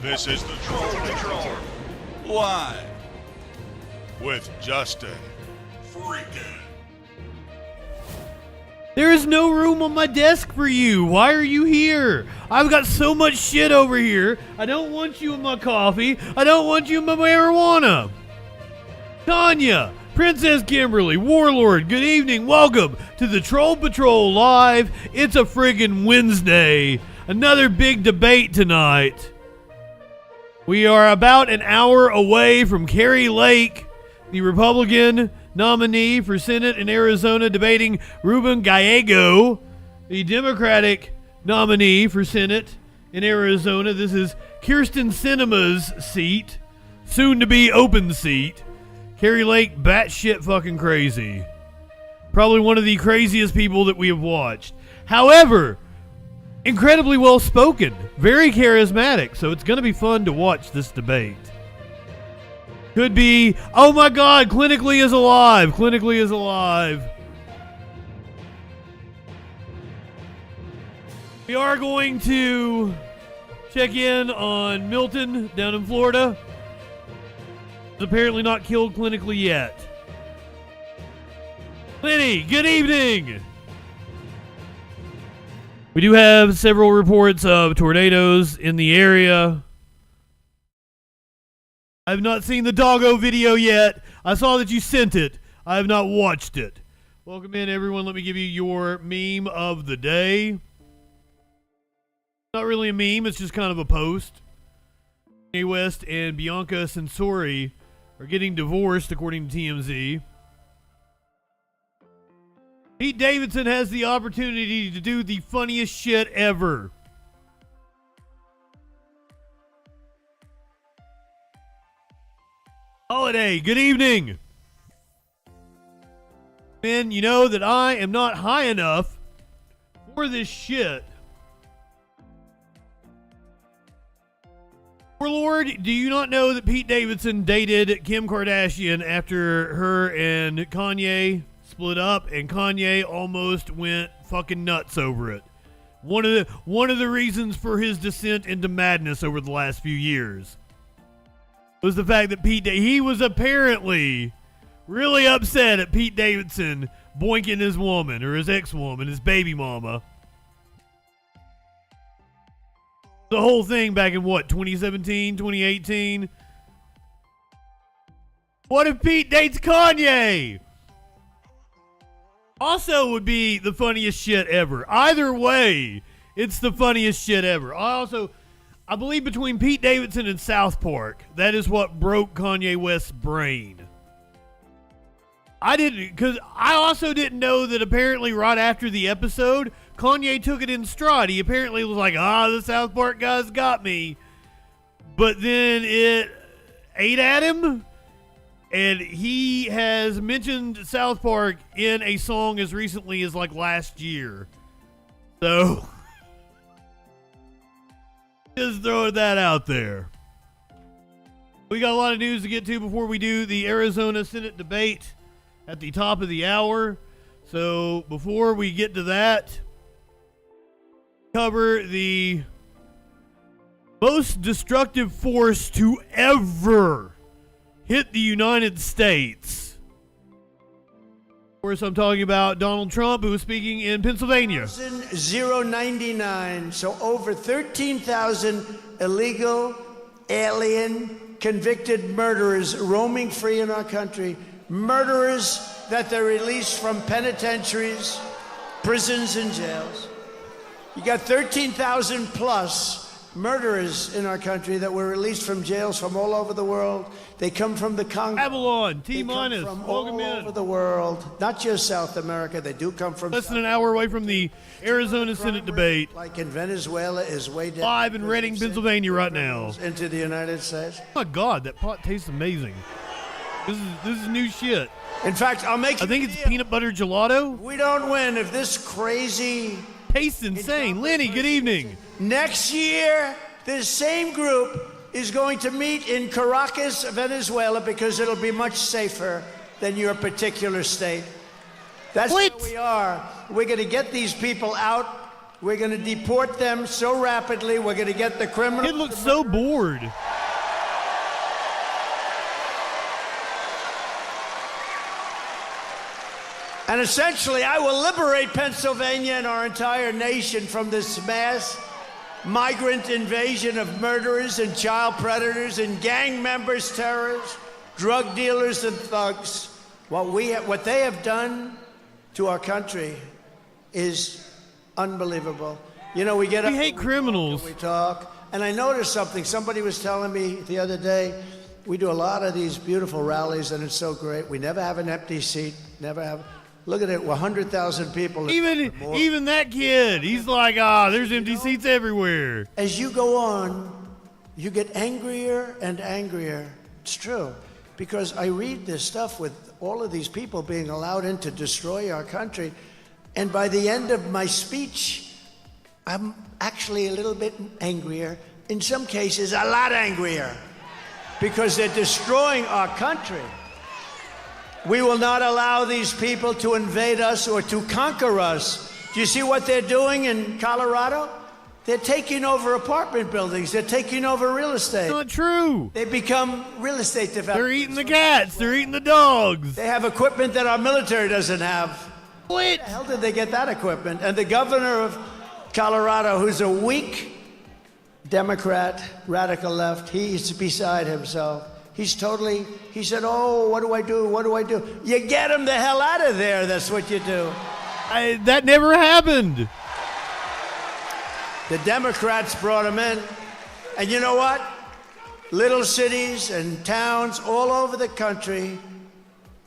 This is the Troll Patrol, live with Justin Freakin. There is no room on my desk for you. Why are you here? I've got so much shit over here. I don't want you in my coffee. I don't want you in my marijuana. Tanya, Princess Kimberly, Warlord, good evening. Welcome to the Troll Patrol Live. It's a friggin' Wednesday. Another big debate tonight. We are about an hour away from Kari Lake, the Republican nominee for Senate in Arizona, debating Ruben Gallego, the Democratic nominee for Senate in Arizona. This is Kyrsten Sinema's seat, soon to be open seat. Kari Lake, batshit fucking crazy. Probably one of the craziest people that we have watched. However, incredibly well spoken, very charismatic, so it's going to be fun to watch this debate. Could be, oh my God, Clinically is alive. Clinically is alive. We are going to check in on Milton down in Florida. He's apparently not killed clinically yet. Lenny, good evening. We do have several reports of tornadoes in the area. I have not seen the doggo video yet. I saw that you sent it. I have not watched it. Welcome in, everyone. Let me give you your meme of the day. Not really a meme. It's just kind of a post. Kanye West and Bianca Censori are getting divorced, according to TMZ. Pete Davidson has the opportunity to do the funniest shit ever. Holiday, good evening. Men, you know that I am not high enough for this shit. Warlord, do you not know that Pete Davidson dated Kim Kardashian after her and Kanye split up, and Kanye almost went fucking nuts over it? One of the reasons for his descent into madness over the last few years was the fact that he was apparently really upset at Pete Davidson boinking his woman, or his ex-woman, his baby mama. The whole thing back in what, 2017, 2018? What if Pete dates Kanye? Also would be the funniest shit ever. Either way, it's the funniest shit ever. I believe between Pete Davidson and South Park, that is what broke Kanye West's brain. Because I also didn't know that apparently right after the episode, Kanye took it in stride. He apparently was like, the South Park guys got me. But then it ate at him, and he has mentioned South Park in a song as recently as like last year. So just throwing that out there. We got a lot of news to get to before we do the Arizona Senate debate at the top of the hour. So before we get to that, cover the most destructive force to ever hit the United States. Of course, I'm talking about Donald Trump, who was speaking in Pennsylvania. 099, so over 13,000 illegal, alien, convicted murderers roaming free in our country. Murderers that they're released from penitentiaries, prisons, and jails. You got 13,000 plus murderers in our country that were released from jails from all over the world. They come from the Congo. Babylon, T-minus, from welcome all in. over the world, not just South America. They do come from less than an hour away from the Arizona Senate debate. Like in Venezuela is way down. Live in Reading, Pennsylvania right now. Into the United States. Oh my God, that pot tastes amazing. This is new shit. In fact, I'll make. I think it's peanut butter gelato. We don't win if this crazy. Tastes insane. Lenny, good evening. Next year, this same group is going to meet in Caracas, Venezuela, because it'll be much safer than your particular state. That's what? where we are. We're going to get these people out We're going to deport them so rapidly. We're going to get the criminals. Kid looks so bored. And essentially, I will liberate Pennsylvania and our entire nation from this mass migrant invasion of murderers and child predators and gang members, terrorists, drug dealers, and thugs. What they have done to our country is unbelievable. You know, we hate criminals. We talk, and I noticed something. Somebody was telling me the other day, we do a lot of these beautiful rallies, and it's so great. We never have an empty seat, never have. Look at it, 100,000 people. Even that kid, he's like, there's empty seats everywhere. As you go on, you get angrier and angrier. It's true, because I read this stuff with all of these people being allowed in to destroy our country, and by the end of my speech, I'm actually a little bit angrier. In some cases, a lot angrier, because they're destroying our country. We will not allow these people to invade us or to conquer us. Do you see what they're doing in Colorado? They're taking over apartment buildings. They're taking over real estate. Not true. They become real estate developers. They're eating the cats. They're eating the dogs. They have equipment that our military doesn't have. What? Where the hell did they get that equipment? And the governor of Colorado, who's a weak Democrat, radical left, he's beside himself. He said, oh, what do I do? What do I do? You get him the hell out of there. That's what you do. That never happened. The Democrats brought him in. And you know what? Little cities and towns all over the country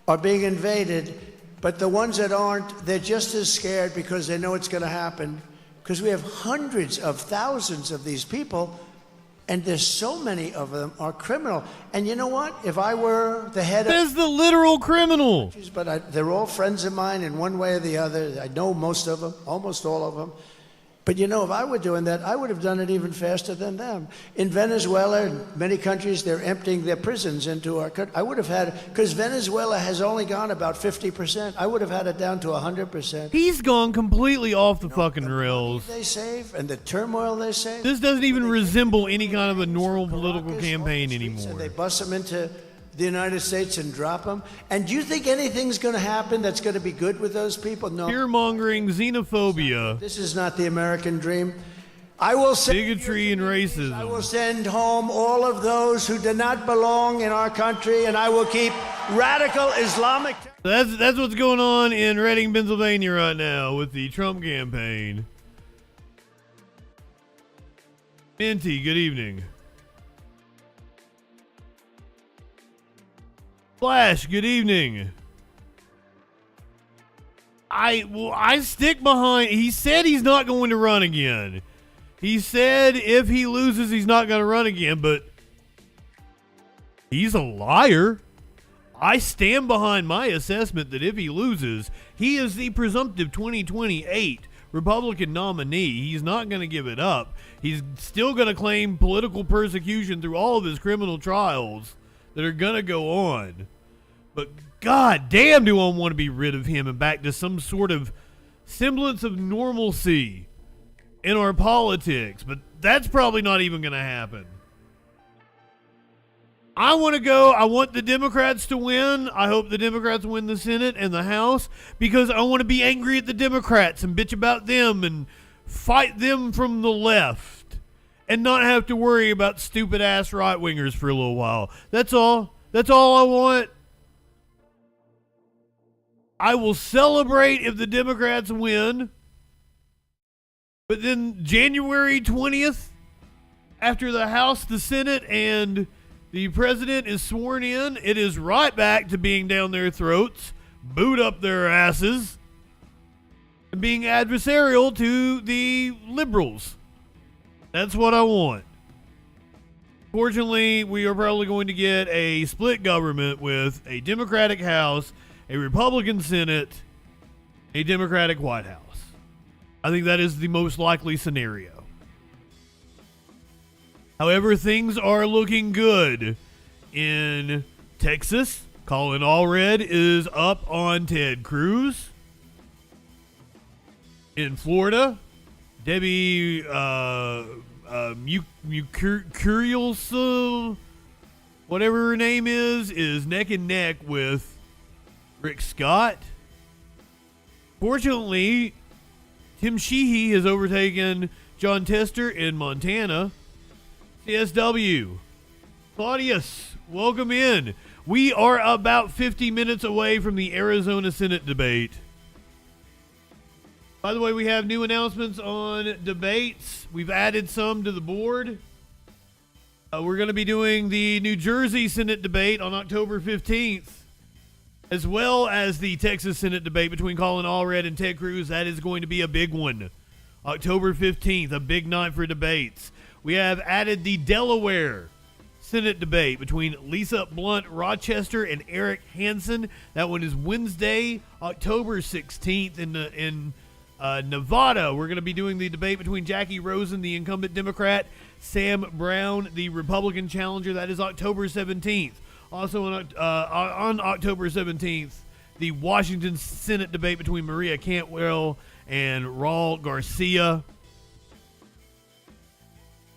are being invaded. But the ones that aren't, they're just as scared because they know it's going to happen. Because we have hundreds of thousands of these people. And there's so many of them are criminal. And you know what? If I were the head of... There's the literal criminal. But they're all friends of mine in one way or the other. I know most of them, almost all of them. But you know, if I were doing that, I would have done it even faster than them. In Venezuela and many countries, they're emptying their prisons into our country. I would have had, because Venezuela has only gone about 50%. I would have had it down to 100%. He's gone completely off the fucking rails. They save and the turmoil they save. This doesn't even resemble any kind of a normal political campaign anymore. And they bust them into the United States and drop them. And do you think anything's going to happen that's going to be good with those people? No. Fear-mongering, xenophobia. This is not the American dream. I will send bigotry and racism. I will send home all of those who do not belong in our country, and I will keep radical Islamic. That's what's going on in Reading, Pennsylvania right now with the Trump campaign. Minty, good evening. Flash, good evening. I stick behind. He said he's not going to run again. He said if he loses, he's not going to run again, but he's a liar. I stand behind my assessment that if he loses, he is the presumptive 2028 Republican nominee. He's not going to give it up. He's still going to claim political persecution through all of his criminal trials that are going to go on. But god damn, do I want to be rid of him and back to some sort of semblance of normalcy in our politics. But that's probably not even going to happen. I want to go. I want the Democrats to win. I hope the Democrats win the Senate and the House because I want to be angry at the Democrats and bitch about them and fight them from the left and not have to worry about stupid ass right wingers for a little while. That's all. That's all I want. I will celebrate if the Democrats win. But then January 20th, after the House, the Senate, and the president is sworn in, it is right back to being down their throats, boot up their asses, and being adversarial to the liberals. That's what I want. Fortunately, we are probably going to get a split government with a Democratic House, a Republican Senate, a Democratic White House. I think that is the most likely scenario. However, things are looking good in Texas. Colin Allred is up on Ted Cruz. In Florida, Debbie Mukurielso, whatever her name is neck and neck with Rick Scott. Fortunately, Tim Sheehy has overtaken John Tester in Montana. CSW, Claudius, welcome in. We are about 50 minutes away from the Arizona Senate debate. By the way, we have new announcements on debates. We've added some to the board. We're going to be doing the New Jersey Senate debate on October 15th, as well as the Texas Senate debate between Colin Allred and Ted Cruz. That is going to be a big one. October 15th, a big night for debates. We have added the Delaware Senate debate between Lisa Blunt Rochester and Eric Hansen. That one is Wednesday, October 16th in Nevada. We're going to be doing the debate between Jackie Rosen, the incumbent Democrat, Sam Brown, the Republican challenger. That is October 17th. Also on October 17th, the Washington Senate debate between Maria Cantwell and Raul Garcia.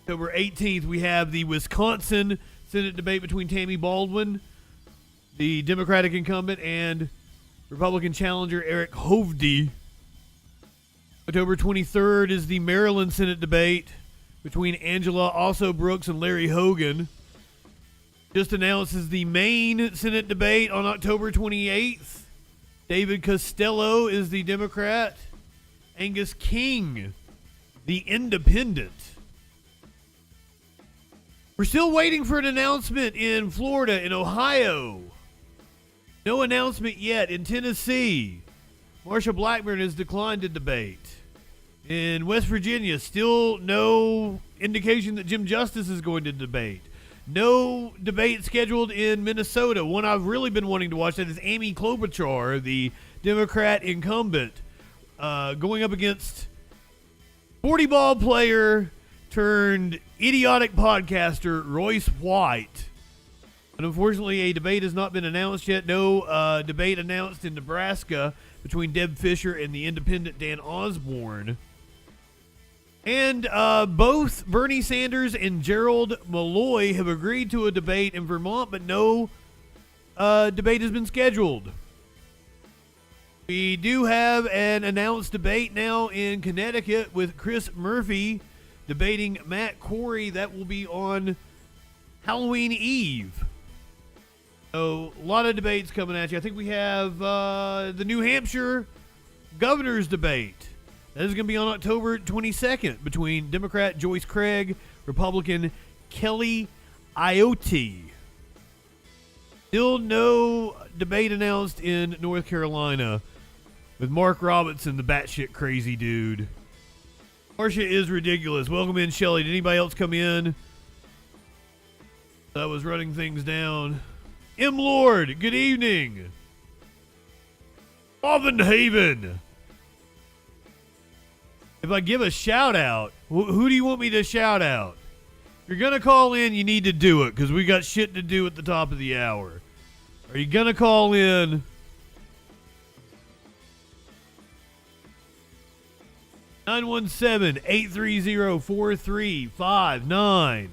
October 18th, we have the Wisconsin Senate debate between Tammy Baldwin, the Democratic incumbent, and Republican challenger Eric Hovde. October 23rd is the Maryland Senate debate between Angela Also Brooks and Larry Hogan. Just announces the Maine Senate debate on October 28th. David Costello is the Democrat. Angus King, the Independent. We're still waiting for an announcement in Florida, in Ohio. No announcement yet. In Tennessee, Marsha Blackburn has declined to debate. In West Virginia, still no indication that Jim Justice is going to debate. No debate scheduled in Minnesota. One I've really been wanting to watch, that is Amy Klobuchar, the Democrat incumbent, going up against 40-ball player turned idiotic podcaster Royce White. And unfortunately, a debate has not been announced yet. No debate announced in Nebraska between Deb Fisher and the independent Dan Osborne. And both Bernie Sanders and Gerald Malloy have agreed to a debate in Vermont, but no debate has been scheduled. We do have an announced debate now in Connecticut with Chris Murphy debating Matt Corey. That will be on Halloween Eve. So, a lot of debates coming at you. I think we have the New Hampshire governor's debate. That is going to be on October 22nd between Democrat Joyce Craig, Republican Kelly Ayotte. Still no debate announced in North Carolina with Mark Robinson, the batshit crazy dude. Marcia is ridiculous. Welcome in, Shelley. Did anybody else come in? I was running things down. M. Lord, good evening. Haven. If I give a shout out, who do you want me to shout out? If you're going to call in, you need to do it because we got shit to do at the top of the hour. Are you going to call in? (917-830-4359).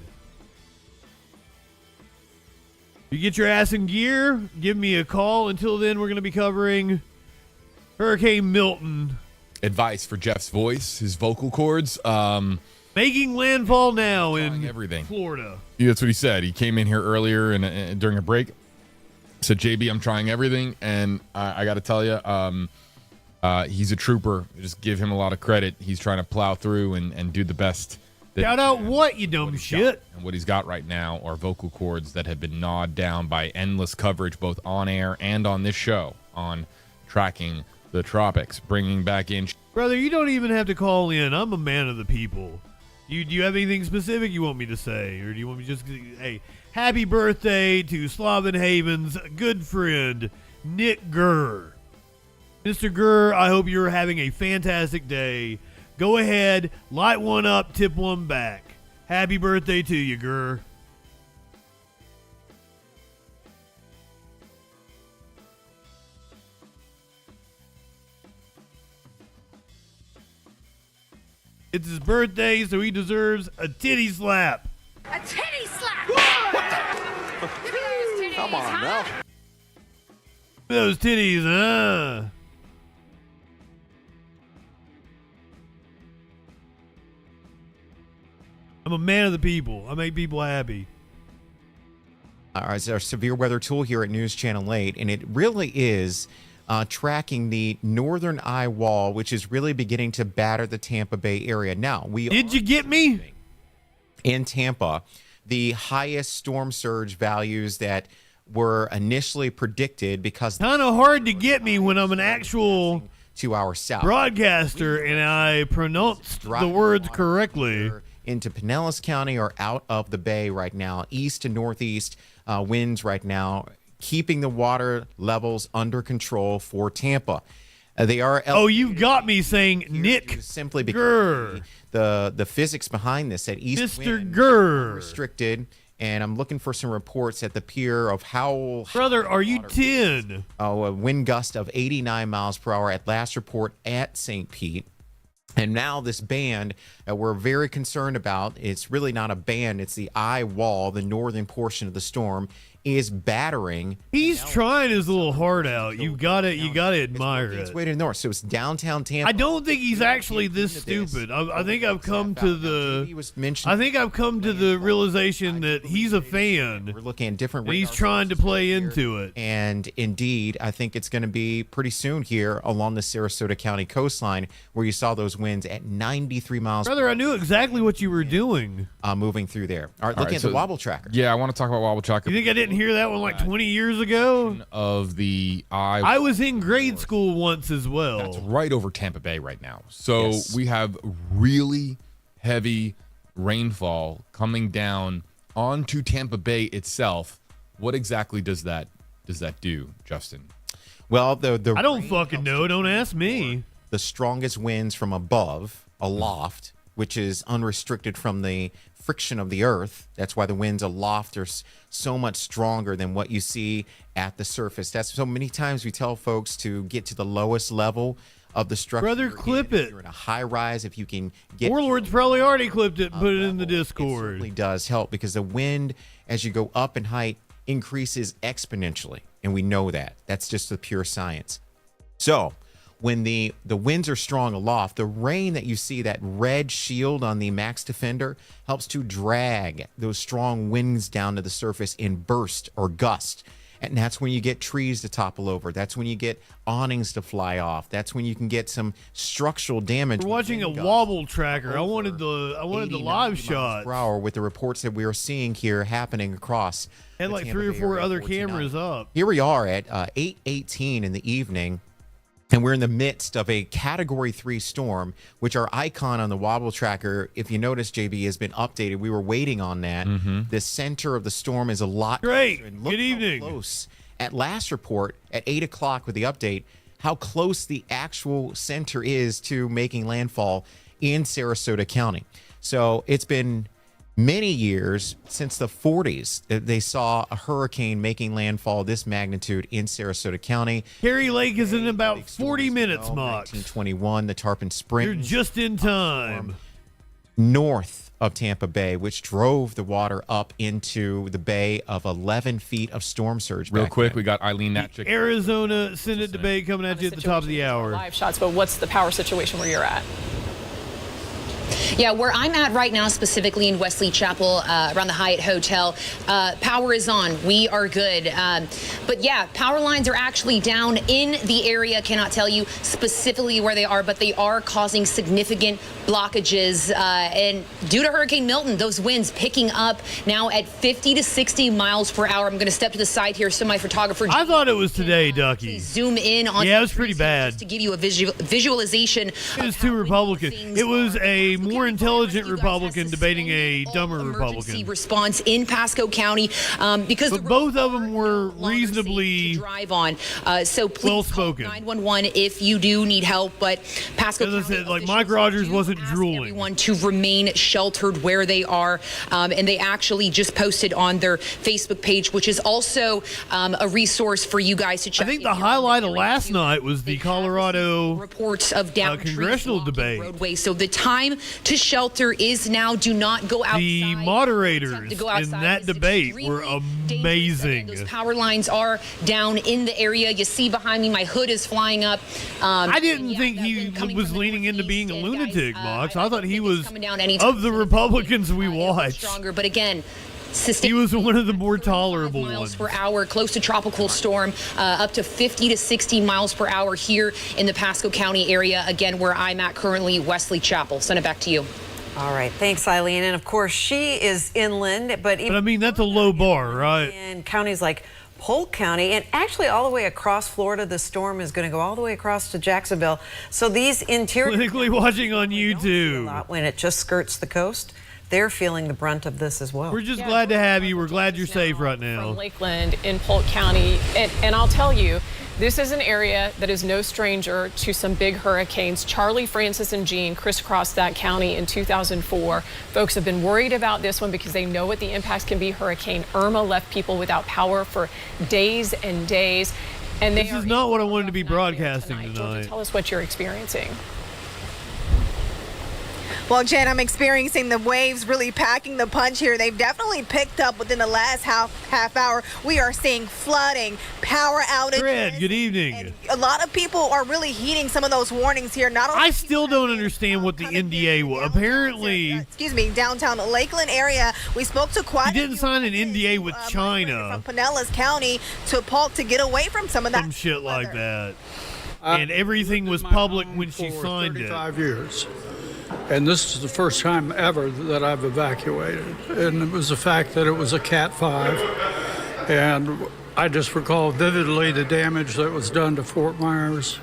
You get your ass in gear, give me a call. Until then, we're going to be covering Hurricane Milton. Advice for Jeff's voice, his vocal cords. Making landfall now in everything. Florida. Yeah, that's what he said. He came in here earlier and during a break. Said, JB, I'm trying everything. And I got to tell you, he's a trooper. Just give him a lot of credit. He's trying to plow through and do the best. Shout out what, you dumb shit. And what he's got right now are vocal cords that have been gnawed down by endless coverage, both on air and on this show, on tracking the tropics, bringing back in. Brother, you don't even have to call in. I'm a man of the people. Do you have anything specific you want me to say? Or do you want me to just, hey, happy birthday to Slavin Haven's good friend, Nick Gurr. Mr. Gurr, I hope you're having a fantastic day. Go ahead, light one up, tip one back. Happy birthday to you, Gurr. It's his birthday, so he deserves a titty slap. A titty slap! What the? Give me those titties, Come on now. Those titties, huh? I'm a man of the people. I make people happy. It's our severe weather tool here at News Channel 8, and it really is tracking the northern eye wall, which is really beginning to batter the Tampa Bay area. Now, Did you get me? In Tampa, the highest storm surge values that were initially predicted because Kind of hard to get me when I'm an actual to our south broadcaster and I pronounced the words correctly. into Pinellas County or out of the bay right now, east to northeast winds right now, keeping the water levels under control for Tampa. They are. Oh, you've got me saying Nick simply Gurr. because the physics behind this at east Mr. wind Gurr. restricted. And I'm looking for some reports at the pier of how. Brother, are you 10? Oh, a wind gust of 89 miles per hour at last report at St. Pete. And now this band that we're very concerned about, it's really not a band, it's the eye wall, the northern portion of the storm, is battering. He's trying his little heart out. You gotta admire It's it. way to the north, so it's downtown Tampa. I don't think he's actually this stupid. I think I've come to the realization that he's a fan. We're looking at different. And he's trying to play into it. And indeed, I think it's going to be pretty soon here along the Sarasota County coastline where you saw those winds at 93 miles. Brother, I knew exactly what you were doing. Moving through there. All right, looking at the wobble tracker. Yeah, I want to talk about wobble tracker. You think I didn't hear that one like 20 years ago? Of the eye. I was in grade school once as well. That's right over Tampa Bay right now. So Yes. we have really heavy rainfall coming down onto Tampa Bay itself. What exactly does that do, Justin? Well, the I don't rain fucking helps know. to Don't ask me. the strongest winds from above, aloft, which is unrestricted from the friction of the earth. That's why the winds aloft are so much stronger than what you see at the surface. That's so many times we tell folks to get to the lowest level of the structure. Brother, you're clip in. it. If you're in a high rise, if you can get Warlord's probably already clipped it and put it in the level, It Discord. certainly does help because the wind, as you go up in height, increases exponentially, and we know that. That's just the pure science. So when the winds are strong aloft, the rain that you see, that red shield on the Max Defender, helps to drag those strong winds down to the surface in burst or gust. And that's when you get trees to topple over. That's when you get awnings to fly off. That's when you can get some structural damage. We're watching a wobble tracker. I wanted the live shot. Per hour with the reports that we are seeing here happening across. Had the like Tampa 3 or Bay 4 area, other 14 cameras up. Here we are at 8:18 in the evening, and we're in the midst of a Category 3 storm, which our icon on the wobble tracker, if you notice, JB, has been updated. We were waiting on that. The center of the storm is a lot Great. closer. And look Good how evening. close. At last report, at 8 o'clock with the update, how close the actual center is to making landfall in Sarasota County. So it's been many years since the 40s that they saw a hurricane making landfall this magnitude in Sarasota County. Harry Lake is in about 40 minutes, Mox. 1921, the Tarpon Springs. You're just in time. North of Tampa Bay, which drove the water up into the bay of 11 feet of storm surge. Real back quick, then. we got Eileen Natchick. Arizona Senate debate coming at you at the top of the hour. Live shots, but what's the power situation where you're at? Yeah, where I'm at right now, specifically in Wesley Chapel, around the Hyatt Hotel, power is on. We are good. But yeah, power lines are actually down in the area. Cannot tell you specifically where they are, but they are causing significant blockages. And due to Hurricane Milton, those winds picking up now at 50 to 60 miles per hour. I'm going to step to the side here so my photographer. I thought it was today, Ducky. Zoom in on. Yeah, it was pretty bad. Just to give you a visualization. It was too Republican. It was a more more intelligent Republican debating a dumber emergency Republican. response in Pasco County because But both of them were reasonably drive on. So please well-spoken. call 911 if you do need help. But Pasco As I County said, like officials Mike Rogers do wasn't ask drooling. everyone to remain sheltered where they are, and they actually just posted on their Facebook page, which is also a resource for you guys to check. I think if the you're in highlight of area last too. night was the They have Colorado reports of downed trees congressional blocking debate. roadways. So the time to shelter is now. Do not go outside. The moderators To go in outside that is debate were extremely dangerous. amazing. Again, those power lines are down in the area. You see behind me, my hood is flying up. I didn't think that he wind coming was from the leaning into being a northeast, and lunatic, guys, Mox. I I thought don't he think it's was, coming down anytime of the soon. Republicans we It'll be watched, stronger, but again, he was one of the more 35 tolerable miles ones. per hour, close to tropical storm, up to 50 to 60 miles per hour here in the Pasco County area. Again, where I'm at currently, Wesley Chapel. Send it back to you. All right, thanks, Eileen. And of course, she is inland, but But I mean, that's a low bar, right? in counties like Polk County, and actually all the way across Florida, the storm is going to go all the way across to Jacksonville. So these interior Clinically watching on don't see a YouTube. lot when it just skirts the coast, they're feeling the brunt of this as well. We're just glad to have you. We're glad you're safe right now. From Lakeland in Polk County. And I'll tell you, this is an area that is no stranger to some big hurricanes. Charlie, Francis, and Jean crisscrossed that county in 2004. Folks have been worried about this one because they know what the impacts can be. Hurricane Irma left people without power for days and days. And This is not what I wanted to be broadcasting Georgia, tonight. tell us what you're experiencing. Well, Jen, I'm experiencing the waves really packing the punch here. They've definitely picked up within the last half hour. We are seeing flooding, power outages. Fred, good evening. And a lot of people are really heeding some of those warnings here. Not only I still don't understand what the NDA was. Apparently, downtown Lakeland area. We spoke to quite. he didn't sign an NDA with China. From Pinellas County to Polk to get away from some of that. Some shit like that. And everything was public when she signed it. 35 years. And this is the first time ever that I've evacuated. And it was the fact that it was a Cat 5. And I just recall vividly the damage that was done to Fort Myers.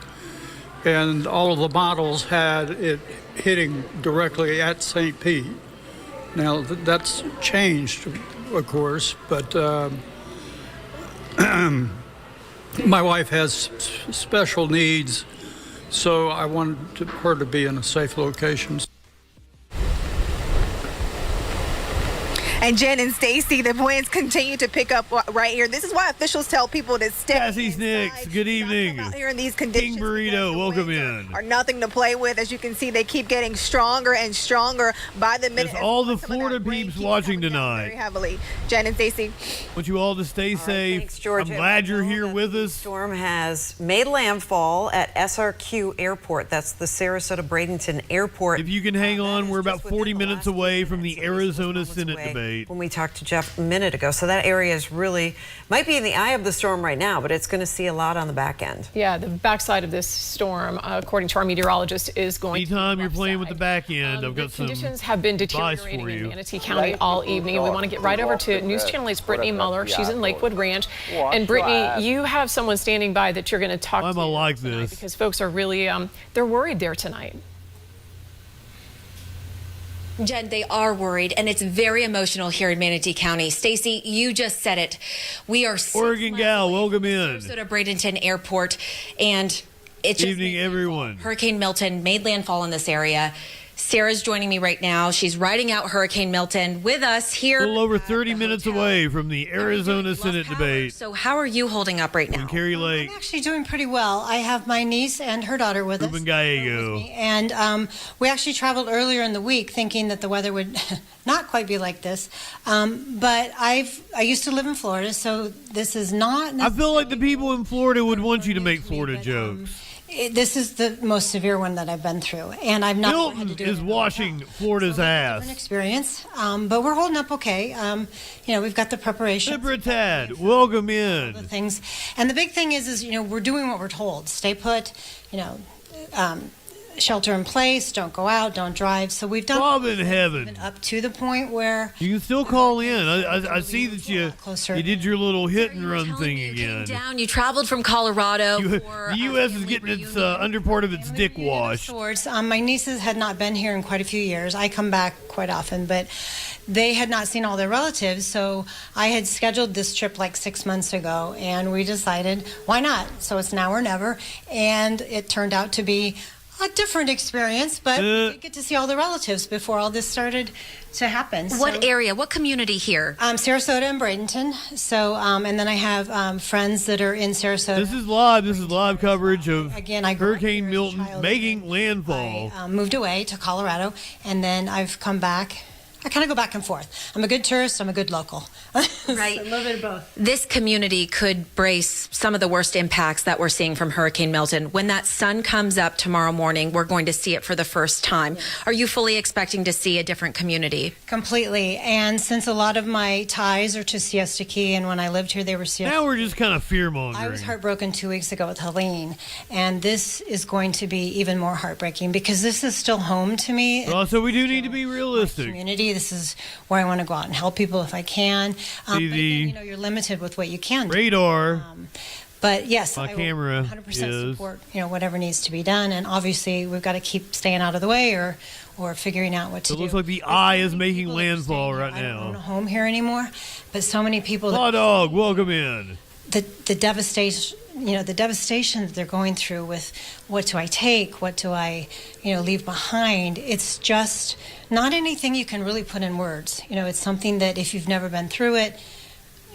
And all of the models had it hitting directly at St. Pete. Now, that's changed, of course, but my wife has special needs, so I wanted her to be in a safe location. And Jen and Stacy, the winds continue to pick up right here. This is why officials tell people to stay Cassie's inside. next. Good evening. Out here in these conditions, King Burrito, welcome in. are nothing to play with. As you can see, they keep getting stronger and stronger by the minute. There's all the Some of that Florida rain peeps keeps watching coming down tonight. very heavily. Jen and Stacy. Want you all to stay safe. Thanks, Georgia. I'm glad you're here The with us. storm has made landfall at SRQ Airport. That's the Sarasota Bradenton Airport. If you can hang on, we're about Just within 40 the minutes last away few from minutes, the at least Arizona moments Senate away debate. When we talked to Jeff a minute ago. So that area is really, might be in the eye of the storm right now, but it's going to see a lot on the back end. Yeah, the backside of this storm, according to our meteorologist, is going Anytime to you're playing with the back end, I've got the some conditions have been advice deteriorating for in you. Manatee County all evening, and we want to get right over to News Channel 8's Brittany Muller. She's in Lakewood Ranch. And Brittany, you have someone standing by that you're going to talk Why to am I like tonight this? because folks are really, they're worried there tonight. Jen, they are worried, and it's very emotional here in Manatee County. Stacy, you just said it. We are Oregon gal, welcome in. Sarasota Bradenton Airport, and it's Evening, everyone. Hurricane Milton made landfall in this area. Sarah's joining me right now. She's riding out Hurricane Milton with us here. A little over 30 minutes away from the Arizona Senate debate So how are you holding up right now? in Carrie Lake, I'm actually doing pretty well. I have my niece and her daughter with us. Ruben Gallego. And we actually traveled earlier in the week thinking that the weather would not quite be like this. But I used to live in Florida, so this is not. I feel like the people in Florida would want you to make Florida jokes. This is the most severe one that I've been through, and I've not had to Milton do it is in a washing Florida's different ass. experience, but we're holding up okay. We've got the preparation. Deborah Tad, welcome The in. things, and the big thing is we're doing what we're told. Stay put. shelter in place, don't go out, don't drive. So we've done Bob in heaven. up to the point where You can still call in. I see that you did your little hit and run thing again. Down, you traveled from Colorado. The for, U.S. is getting its under part of its dick washed. sorts. My nieces had not been here in quite a few years. I come back quite often, but they had not seen all their relatives. So I had scheduled this trip like 6 months ago, and we decided, why not? So it's now or never. And it turned out to be a different experience, but we did get to see all the relatives before all this started to happen. What area? What community here? Sarasota and Bradenton. So, and then I have friends that are in Sarasota. This is live. This is live coverage of Again, I grew up Hurricane here as a Milton child. making landfall. Moved away to Colorado, and then I've come back. I kind of go back and forth. I'm a good tourist. I'm a good local. Right. A little bit of both. This community could brace some of the worst impacts that we're seeing from Hurricane Milton. When that sun comes up tomorrow morning, we're going to see it for the first time. Are you fully expecting to see a different community? Completely. And since a lot of my ties are to Siesta Key, and when I lived here, they were Siesta Now we're just kind of fear-mongering. I was heartbroken 2 weeks ago with Helene, and this is going to be even more heartbreaking because this is still home to me. Well, so we do need to be realistic. Community. This is where I want to go out and help people if I can. But again, you know, you're limited with what you can do. Radar. But yes, My I camera 100% is. support, you know, whatever needs to be done. And obviously, we've got to keep staying out of the way or figuring out what to It do. looks like the eye is making landfall right I don't own a now. home here anymore, but so many people. Hot dog, welcome in. The devastation, you know, the devastation that they're going through with what do I take, what do I, you know, leave behind. It's just not anything you can really put in words. You know, it's something that if you've never been through it,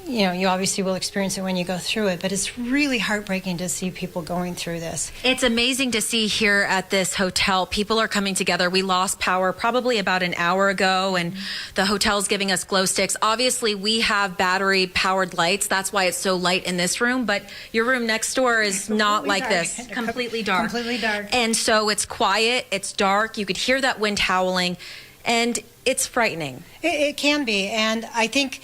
you know, you obviously will experience it when you go through it, but it's really heartbreaking to see people going through this. It's amazing to see here at this hotel. People are coming together. We lost power probably about an hour ago, and the hotel's giving us glow sticks. Obviously, we have battery-powered lights. That's why it's so light in this room, but your room next door is not like this. Completely dark. Completely dark. And so it's quiet, it's dark. You could hear that wind howling, and it's frightening. It can be, and I think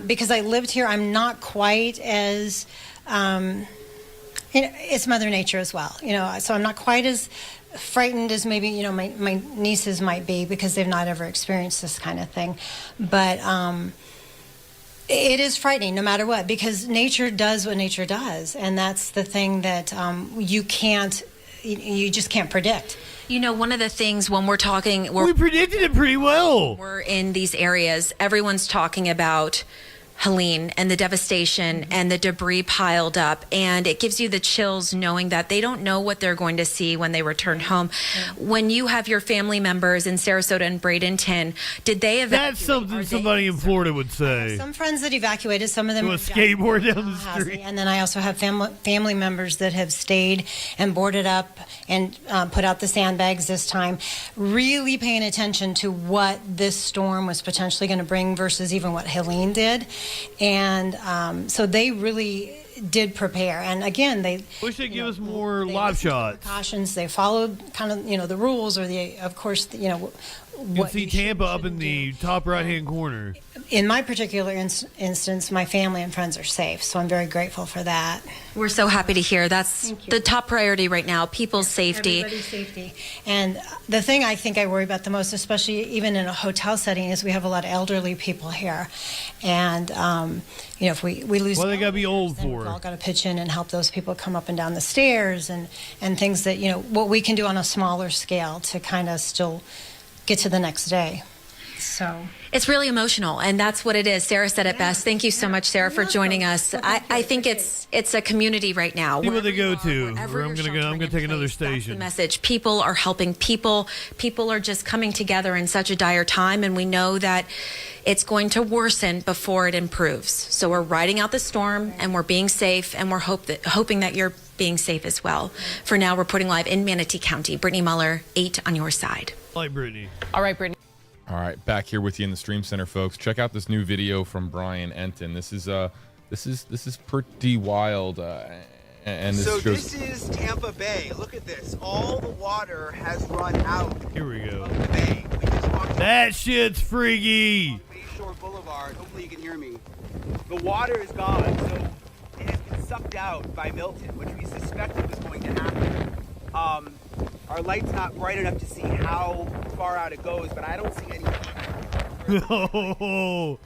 because I lived here, I'm not quite as, you know, it's Mother Nature as well, you know, so I'm not quite as frightened as maybe, you know, my nieces might be because they've not ever experienced this kind of thing. But it is frightening no matter what, because nature does what nature does, and that's the thing that you just can't predict. You know, one of the things when we're talking... We predicted it pretty well. We're in these areas. Everyone's talking about Helene and the devastation and the debris piled up. And it gives you the chills knowing that they don't know what they're going to see when they return home. When you have your family members in Sarasota and Bradenton, did they evacuate? That's something somebody in Florida would say. Some friends that evacuated, some of them Do a have skateboard down the street. And then I also have family members that have stayed and boarded up and put out the sandbags this time, really paying attention to what this storm was potentially going to bring versus even what Helene did. And so they really did prepare. And again, they wish they'd give us more live shots. Precautions. They followed kind of, you know, the rules or of course, you know, You can see Tampa up in the top right-hand corner. In my particular instance, my family and friends are safe, so I'm very grateful for that. We're so happy to hear. That's the top priority right now, people's safety. Everybody's safety. And the thing I think I worry about the most, especially even in a hotel setting, is we have a lot of elderly people here. And, you know, if we lose... What they got to be old for? We've all got to pitch in and help those people come up and down the stairs and things that, you know, what we can do on a smaller scale to kind of still get to the next day. So it's really emotional, and that's what it is. Sarah said it best. Thank you so much, Sarah, for joining us. I think it's a community right now. See what they go to. Where I'm gonna take another station. The message: people are helping people. People are just coming together in such a dire time, and we know that it's going to worsen before it improves. So we're riding out the storm, and we're being safe, and we're hoping that you're being safe as well. For now, we're reporting live in Manatee County. Brittany Muller, 8 on your side. Hi, Brittany. All right, Brittany. All right, back here with you in the Stream Center, folks. Check out this new video from Brian Enton. This is pretty wild. And this is Tampa Bay. Look at this. All the water has run out. Here we go. Of the bay. We just walked that shit's freaky. Bayshore Boulevard. Hopefully you can hear me. The water is gone, so it has been sucked out by Milton, which we suspected was going to happen. Our light's not bright enough to see how far out it goes, but I don't see any. Oh,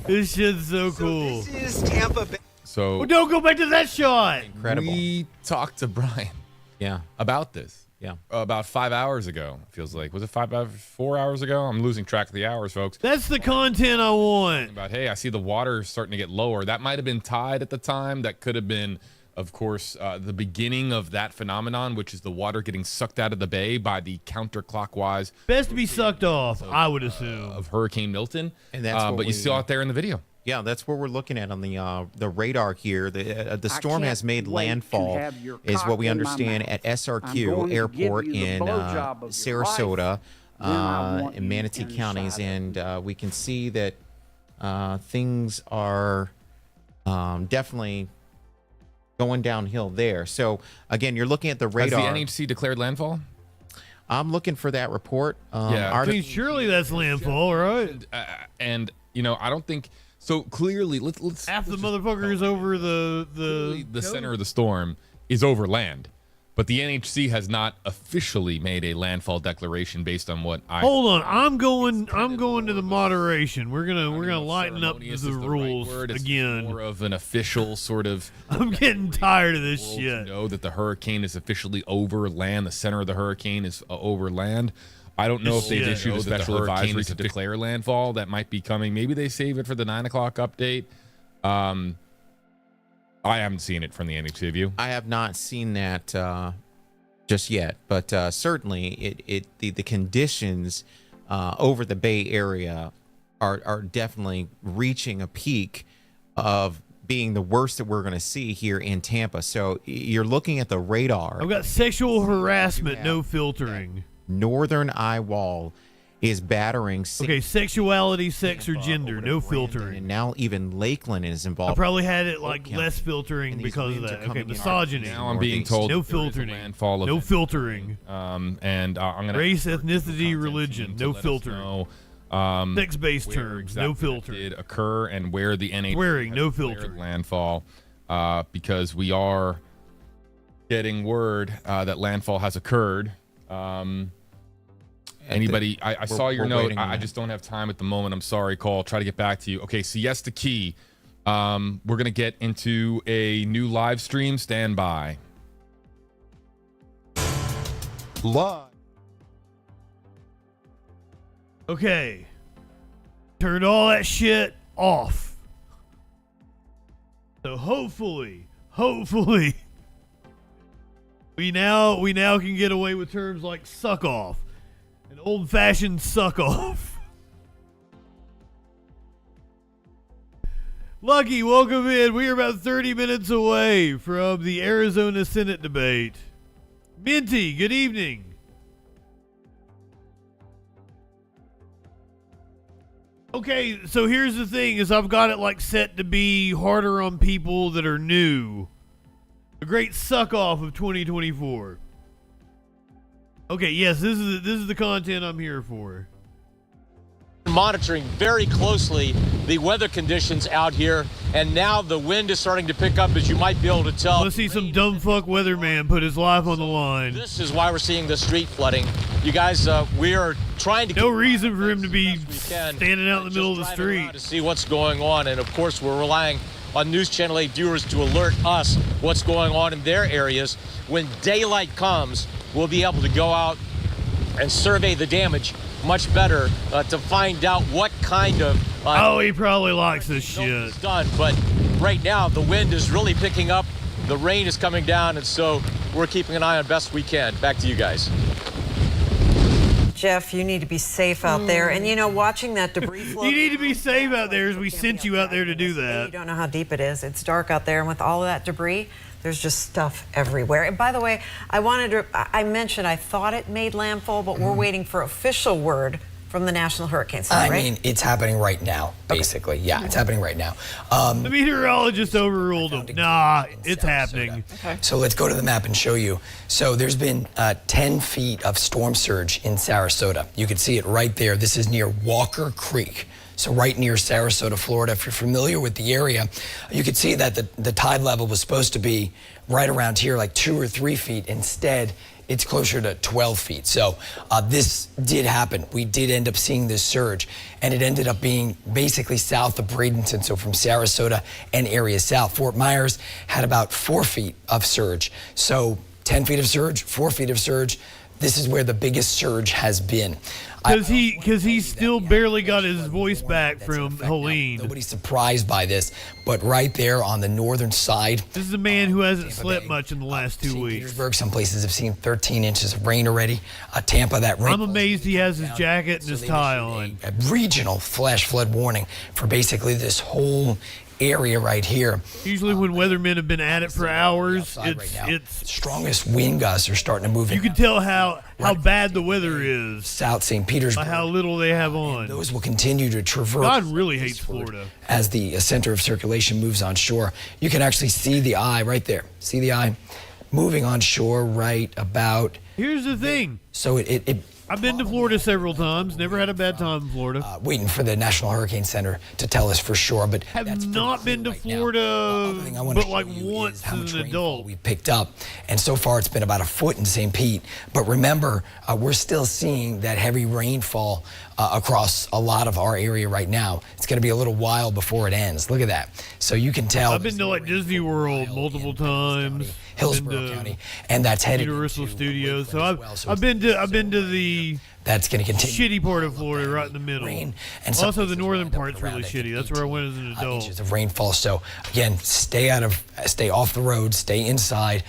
this shit's so cool. This is Tampa Bay. So well, don't go back to that shot. Incredible. We talked to Brian. Yeah. About this. Yeah. About 5 hours ago. Feels like. Was it 4 hours ago? I'm losing track of the hours, folks. That's the content I want. About, hey, I see the water starting to get lower. That might have been tide at the time. That could have been, of course, the beginning of that phenomenon, which is the water getting sucked out of the bay by the counterclockwise. Best to be sucked off, I would assume. Of Hurricane Milton. And that's what but you saw it there in the video. Yeah, that's what we're looking at on the radar here. The storm has made landfall, is what we understand, at SRQ Airport in Sarasota in Manatee counties, and we can see that things are definitely going downhill there. So again, you're looking at the radar. Has the NHC declared landfall? I'm looking for that report. Yeah, I mean, surely that's landfall, right? And you know, I don't think. So clearly, let's half the motherfuckers over the center of the storm is over land, but the NHC has not officially made a landfall declaration based on what I. Hold on, I'm going to the moderation. We're gonna lighten up the rules again. More of an official sort of. I'm getting tired of this shit. Know that the hurricane is officially over land. The center of the hurricane is over land. I don't know if they've issued a special advisory to declare landfall. That might be coming. Maybe they save it for the 9 o'clock update. I haven't seen it from the NHC. Have you? I have not seen that just yet, but certainly the conditions over the Bay Area are definitely reaching a peak of being the worst that we're going to see here in Tampa. So you're looking at the radar. I've got sexual harassment, no filtering. Northern eye wall is battering. Okay, sexuality, sex, or gender, no filtering. And now even Lakeland is involved. I probably had it like less filtering because of that. Okay, misogyny. Now I'm being told no filtering. No filtering. And I'm gonna race, ethnicity, religion, no filtering. Sex-based terms, no filter. Did occur and where the NHC wearing no filter landfall, because we are getting word that landfall has occurred. Anybody? I saw your note. I just don't have time at the moment. I'm sorry, Cole. Try to get back to you. Okay, Siesta Key. We're gonna get into a new live stream. Stand by. Live. Okay. Turned all that shit off. So hopefully, we now can get away with terms like suck off. An old-fashioned suck off. Lucky, welcome in. We are about 30 minutes away from the Arizona Senate debate. Minty, good evening. Okay, so here's the thing, is I've got it like set to be harder on people that are new. A great suck off of 2024. Okay, yes, this is the content I'm here for. Monitoring very closely the weather conditions out here, and now the wind is starting to pick up, as you might be able to tell. Let's see some dumb fuck weatherman put his life on the line. This is why we're seeing the street flooding. You guys, we are trying to. No reason for him to be standing out in the middle of the street to see what's going on, and of course we're relying on News Channel 8 viewers to alert us what's going on in their areas. When daylight comes, we'll be able to go out and survey the damage much better to find out what kind of he probably likes this shit done. But right now the wind is really picking up, the rain is coming down, and so we're keeping an eye on best we can. Back to you guys. Jeff, you need to be safe out there. And, you know, watching that debris float. You need to be safe out there, as we sent you out there to do that. You don't know how deep it is. It's dark out there, and with all of that debris, there's just stuff everywhere. And by the way, I mentioned I thought it made landfall, but we're waiting for official word from the National Hurricane Center, right? I mean, it's happening right now, basically. Okay. Yeah, it's happening right now. The meteorologist overruled him. Nah, it's happening. Okay. So let's go to the map and show you. So there's been 10 feet of storm surge in Sarasota. You can see it right there. This is near Walker Creek. so right near Sarasota, Florida. If you're familiar with the area, you could see that the tide level was supposed to be right around here, like 2 or 3 feet. Instead, it's closer to 12 feet. So this did happen. We did end up seeing this surge, and it ended up being basically south of Bradenton. So from Sarasota and areas south. Fort Myers had about 4 feet of surge. So 10 feet of surge, 4 feet of surge. This is where the biggest surge has been. Because he still barely got his voice back from Helene. Nobody's surprised by this, but right there on the northern side. This is a man who hasn't slept much in the last 2 weeks. Petersburg, some places have seen 13 inches of rain already. Tampa, that rain. I'm amazed he has his jacket and his tie on. A regional flash flood warning for basically this whole area right here. Usually when weathermen have been at it for hours, it's strongest wind gusts are starting to move in. You can tell how bad the weather is. South St. Petersburg. By how little they have on. Those will continue to traverse. God really hates Florida. As the center of circulation moves on shore, you can actually see the eye right there. See the eye moving on shore right about. Here's the thing. So it I've been to Florida several times. Never had a bad time in Florida. Waiting for the National Hurricane Center to tell us for sure, but have not been to Florida, but like once as an adult. We picked up, and so far it's been about a foot in St. Pete. But remember, we're still seeing that heavy rainfall across a lot of our area right now. It's going to be a little while before it ends. Look at that. So you can tell. I've been to like Disney World multiple times. Hillsborough County, and that's headed Universal Studios. So I've been to the that's going to continue shitty part of Florida, right in the middle. And also the northern part's really shitty. That's where I went as an adult. Inches of rainfall. So again, stay off the road, stay inside.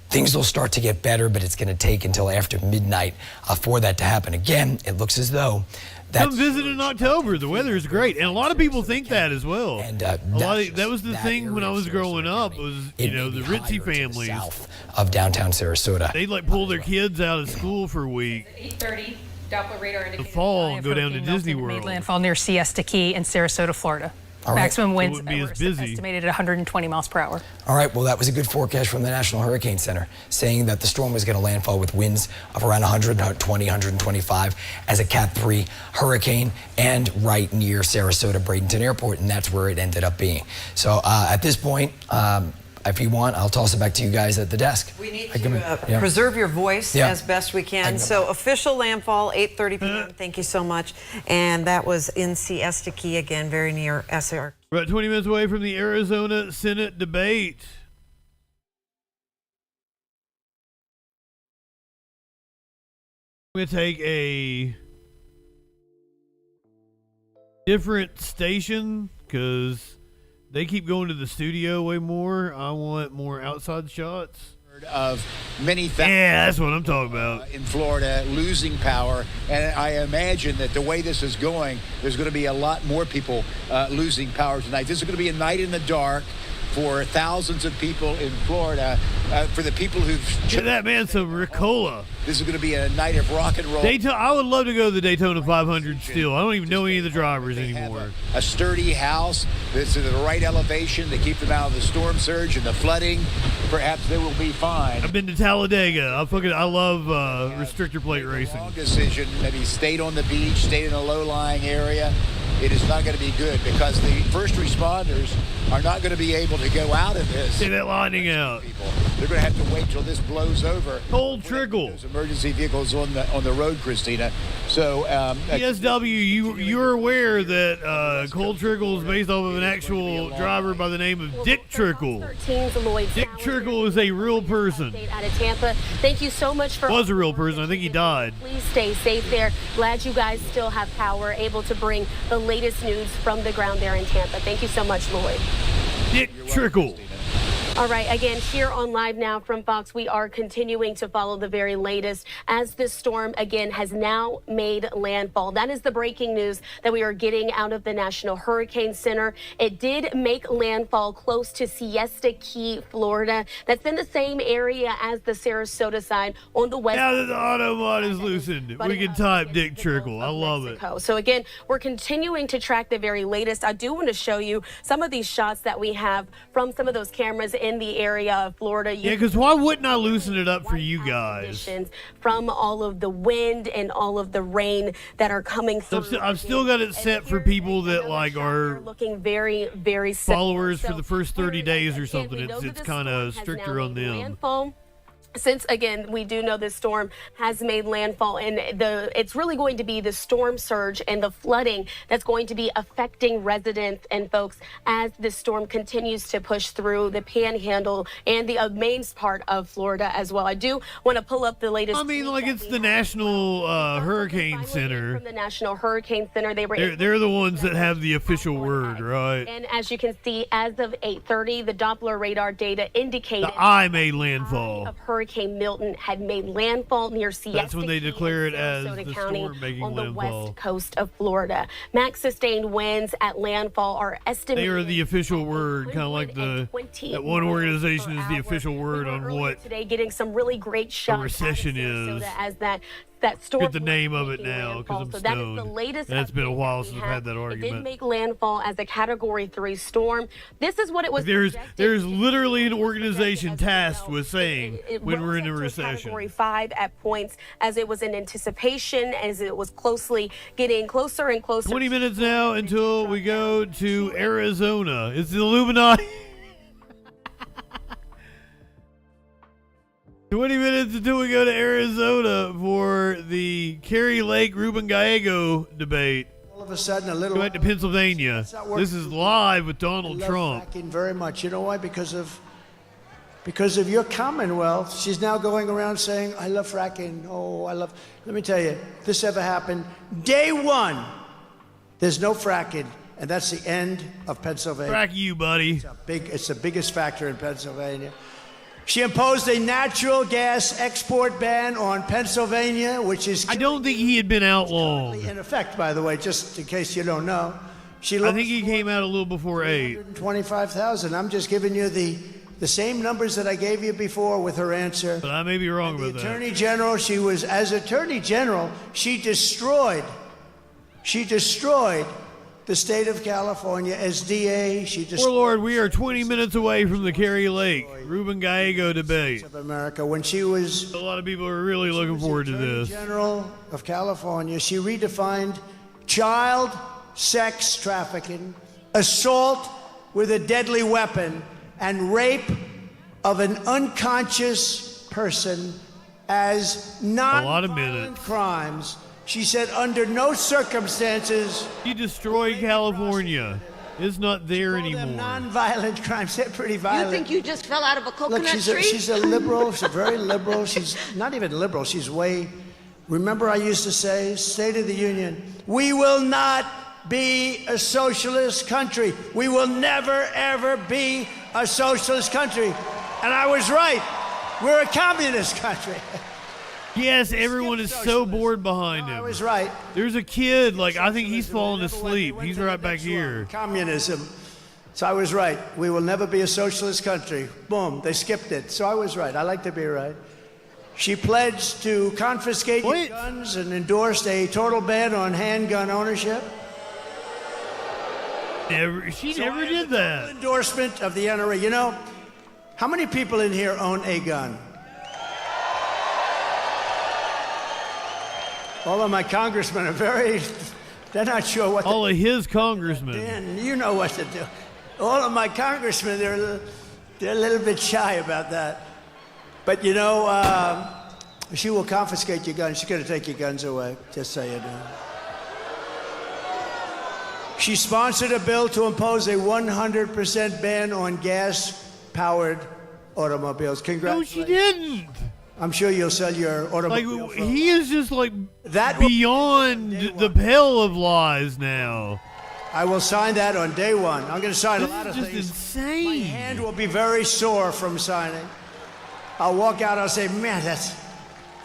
Things will start to get better, but it's going to take until after midnight for that to happen. Again, it looks as though come visit in October. The weather is great, and a lot of people think that as well. And that was the thing when I was growing up. Was the ritzy families south of downtown Sarasota. They'd like pull their kids out of school for a week. 8:30, Doppler radar indicated the fall and go down to Disney World. Made landfall near Siesta Key in Sarasota, Florida. All right. Maximum winds so it were estimated at 120 miles per hour. All right, well, that was a good forecast from the National Hurricane Center, saying that the storm was going to landfall with winds of around 120, 125 as a Cat 3 hurricane and right near Sarasota Bradenton Airport, and that's where it ended up being. So at this point, if you want, I'll toss it back to you guys at the desk. We need to preserve your voice as best we can. So official landfall, 8:30 p.m. Thank you so much. And that was in Siesta Key again, very near SR. We're about 20 minutes away from the Arizona Senate debate. I'm going to take a different station because they keep going to the studio way more. I want more outside shots. Of many yeah, that's what I'm talking about. In Florida, losing power, and I imagine that the way this is going, there's going to be a lot more people losing power tonight. This is going to be a night in the dark for thousands of people in Florida. For the people who've get that man some Ricola. This is going to be a night of rock and roll. I would love to go to the Daytona 500 still. I don't even know any of the drivers anymore. A sturdy house that's at the right elevation to keep them out of the storm surge and the flooding. Perhaps they will be fine. I've been to Talladega. I love restrictor plate racing. Wrong decision. Maybe stayed on the beach, stayed in a low-lying area. It is not going to be good because the first responders are not going to be able to go out of this. See that lightning out. They're going to have to wait till this blows over. Cold trickle. Those emergency vehicles on the road, Christina. So PSW, you're aware that Cold Trickle is based off of an actual driver by the name of Dick Trickle. Dick Trickle is a real person. Out of Tampa. Thank you so much for. Was a real person. I think he died. Please stay safe there. Glad you guys still have power, able to bring the latest news from the ground there in Tampa. Thank you so much, Lloyd. Dick Trickle. All right, again, here on Live Now from Fox, we are continuing to follow the very latest as this storm, again, has now made landfall. That is the breaking news that we are getting out of the National Hurricane Center. It did make landfall close to Siesta Key, Florida. That's in the same area as the Sarasota side on the west. Now that the Autobot is loosened, we can type Dick Trickle. I love it. So, again, we're continuing to track the very latest. I do want to show you some of these shots that we have from some of those cameras in in the area of Florida. Yeah, because why wouldn't I loosen it up for you guys? From all of the wind and all of the rain that are coming through. I've still got it set for people that like are looking very, very followers for the first 30 days or something. It's kind of stricter on them. Landfall. Since, again, we do know this storm has made landfall, and it's really going to be the storm surge and the flooding that's going to be affecting residents and folks as this storm continues to push through the panhandle and the main part of Florida as well. I do want to pull up the latest. I mean, like, it's the National Hurricane Center. From the National Hurricane Center. They're the ones that have the official word, right? And as you can see, as of 8:30, the Doppler radar data indicated the eye made landfall. Of Hurricane Milton had made landfall near Siesta. That's when they declare it as the County storm making on the landfall. west coast of Florida. Max sustained winds at landfall are estimated. They are the official word, kind of like that one organization is the official word on what today, getting some really great shots. A recession is. As that storm. Get the name of it now because I'm so stoned. that is the latest. And it's been a while since I've had that It argument. did make landfall as a Category 3 storm. This is what it was. There's literally an organization tasked with saying when we're in a recession. Category 5 at points as it was in anticipation, as it was closely getting closer and closer. 20 minutes now until we go to Arizona. It's the Illuminati. 20 minutes until we go to Arizona for the Kerry Lake Ruben Gallego debate. All of a sudden, a little. Go back to Pennsylvania. This is live with Donald Trump. FREAKIN very much. You know why? Because of your Commonwealth. She's now going around saying, "I love fracking." Oh, I love. Let me tell you, this ever happened. Day one, there's no fracking, and that's the end of Pennsylvania. Frack you, buddy. It's the biggest factor in Pennsylvania. She imposed a natural gas export ban on Pennsylvania, which is... I don't think he had been out long. In effect, by the way, just in case you don't know. I think he came out a little before 8. 25,000. I'm just giving you the same numbers that I gave you before with her answer. But I may be wrong about that. Attorney General, as Attorney General, she destroyed the state of California as DA. Poor Lord, we are 20 minutes away from the Kerry Lake Ruben Gallego debate. Of America, when she was a lot of people are really looking forward to this. General of California, she redefined child sex trafficking, assault with a deadly weapon, and rape of an unconscious person as non-violent crimes. She said under no circumstances. She destroyed California. It's not there anymore. Non-violent crimes. They're pretty violent. You think you just fell out of a coconut tree? She's a liberal. She's a very liberal. She's not even liberal. She's way. Remember, I used to say, State of the Union, we will not be a socialist country. We will never, ever be a socialist country. And I was right. We're a communist country. Yes, everyone is so bored behind him. I was right. There's a kid, I think he's falling asleep. He's right back here. Communism. So I was right. We will never be a socialist country. Boom, they skipped it. So I was right. I like to be right. She pledged to confiscate your guns and endorsed a total ban on handgun ownership. She never did that. Endorsement of the NRA. You know, how many people in here own a gun? All of my congressmen are they're not sure what all of his congressmen. Dan, you know what to do. All of my congressmen, they're a little bit shy about that. But you know, she will confiscate your guns. She's going to take your guns away, just so you know. She sponsored a bill to impose a 100% ban on gas-powered automobiles. Congratulations. No, she didn't. I'm sure you'll sell your automobile. He is just beyond the pale of lies now. I will sign that on day one. I'm going to sign a lot of things. This is just insane. My hand will be very sore from signing. I'll walk out, I'll say, man, that's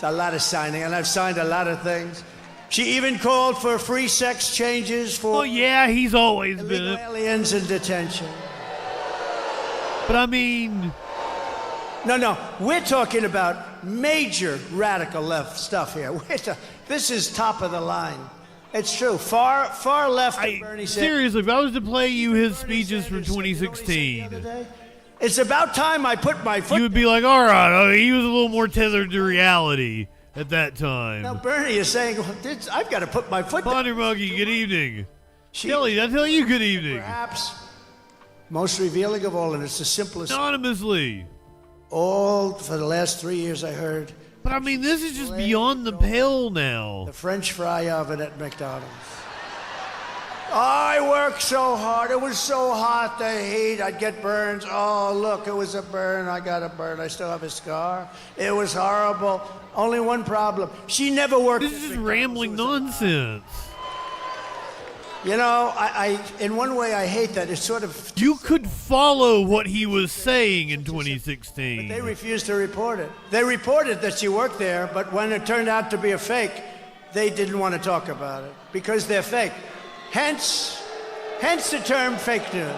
a lot of signing, and I've signed a lot of things. She even called for free sex changes for he's always been aliens in detention. But I mean... No, we're talking about major radical left stuff here. This is top of the line. It's true. Far left of Bernie Sanders. Seriously, if I was to play you his speeches from 2016. It's about time I put my foot. You would be like, all right, he was a little more tethered to reality at that time. Now Bernie is saying, I've got to put my foot down. Ponder Monkey, good evening. Kelly, I tell you good evening. Perhaps most revealing of all, and it's the simplest. Anonymously. All for the last 3 years I heard. But I mean, this is just beyond the pale now. The French fry oven at McDonald's. I worked so hard. It was so hot, the heat. I'd get burns. Oh, look, it was a burn. I got a burn. I still have a scar. It was horrible. Only one problem. She never worked. This is just rambling nonsense. You know, I in one way I hate that. It's sort of... You could follow what he was saying in 2016. But they refused to report it. They reported that she worked there, but when it turned out to be a fake, they didn't want to talk about it because they're fake. Hence the term fake news.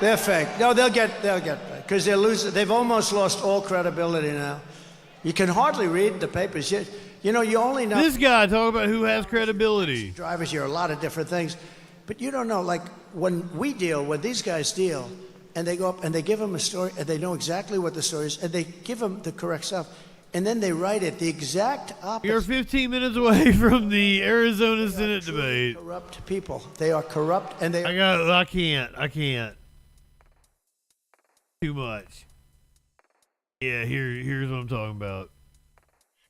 They're fake. No, they'll get because they've almost lost all credibility now. You can hardly read the papers. You know, you only know this guy talking about who has credibility. Drivers hear a lot of different things, but you don't know. Like when these guys deal, and they go up and they give them a story, and they know exactly what the story is, and they give them the correct stuff. And then they write it the exact opposite. You're 15 minutes away from the Arizona Senate debate. Corrupt people. They are corrupt, and they. I can't. Too much. Yeah, here's what I'm talking about.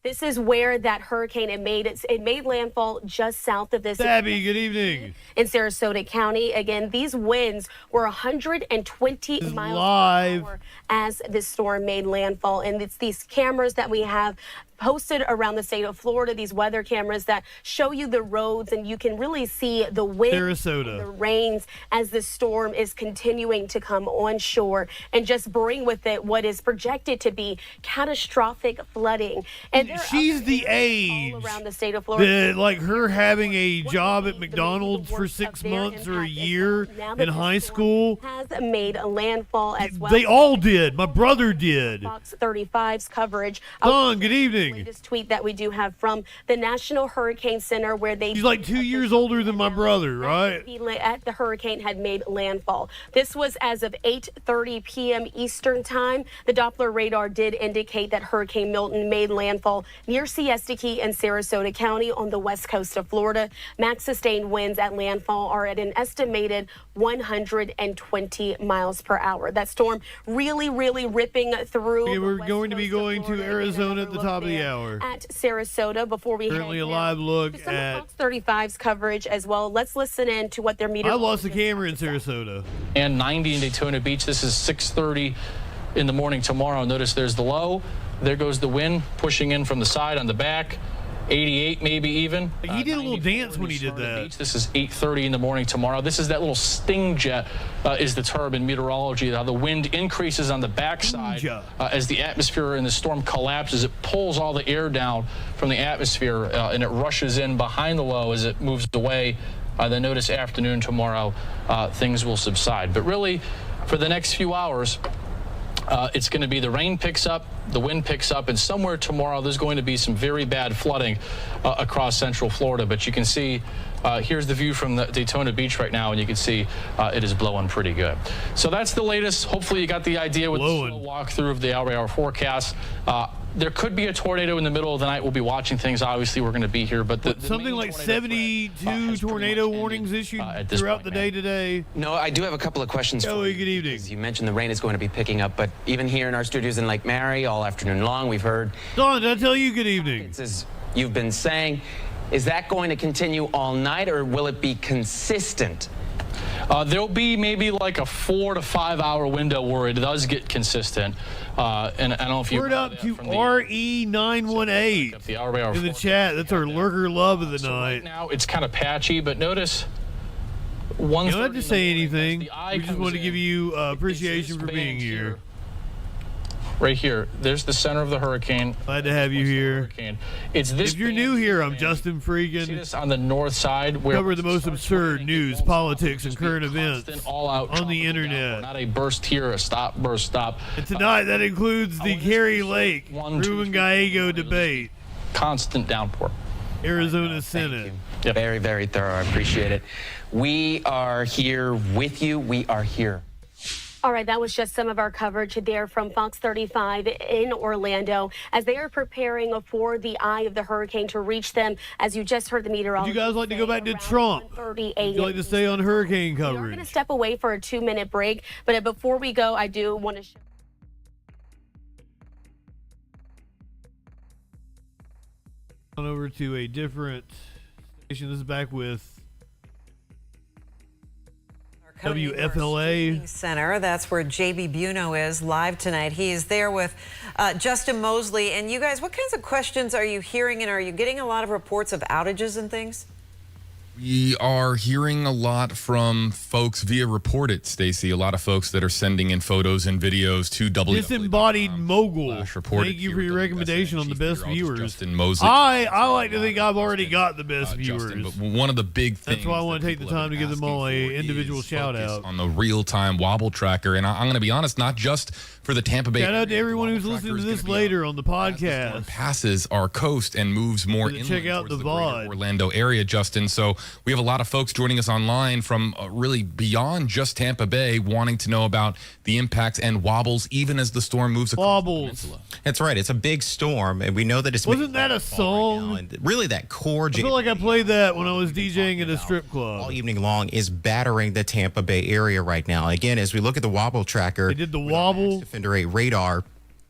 This is where that hurricane it made landfall just south of this. Abby, good evening. In Sarasota County. Again, these winds were 120 miles per hour as this storm made landfall. And it's these cameras that we have posted around the state of Florida, these weather cameras that show you the roads, and you can really see the wind, Sarasota, the rains as the storm is continuing to come onshore and just bring with it what is projected to be catastrophic flooding. And she's the age all around the state of Florida. that, like her having a job at McDonald's for 6 months or a year in high school has made a landfall as well. They all did. My brother did. Fox 35's coverage. Don, good evening. Latest tweet that we do have from the National Hurricane Center where they... She's like 2 years older than my brother, right? At the hurricane had made landfall. This was as of 8:30 p.m. Eastern time. The Doppler radar did indicate that Hurricane Milton made landfall near Siesta Key and Sarasota County on the west coast of Florida. Max sustained winds at landfall are at an estimated 120 miles per hour. That storm really ripping through. Okay, we're going to be going to Arizona at the top of the hour. At Sarasota before we currently a live look at Fox 35's coverage as well. Let's listen in to what their meteorologist. I lost the camera in Sarasota. And 90 in Daytona Beach. This is 6:30 in the morning tomorrow. Notice there's the low. There goes the wind pushing in from the side on the back. 88 maybe even. He did a little dance when he did that. Beach. This is 8:30 in the morning tomorrow. This is that little sting jet is the term in meteorology. How the wind increases on the backside as the atmosphere in the storm collapses. It pulls all the air down from the atmosphere and it rushes in behind the low as it moves away. Then notice afternoon tomorrow things will subside. But really for the next few hours it's going to be the rain picks up, the wind picks up, and somewhere tomorrow there's going to be some very bad flooding across central Florida. But you can see here's the view from the Daytona Beach right now, and you can see it is blowing pretty good. So that's the latest. Hopefully you got the idea with the slow walkthrough of the hour forecast. There could be a tornado in the middle of the night. We'll be watching things. Obviously, we're going to be here. But something like 72 tornado warnings issued throughout the day today. No, I do have a couple of questions for you. Good evening. You mentioned the rain is going to be picking up, but even here in our studios in Lake Mary all afternoon long, we've heard... Don, did I tell you good evening? As you've been saying, is that going to continue all night, or will it be consistent? There'll be maybe like a 4 to 5 hour window where it does get consistent. And I don't know if you... Word up to RE918 in the chat. That's our lurker love of the night. Right now, it's kind of patchy, but notice... You don't have to say anything. We just want to give you appreciation for being here. Right here. There's the center of the hurricane. Glad to have you here. It's this. If you're new here, I'm JustinFREAKIN. See this on the north side where cover the most absurd news, politics, and current events all out on the internet. Not a burst here, a stop, burst, stop. And tonight that includes the Kerry Lake Ruben Gallego debate. Constant downpour. Arizona Senate. Very, very thorough. I appreciate it. We are here with you. We are here. All right, that was just some of our coverage there from Fox 35 in Orlando as they are preparing for the eye of the hurricane to reach them. As you just heard the meteorologist. Would you guys like to go back to Trump? Would you like to stay on hurricane coverage? We're going to step away for a 2-minute break, but before we go, I do want to. On over to a different station. This is back with WFLA Center. That's where JB Buno is live tonight. He is there with Justin Mosley. And you guys, what kinds of questions are you hearing, and are you getting a lot of reports of outages and things? We are hearing a lot from folks via Report It, Stacey. A lot of folks that are sending in photos and videos to Disembodied Mogul. Thank you for your recommendation on the best viewers. Justin Mosley. I like to think I've already got the best viewers. Justin, but one of the big things. That's why I want to take the time to give them all a individual shout out on the real-time wobble tracker. And I'm going to be honest, not just for the Tampa Bay. Shout out to everyone who's listening to this later on the podcast. Passes our coast and moves more inland. Check out the VOD. Orlando area, Justin. So we have a lot of folks joining us online from really beyond just Tampa Bay, wanting to know about the impacts and wobbles, even as the storm moves across the peninsula. That's right. It's a big storm, and we know that it's wasn't that a song? Right and really, that core. I feel like I played that when I was DJing at a strip club all evening long. Is battering the Tampa Bay area right now. Again, as we look at the wobble tracker, they did the wobble. Defender 8 radar.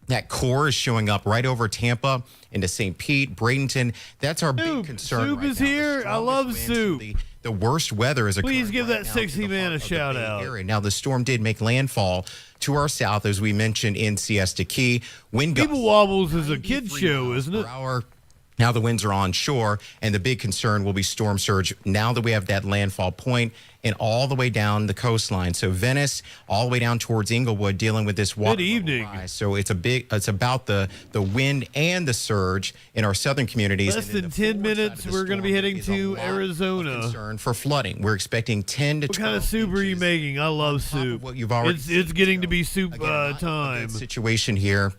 That core is showing up right over Tampa into St. Pete, Bradenton. That's our big concern. Soup is here. I love Soup. The worst weather is occurring. Please give that sexy man a shout out. Now, the storm did make landfall to our south, as we mentioned, in Siesta Key. Wind gusts. People Wobbles is a kid's show, isn't it? Now the winds are on shore, and the big concern will be storm surge now that we have that landfall point and all the way down the coastline. So Venice, all the way down towards Inglewood, dealing with this water. Good evening. Rise. So it's about the wind and the surge in our southern communities. Less than 10 minutes, we're going to be heading to Arizona. Concern for flooding. We're expecting 10 to 12 What kind of soup are you making? I love soup. What you've already it's getting to be soup time. Situation here.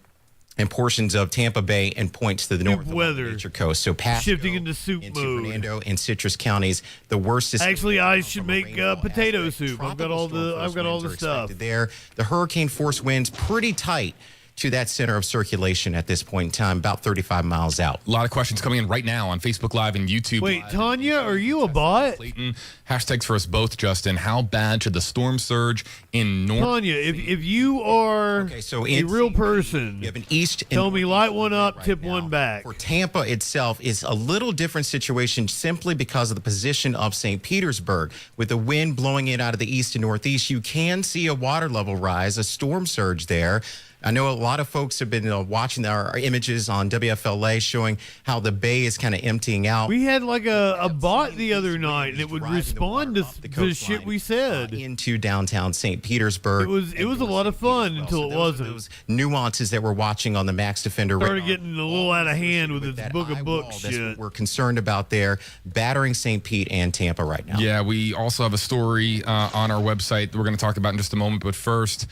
And portions of Tampa Bay and points to the north weather. Nature coast. So shifting into soup mode. Fernando and Citrus counties, the worst is. Actually, I should make potato soup. I've got all the stuff there. The hurricane force winds pretty tight to that center of circulation at this point in time, about 35 miles out. A lot of questions coming in right now on Facebook Live and YouTube. Wait, Tanya, are you a bot? Clayton, hashtags for us both, Justin. How bad should the storm surge in North? Tanya, if you are a real person, you have an east. Tell me, light one up, tip one back. For Tampa itself, is a little different situation simply because of the position of St. Petersburg. With the wind blowing it out of the east and northeast, you can see a water level rise, a storm surge there. I know a lot of folks have been watching our images on WFLA showing how the bay is kind of emptying out. We had like a bot the other night, and it would respond to the shit we said. Into downtown St. Petersburg. It was a lot of fun until it wasn't. Those nuances that we're watching on the Max Defender started getting a little out of hand with its book of books shit. That's what we're concerned about there, battering St. Pete and Tampa right now. Yeah, we also have a story on our website that we're going to talk about in just a moment. But first,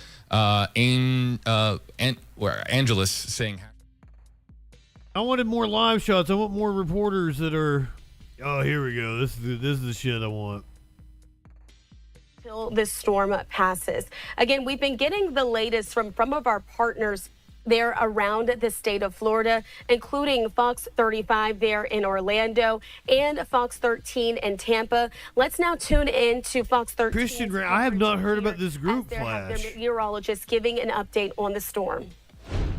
Angelus saying, I wanted more live shots. I want more reporters that are. Oh, here we go. This is the shit I want. Till this storm passes. Again, we've been getting the latest from some of our partners there around the state of Florida, including Fox 35 there in Orlando and Fox 13 in Tampa. Let's now tune in to Fox 13. Christian, I have not heard about this group flash. Their meteorologist giving an update on the storm.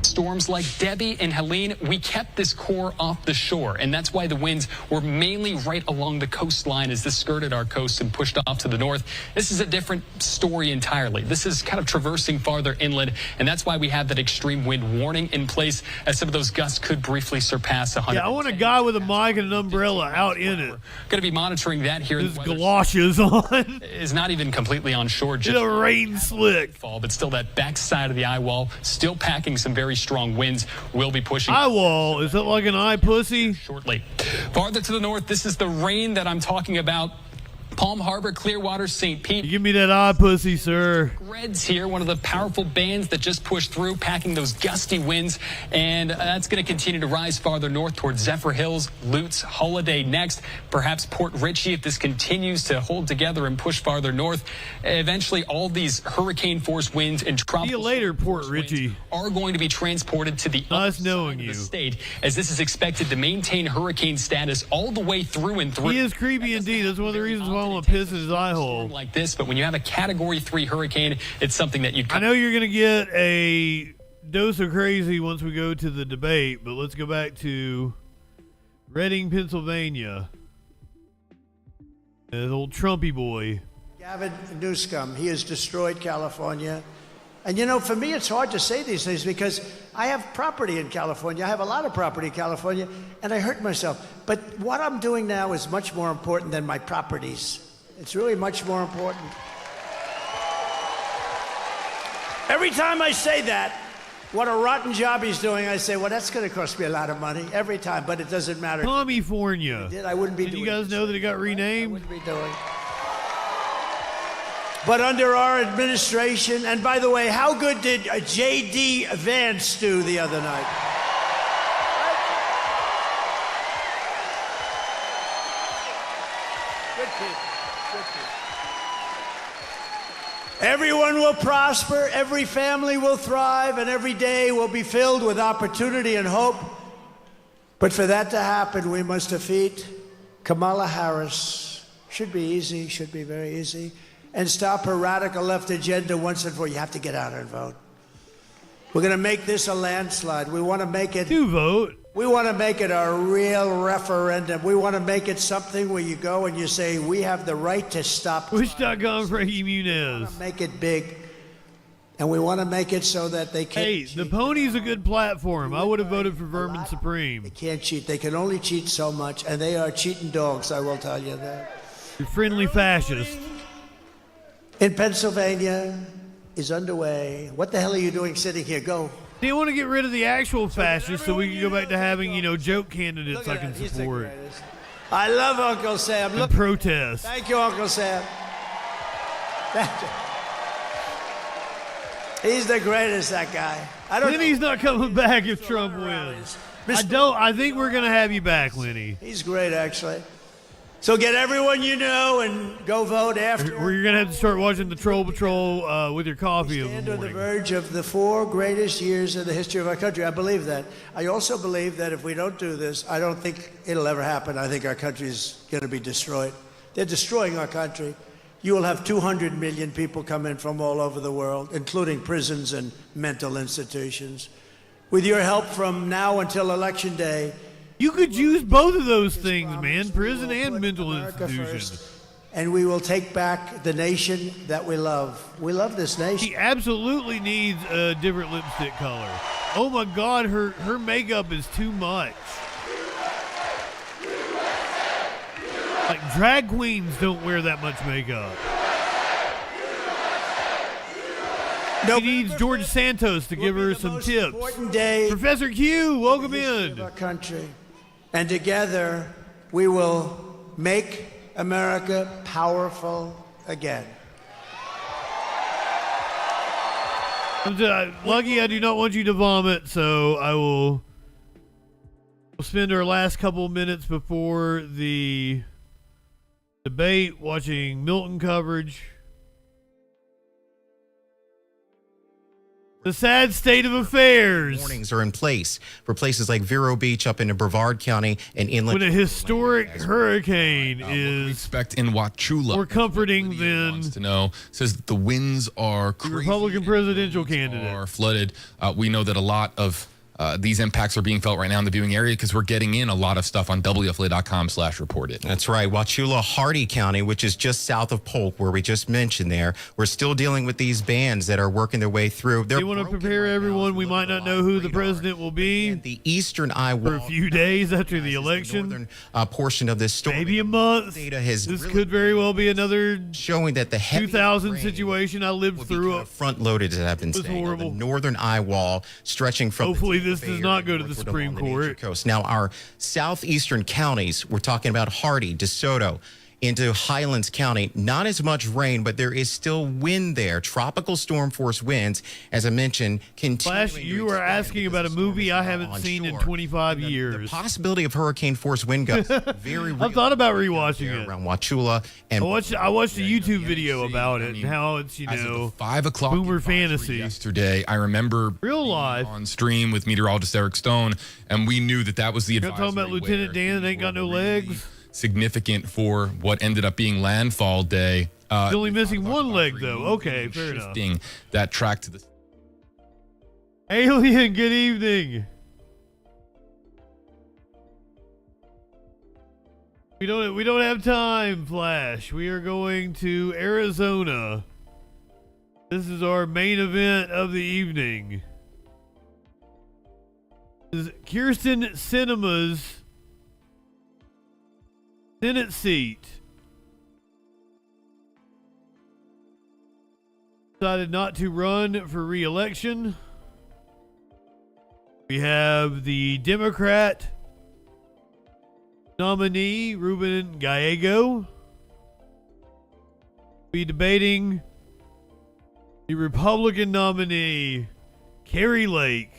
Storms like Debbie and Helene, we kept this core off the shore, and that's why the winds were mainly right along the coastline as this skirted our coast and pushed off to the north. This is a different story entirely. This is kind of traversing farther inland, and that's why we have that extreme wind warning in place, as some of those gusts could briefly surpass 100. Yeah, I want a guy with a mic and an umbrella out in it. Going to be monitoring that here. His galoshes on. Is not even completely on shore. Just a rain slick. Fall, but still that backside of the eye wall, still packing some very strong winds. Will be pushing. Eye wall, is that like an eye pussy? Shortly. Farther to the north, this is the rain that I'm talking about. Palm Harbor, Clearwater, St. Pete. Give me that eye pussy, sir. Reds here, one of the powerful bands that just pushed through, packing those gusty winds, and that's going to continue to rise farther north towards Zephyr Hills, Lutz, Holiday next, perhaps Port Richey if this continues to hold together and push farther north. Eventually, all these hurricane force winds and tropical. See you later, Port Richey. Are going to be transported to the nice knowing you. State, as this is expected to maintain hurricane status all the way through and through. He is creepy indeed. That's one of the reasons why I want to piss in his eye hole. Like this, but when you have a Category 3 hurricane, it's something that you. I know you're going to get a dose of crazy once we go to the debate, but let's go back to Reading, Pennsylvania. That old Trumpy boy. Gavin Newsom, he has destroyed California. And you know, for me, it's hard to say these things because I have property in California. I have a lot of property in California, and I hurt myself. But what I'm doing now is much more important than my properties. It's really much more important. Every time I say that, what a rotten job he's doing, I say, well, that's going to cost me a lot of money every time, but it doesn't matter. Tommyfornia. I wouldn't be doing you guys know that it got renamed? I wouldn't be doing. But under our administration, and by the way, how good did J.D. Vance do the other night? Good people. Good people. Everyone will prosper, every family will thrive, and every day will be filled with opportunity and hope. But for that to happen, we must defeat Kamala Harris. Should be easy, should be very easy. And stop her radical left agenda once and for all. You have to get out and vote. We're going to make this a landslide. We want to make it... To vote. We want to make it a real referendum. We want to make it something where you go and you say, we have the right to stop. Wish.com, Frankie Muniz. We want to make it big. And we want to make it so that they can't cheat. The Pony's a good platform. I would have voted for Vermin Supreme. They can't cheat. They can only cheat so much. And they are cheating dogs, I will tell you that. You're friendly fascist. In Pennsylvania is underway. What the hell are you doing sitting here? Go. Do you want to get rid of the actual fascists so we can go back to having, joke candidates I can support? I love Uncle Sam. Look, protest. Thank you, Uncle Sam. Thank you. He's the greatest, that guy. Lenny's not coming back if Trump wins. I think we're going to have you back, Lenny. He's great, actually. So get everyone you know and go vote after. Or you're going to have to start watching the Troll Patrol with your coffee in the morning. We stand on the verge of the 4 greatest years in the history of our country. I believe that. I also believe that if we don't do this, I don't think it'll ever happen. I think our country is going to be destroyed. They're destroying our country. You will have 200 million people come in from all over the world, including prisons and mental institutions. With your help from now until Election Day, you could use both of those things, man, prison and mental institutions. And we will take back the nation that we love. We love this nation. She absolutely needs a different lipstick color. Oh my God, her makeup is too much. Like drag queens don't wear that much makeup. She needs George Santos to give her some tips. Professor Q, welcome in. Our country. And together, we will make America powerful again. Lucky I do not want you to vomit, so I will spend our last couple minutes before the debate watching Milton coverage. The sad state of affairs. Warnings are in place for places like Vero Beach up into Brevard County and inland. When a historic hurricane is expect in Wauchula. More comforting than wants to know. Says that the winds are crazy. Republican presidential candidate are flooded. We know that a lot of these impacts are being felt right now in the viewing area because we're getting in a lot of stuff on WFLA.com/reported. That's right. Wauchula, Hardy County, which is just south of Polk, where we just mentioned there. We're still dealing with these bands that are working their way through. They want to prepare everyone. We might not know who the president will be. And the eastern eye wall. For a few days after the election. The northern portion of this storm. Maybe a month. This really could very well be another showing that the 2000 situation I lived through. Front-loaded, as I've been saying. Horrible. The northern eye wall stretching from. Hopefully this does not go to the Supreme Court. Coast. Now, our southeastern counties, we're talking about Hardy, DeSoto, into Highlands County. Not as much rain, but there is still wind there. Tropical storm force winds, as I mentioned, continuing. Flash, you were asking about a movie I haven't seen in 25 years. The possibility of hurricane force wind gusts, very real. I've thought about rewatching it. Around Wauchula. And I watched a YouTube video about it and how it's, you know, 5 o'clock boomer fantasy. Yesterday, I remember real life on stream with meteorologist Eric Stone, and we knew that was the You're advisory. talking about Lieutenant Dan that ain't got no legs? Significant for what ended up being landfall day. He's only missing one leg, though. Okay, fair enough. That track to the Alien, good evening. We don't have time, Flash. We are going to Arizona. This is our main event of the evening. This is Kirsten Sinema's Senate seat. Decided not to run for re-election. We have the Democrat nominee, Ruben Gallego, be debating the Republican nominee, Carrie Lake.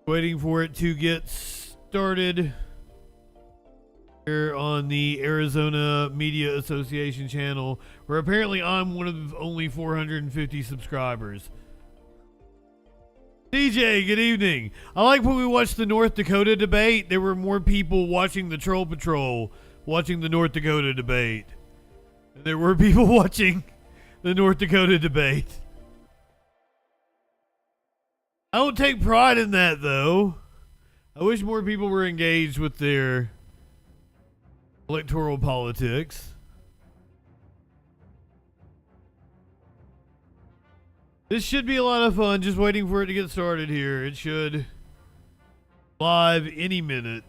Waiting for it to get started here on the Arizona Media Association channel, where apparently I'm one of only 450 subscribers. DJ, good evening. I like when we watched the North Dakota debate, there were more people watching the Troll Patrol watching the North Dakota debate. And there were people watching the North Dakota debate. I don't take pride in that, though. I wish more people were engaged with their electoral politics. This should be a lot of fun. Just waiting for it to get started here. It should live any minute.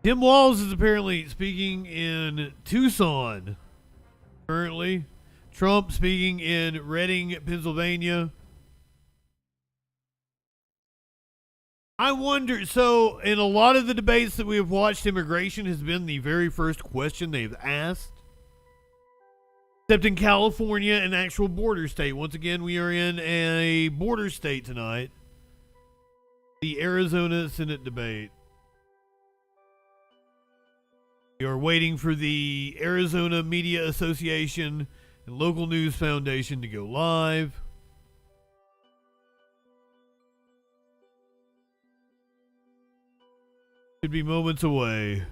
Tim Walz is apparently speaking in Tucson currently. Trump speaking in Reading, Pennsylvania. I wonder, so in a lot of the debates that we have watched, immigration has been the very first question they've asked. Except in California, an actual border state. Once again, we are in a border state tonight. The Arizona Senate debate. We are waiting for the Arizona Media Association and Local News Foundation to go live. Should be moments away.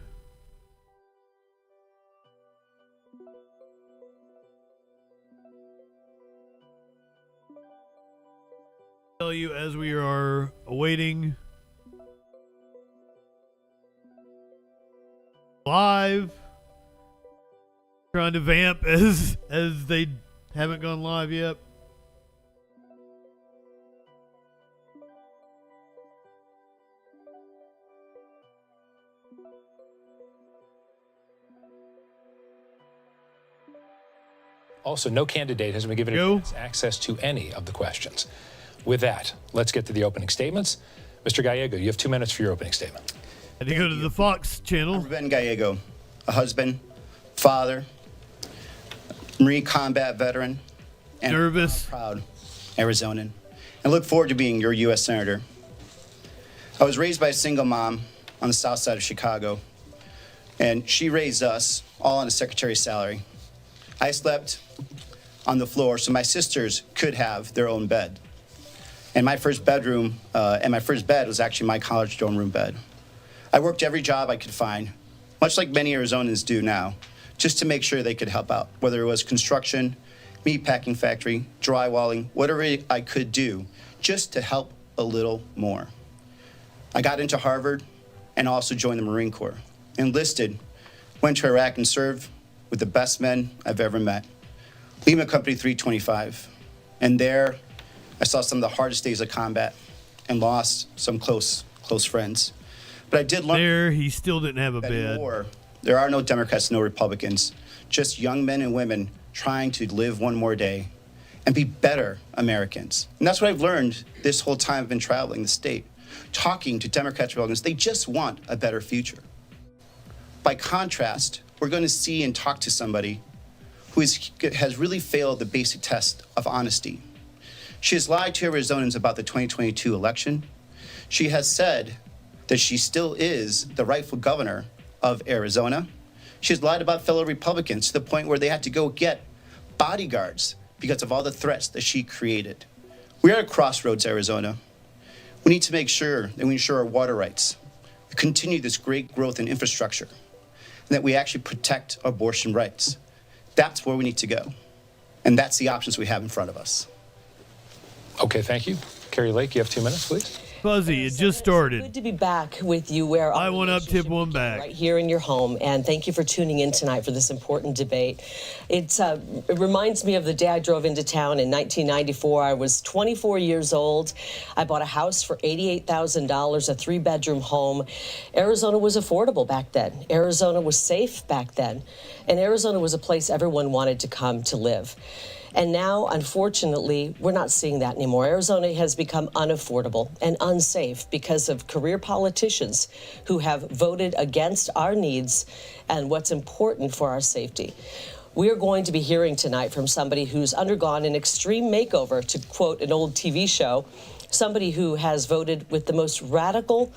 Tell you as we are awaiting live, trying to vamp as they haven't gone live yet. Also, no candidate has been given access to any of the questions. With that, let's get to the opening statements. Mr. Gallego, you have 2 minutes for your opening statement. I had to go to the Fox channel. I'm Ruben Gallego, a husband, father, Marine combat veteran, and nervous, proud Arizonan, and look forward to being your U.S. Senator. I was raised by a single mom on the south side of Chicago, and she raised us all on a secretary's salary. I slept on the floor so my sisters could have their own bed. And my first bedroom, and my first bed was actually my college dorm room bed. I worked every job I could find, much like many Arizonans do now, just to make sure they could help out, whether it was construction, meatpacking factory, drywalling, whatever I could do, just to help a little more. I got into Harvard and also joined the Marine Corps. Enlisted, went to Iraq and served with the best men I've ever met. Lima Company 325. And there, I saw some of the hardest days of combat and lost some close friends. But I did learn. There, he still didn't have a bed. War, there are no Democrats, no Republicans. Just young men and women trying to live one more day and be better Americans. And that's what I've learned this whole time I've been traveling the state. talking to Democrats, Republicans. They just want a better future. By contrast, we're going to see and talk to somebody who has really failed the basic test of honesty. She has lied to Arizonans about the 2022 election. She has said that she still is the rightful governor of Arizona. She has lied about fellow Republicans to the point where they had to go get bodyguards because of all the threats that she created. We are at a crossroads, Arizona. We need to make sure that we ensure our water rights, we continue this great growth in infrastructure, and that we actually protect abortion rights. That's where we need to go. And that's the options we have in front of us. Okay, thank you. Carrie Lake, you have 2 minutes, please. Fuzzy, it just started. Good to be back with you where I went up, tip one back. Right here in your home, and thank you for tuning in tonight for this important debate. It reminds me of the day I drove into town in 1994. I was 24 years old. I bought a house for $88,000, a 3-bedroom home. Arizona was affordable back then. Arizona was safe back then. And Arizona was a place everyone wanted to come to live. And now, unfortunately, we're not seeing that anymore. Arizona has become unaffordable and unsafe because of career politicians who have voted against our needs and what's important for our safety. We are going to be hearing tonight from somebody who's undergone an extreme makeover, to quote an old TV show, somebody who has voted with the most radical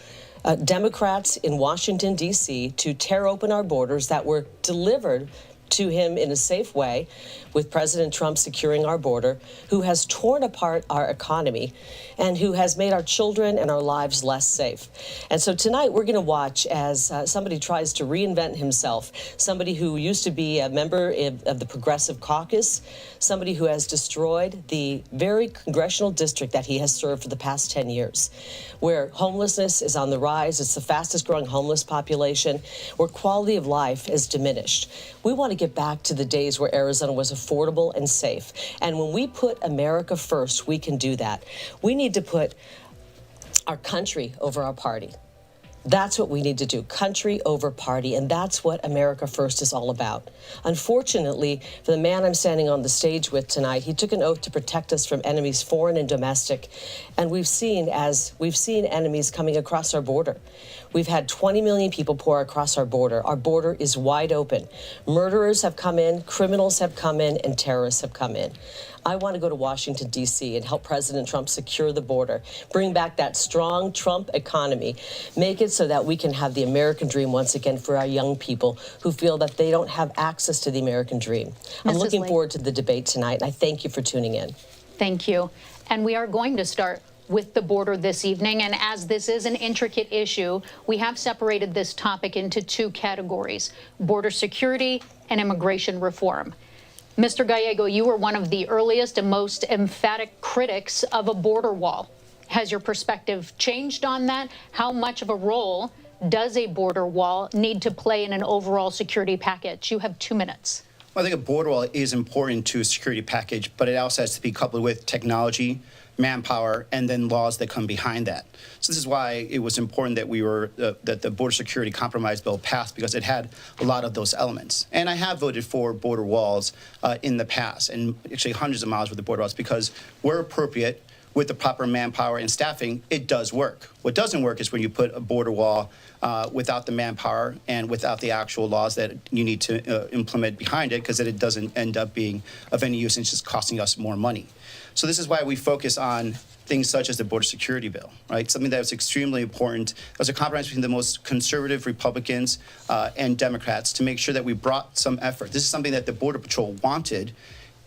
Democrats in Washington, D.C. to tear open our borders that were delivered to him in a safe way, with President Trump securing our border, who has torn apart our economy and who has made our children and our lives less safe. And so tonight we're going to watch as somebody tries to reinvent himself, somebody who used to be a member of the Progressive Caucus, somebody who has destroyed the very congressional district that he has served for the past 10 years, where homelessness is on the rise. It's the fastest growing homeless population, where quality of life is diminished. We want to get back to the days where Arizona was affordable and safe. And when we put America first, we can do that. We need to put our country over our party. That's what we need to do, country over party, and that's what America First is all about. Unfortunately, for the man I'm standing on the stage with tonight, he took an oath to protect us from enemies foreign and domestic, and we've seen enemies coming across our border. We've had 20 million people pour across our border. Our border is wide open. Murderers have come in, criminals have come in, and terrorists have come in. I want to go to Washington, D.C. and help President Trump secure the border, bring back that strong Trump economy, make it so that we can have the American dream once again for our young people who feel that they don't have access to the American dream. I'm looking forward to the debate tonight, and I thank you for tuning in. Thank you. And we are going to start with the border this evening. And as this is an intricate issue, we have separated this topic into 2 categories: border security and immigration reform. Mr. Gallego, you were one of the earliest and most emphatic critics of a border wall. Has your perspective changed on that? How much of a role does a border wall need to play in an overall security package? You have 2 minutes. Well, I think a border wall is important to a security package, but it also has to be coupled with technology, manpower, and then laws that come behind that. So this is why it was important that that the border security compromise bill passed, because it had a lot of those elements. And I have voted for border walls in the past, and actually hundreds of miles with the border walls, because where appropriate, with the proper manpower and staffing, it does work. What doesn't work is when you put a border wall without the manpower and without the actual laws that you need to implement behind it, because it doesn't end up being of any use and it's just costing us more money. So this is why we focus on things such as the border security bill, right? Something that was extremely important. It was a compromise between the most conservative Republicans and Democrats to make sure that we brought some effort. This is something that the Border Patrol wanted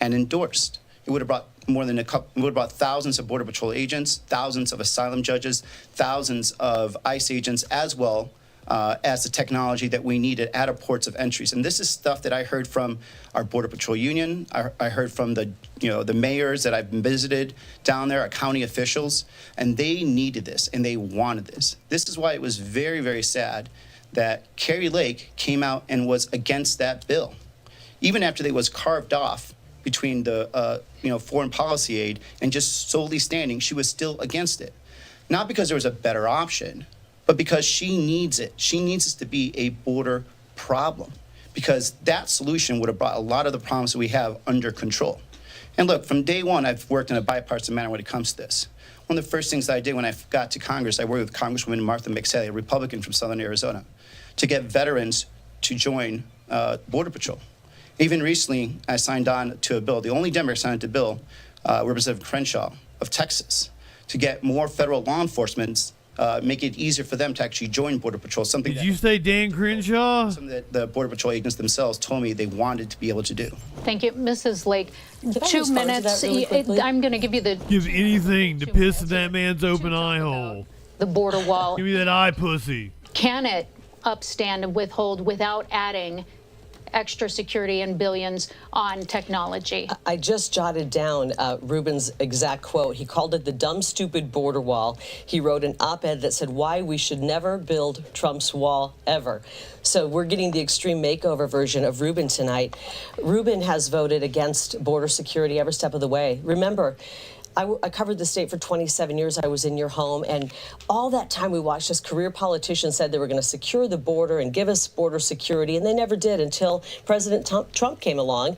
and endorsed. It would have brought thousands of Border Patrol agents, thousands of asylum judges, thousands of ICE agents, as well as the technology that we needed at our ports of entries. And this is stuff that I heard from our Border Patrol union. I heard from the mayors that I've visited down there, our county officials, and they needed this and they wanted this. This is why it was very, very sad that Carrie Lake came out and was against that bill. Even after it was carved off between the foreign policy aid and just solely standing, she was still against it. Not because there was a better option, but because she needs it. She needs this to be a border problem, because that solution would have brought a lot of the problems that we have under control. And look, from day one, I've worked in a bipartisan manner when it comes to this. One of the first things that I did when I got to Congress, I worked with Congresswoman Martha McSally, a Republican from Southern Arizona, to get veterans to join Border Patrol. Even recently, I signed on to a bill, the only Democrat signed to a bill, Representative Crenshaw of Texas, to get more federal law enforcement, make it easier for them to actually join Border Patrol. Something Did you say Dan Crenshaw? Something that the Border Patrol agents themselves told me they wanted to be able to do. Thank you. Mrs. Lake, Could I 2 respond to minutes. that really quickly? I'm going to give you the Give anything to piss in that man's open eye hole. the border wall. Give me that eye pussy. Can it upstand and withhold without adding extra security and billions on technology? I just jotted down Ruben's exact quote. He called it the dumb, stupid border wall. He wrote an op-ed that said why we should never build Trump's wall ever. So we're getting the extreme makeover version of Ruben tonight. Ruben has voted against border security every step of the way. Remember, I covered the state for 27 years. I was in your home, and all that time we watched as career politicians said they were going to secure the border and give us border security, and they never did until President Trump came along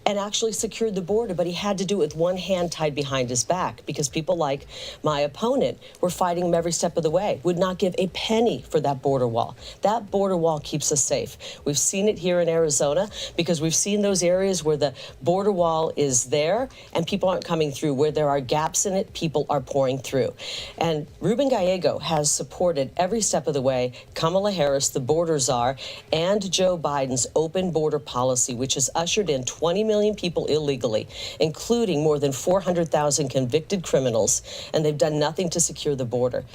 and actually secured the border, but he had to do it with one hand tied behind his back because people like my opponent were fighting him every step of the way, would not give a penny for that border wall. That border wall keeps us safe. We've seen it here in Arizona because we've seen those areas where the border wall is there and people aren't coming through. Where there are gaps in it, people are pouring through. And Ruben Gallego has supported every step of the way Kamala Harris, the border czar, and Joe Biden's open border policy, which has ushered in 20 million people illegally, including more than 400,000 convicted criminals, and they've done nothing to secure the border.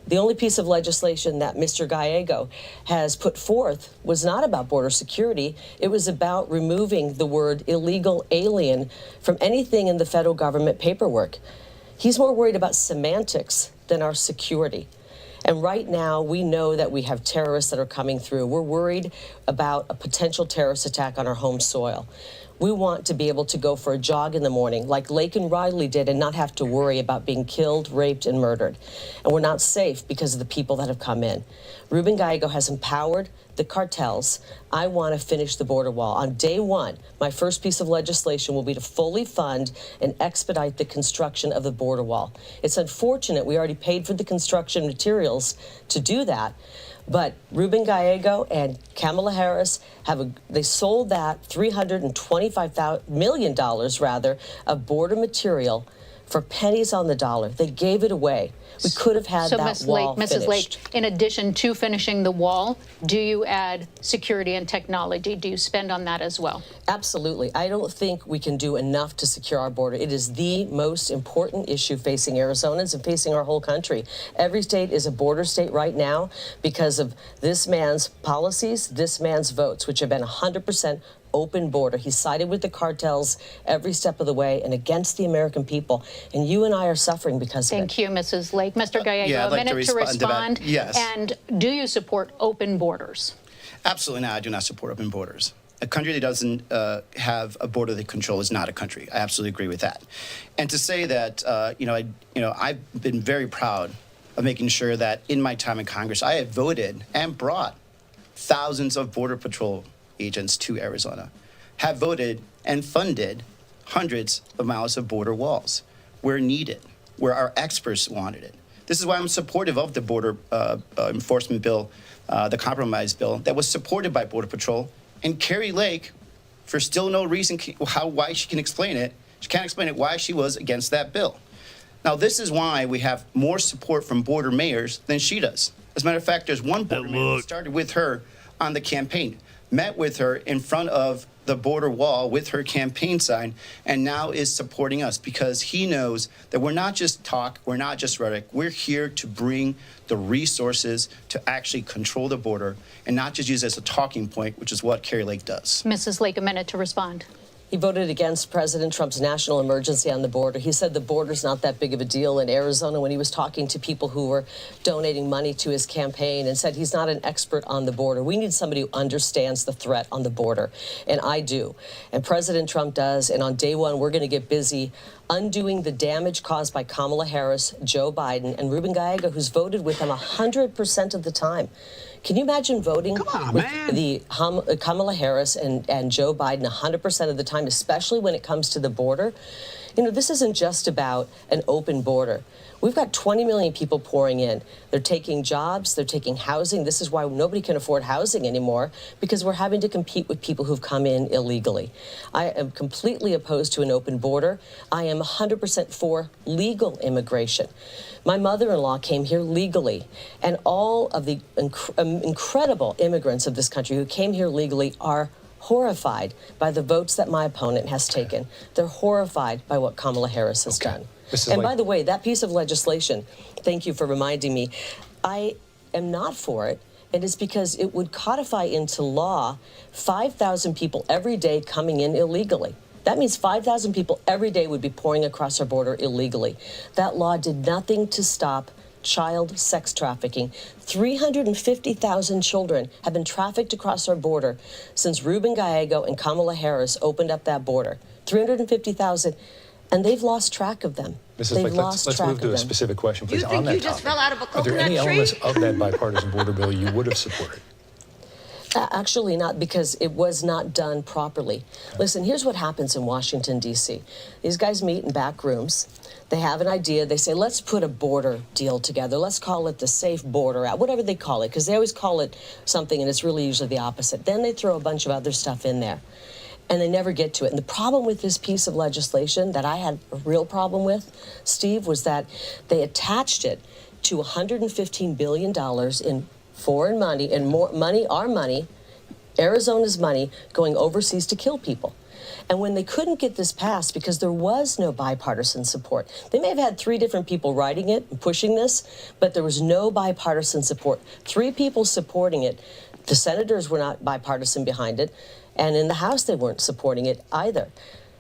The only piece of legislation that Mr. Gallego has put forth was not about border security. It was about removing the word illegal alien from anything in the federal government paperwork. He's more worried about semantics than our security. And right now, we know that we have terrorists that are coming through. We're worried about a potential terrorist attack on our home soil. We want to be able to go for a jog in the morning like Lake and Riley did and not have to worry about being killed, raped, and murdered. And we're not safe because of the people that have come in. Ruben Gallego has empowered the cartels. I want to finish the border wall. On day one, my first piece of legislation will be to fully fund and expedite the construction of the border wall. It's unfortunate we already paid for the construction materials to do that, but Ruben Gallego and Kamala Harris they sold that $325 million of border material for pennies on the dollar. They gave it away. We could have had that wall finished. Mrs. Lake, in addition to finishing the wall, do you add security and technology? Do you spend on that as well? Absolutely. I don't think we can do enough to secure our border. It is the most important issue facing Arizonans and facing our whole country. Every state is a border state right now because of this man's policies, this man's votes, which have been 100% open border. He sided with the cartels every step of the way and against the American people. And you and I are suffering because of it. Thank you, Mrs. Lake. Mr. Gallego, I'd like a minute to respond. Yes. And do you support open borders? Absolutely not. I do not support open borders. A country that doesn't have a border they control is not a country. I absolutely agree with that. And to say that, I've been very proud of making sure that in my time in Congress, I have voted and brought thousands of Border Patrol agents to Arizona, have voted and funded hundreds of miles of border walls where needed, where our experts wanted it. This is why I'm supportive of the border enforcement bill, the compromise bill that was supported by Border Patrol. And Carrie Lake, for still no reason why she can explain it, she can't explain it why she was against that bill. Now, this is why we have more support from border mayors than she does. As a matter of fact, there's one border mayor who started with her on the campaign, met with her in front of the border wall with her campaign sign, and now is supporting us because he knows that we're not just talk, we're not just rhetoric. We're here to bring the resources to actually control the border and not just use it as a talking point, which is what Carrie Lake does. Mrs. Lake, a minute to respond. He voted against President Trump's national emergency on the border. He said the border's not that big of a deal in Arizona when he was talking to people who were donating money to his campaign and said he's not an expert on the border. We need somebody who understands the threat on the border, and I do. And President Trump does, and on day one, we're going to get busy undoing the damage caused by Kamala Harris, Joe Biden, and Ruben Gallego, who's voted with them 100% of the time. Can you imagine voting with Kamala Harris and Joe Biden 100% of the time, especially when it comes to the border? You know, this isn't just about an open border. We've got 20 million people pouring in. They're taking jobs, they're taking housing. This is why nobody can afford housing anymore, because we're having to compete with people who've come in illegally. I am completely opposed to an open border. I am 100% for legal immigration. My mother-in-law came here legally, and all of the incredible immigrants of this country who came here legally are horrified by the votes that my opponent has taken. They're horrified by what Kamala Harris has done. And by the way, that piece of legislation, thank you for reminding me, I am not for it. And it's because it would codify into law 5,000 people every day coming in illegally. That means 5,000 people every day would be pouring across our border illegally. That law did nothing to stop child sex trafficking. 350,000 children have been trafficked across our border since Ruben Gallego and Kamala Harris opened up that border. 350,000, and they've lost track of them. Mrs. Blake, let's move to a specific question, please. You think you just fell out of a Are there coconut any tree? elements of that bipartisan border bill you would have supported? Actually not, because it was not done properly. Listen, here's what happens in Washington, D.C. These guys meet in back rooms. They have an idea. They say, let's put a border deal together. Let's call it the Safe Border Act, whatever they call it, because they always call it something, and it's really usually the opposite. Then they throw a bunch of other stuff in there, and they never get to it. And the problem with this piece of legislation that I had a real problem with, Steve, was that they attached it to $115 billion in foreign money, and more money, our money, Arizona's money, going overseas to kill people. And when they couldn't get this passed because there was no bipartisan support, they may have had 3 different people writing it and pushing this, but there was no bipartisan support. 3 people supporting it. The senators were not bipartisan behind it, and in the House they weren't supporting it either.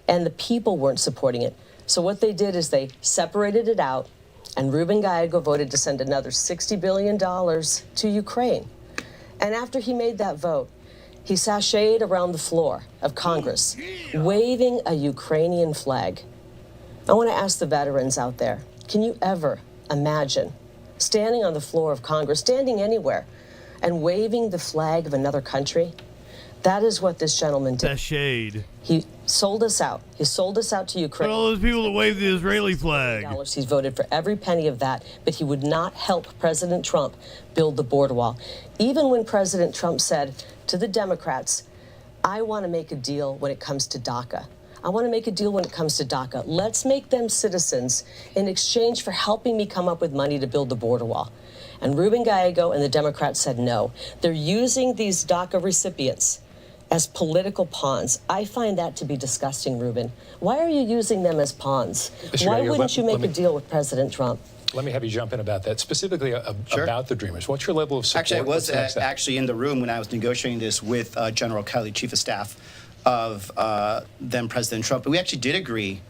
And the people weren't supporting it. So what they did is they separated it out, and Ruben Gallego voted to send another $60 billion to Ukraine. And after he made that vote, he sashayed around the floor of Congress, waving a Ukrainian flag. I want to ask the veterans out there, can you ever imagine standing on the floor of Congress, standing anywhere, and waving the flag of another country? That is what this gentleman did. Shade. He sold us out. He sold us out to Ukraine. But all those people that wave the Israeli flag. He's voted for every penny of that, but he would not help President Trump build the border wall. Even when President Trump said to the Democrats, I want to make a deal when it comes to DACA. I want to make a deal when it comes to DACA. Let's make them citizens in exchange for helping me come up with money to build the border wall. And Ruben Gallego and the Democrats said no. They're using these DACA recipients as political pawns. I find that to be disgusting, Ruben. Why are you using them as pawns? Why wouldn't you make a deal with President Trump? Let me have you jump in about that, specifically about the Dreamers. What's your level of support? Actually, I was actually in the room when I was negotiating this with General Kelly, Chief of Staff of then President Trump. We actually did agree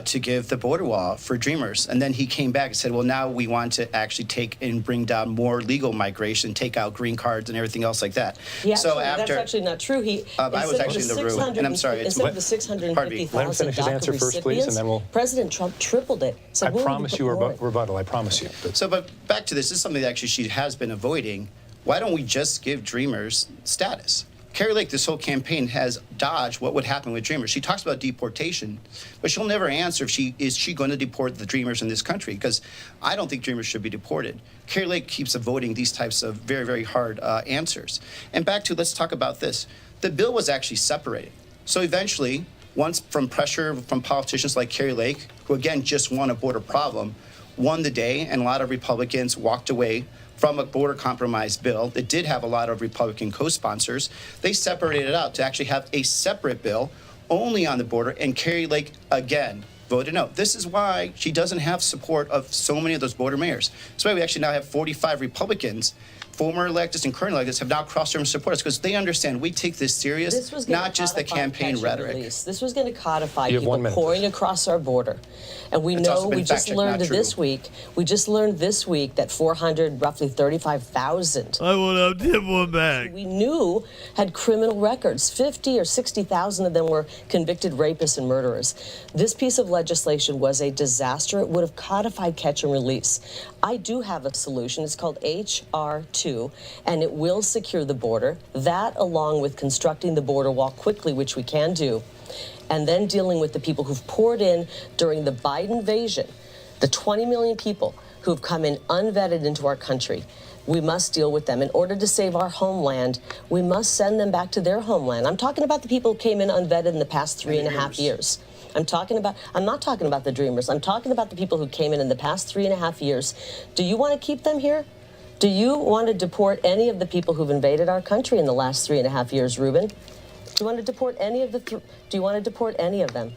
to give the border wall for Dreamers. And then he came back and said, well, now we want to actually take and bring down more legal migration, take out green cards and everything else like that. Yeah, so that's actually not true. I was actually in the room, and I'm sorry. Instead of the 650,000 answer first, please, and then we'll... President Trump tripled it. So I promise you a rebuttal, I promise you. But back to this is something that actually she has been avoiding. Why don't we just give Dreamers status? Carrie Lake, this whole campaign has dodged what would happen with Dreamers. She talks about deportation, but she'll never answer if is she going to deport the Dreamers in this country, because I don't think Dreamers should be deported. Carrie Lake keeps avoiding these types of very, very hard answers. And back to, let's talk about this. The bill was actually separated. So eventually, once from pressure from politicians like Carrie Lake, who again just want a border problem, won the day, and a lot of Republicans walked away from a border compromise bill that did have a lot of Republican co-sponsors. They separated it out to actually have a separate bill only on the border, and Carrie Lake, again, voted no. This is why she doesn't have support of so many of those border mayors. That's why we actually now have 45 Republicans, former electeds and current electeds, have now crossed over and support us, because they understand we take this serious, not just the campaign rhetoric. This was going to codify people pouring across our border. And we know, we just learned this week, that roughly 35,000. I want to tip one back. We knew had criminal records. 50 or 60,000 of them were convicted rapists and murderers. This piece of legislation was a disaster. It would have codified catch and release. I do have a solution. It's called H.R. 2. too, and it will secure the border. That, along with constructing the border wall quickly, which we can do, and then dealing with the people who've poured in during the Biden invasion, the 20 million people who've come in unvetted into our country. We must deal with them. In order to save our homeland, we must send them back to their homeland. I'm talking about the people who came in unvetted in the past 3.5 years. I'm not talking about the dreamers. I'm talking about the people who came in the past 3.5 years. Do you want to keep them here? Do you want to deport any of the people who've invaded our country in the last 3.5 years, Ruben? Do you want to deport any of do you want to deport any of them?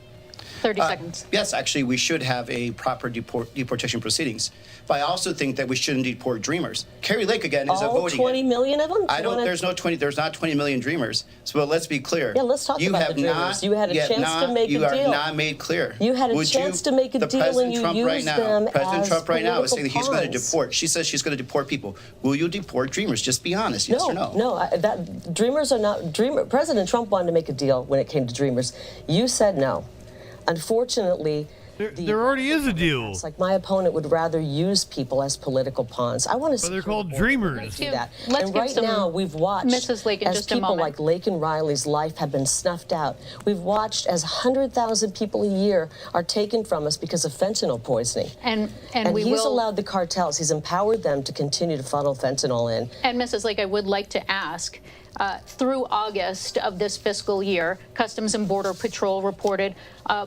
30 seconds. Yes, actually, we should have a proper deportation proceedings. But I also think that we shouldn't deport dreamers. Carrie Lake, again, is a All voting. 20 million of them? There's not 20 million dreamers. So let's be clear. Yeah, let's talk about the dreamers. You had a chance to make a deal. You are not made clear. You had a chance to make a deal and you used them as President Trump right now is saying that he's going to pawns. deport. She says she's going to deport people. Will you deport dreamers? Just be honest, yes or no? No, dreamers are not. President Trump wanted to make a deal when it came to dreamers. You said no. Unfortunately, there already is a deal. It's like my opponent would rather use people as political pawns. I want to see. But they're called dreamers. That. Let's and give right some now, we've watched Mrs. Lake in as just a people moment. like Lake and Riley's life have been snuffed out. We've watched as 100,000 people a year are taken from us because of fentanyl poisoning. And he's allowed the cartels. He's empowered them to continue to funnel fentanyl in. And Mrs. Lake, I would like to ask, through August of this fiscal year, Customs and Border Patrol reported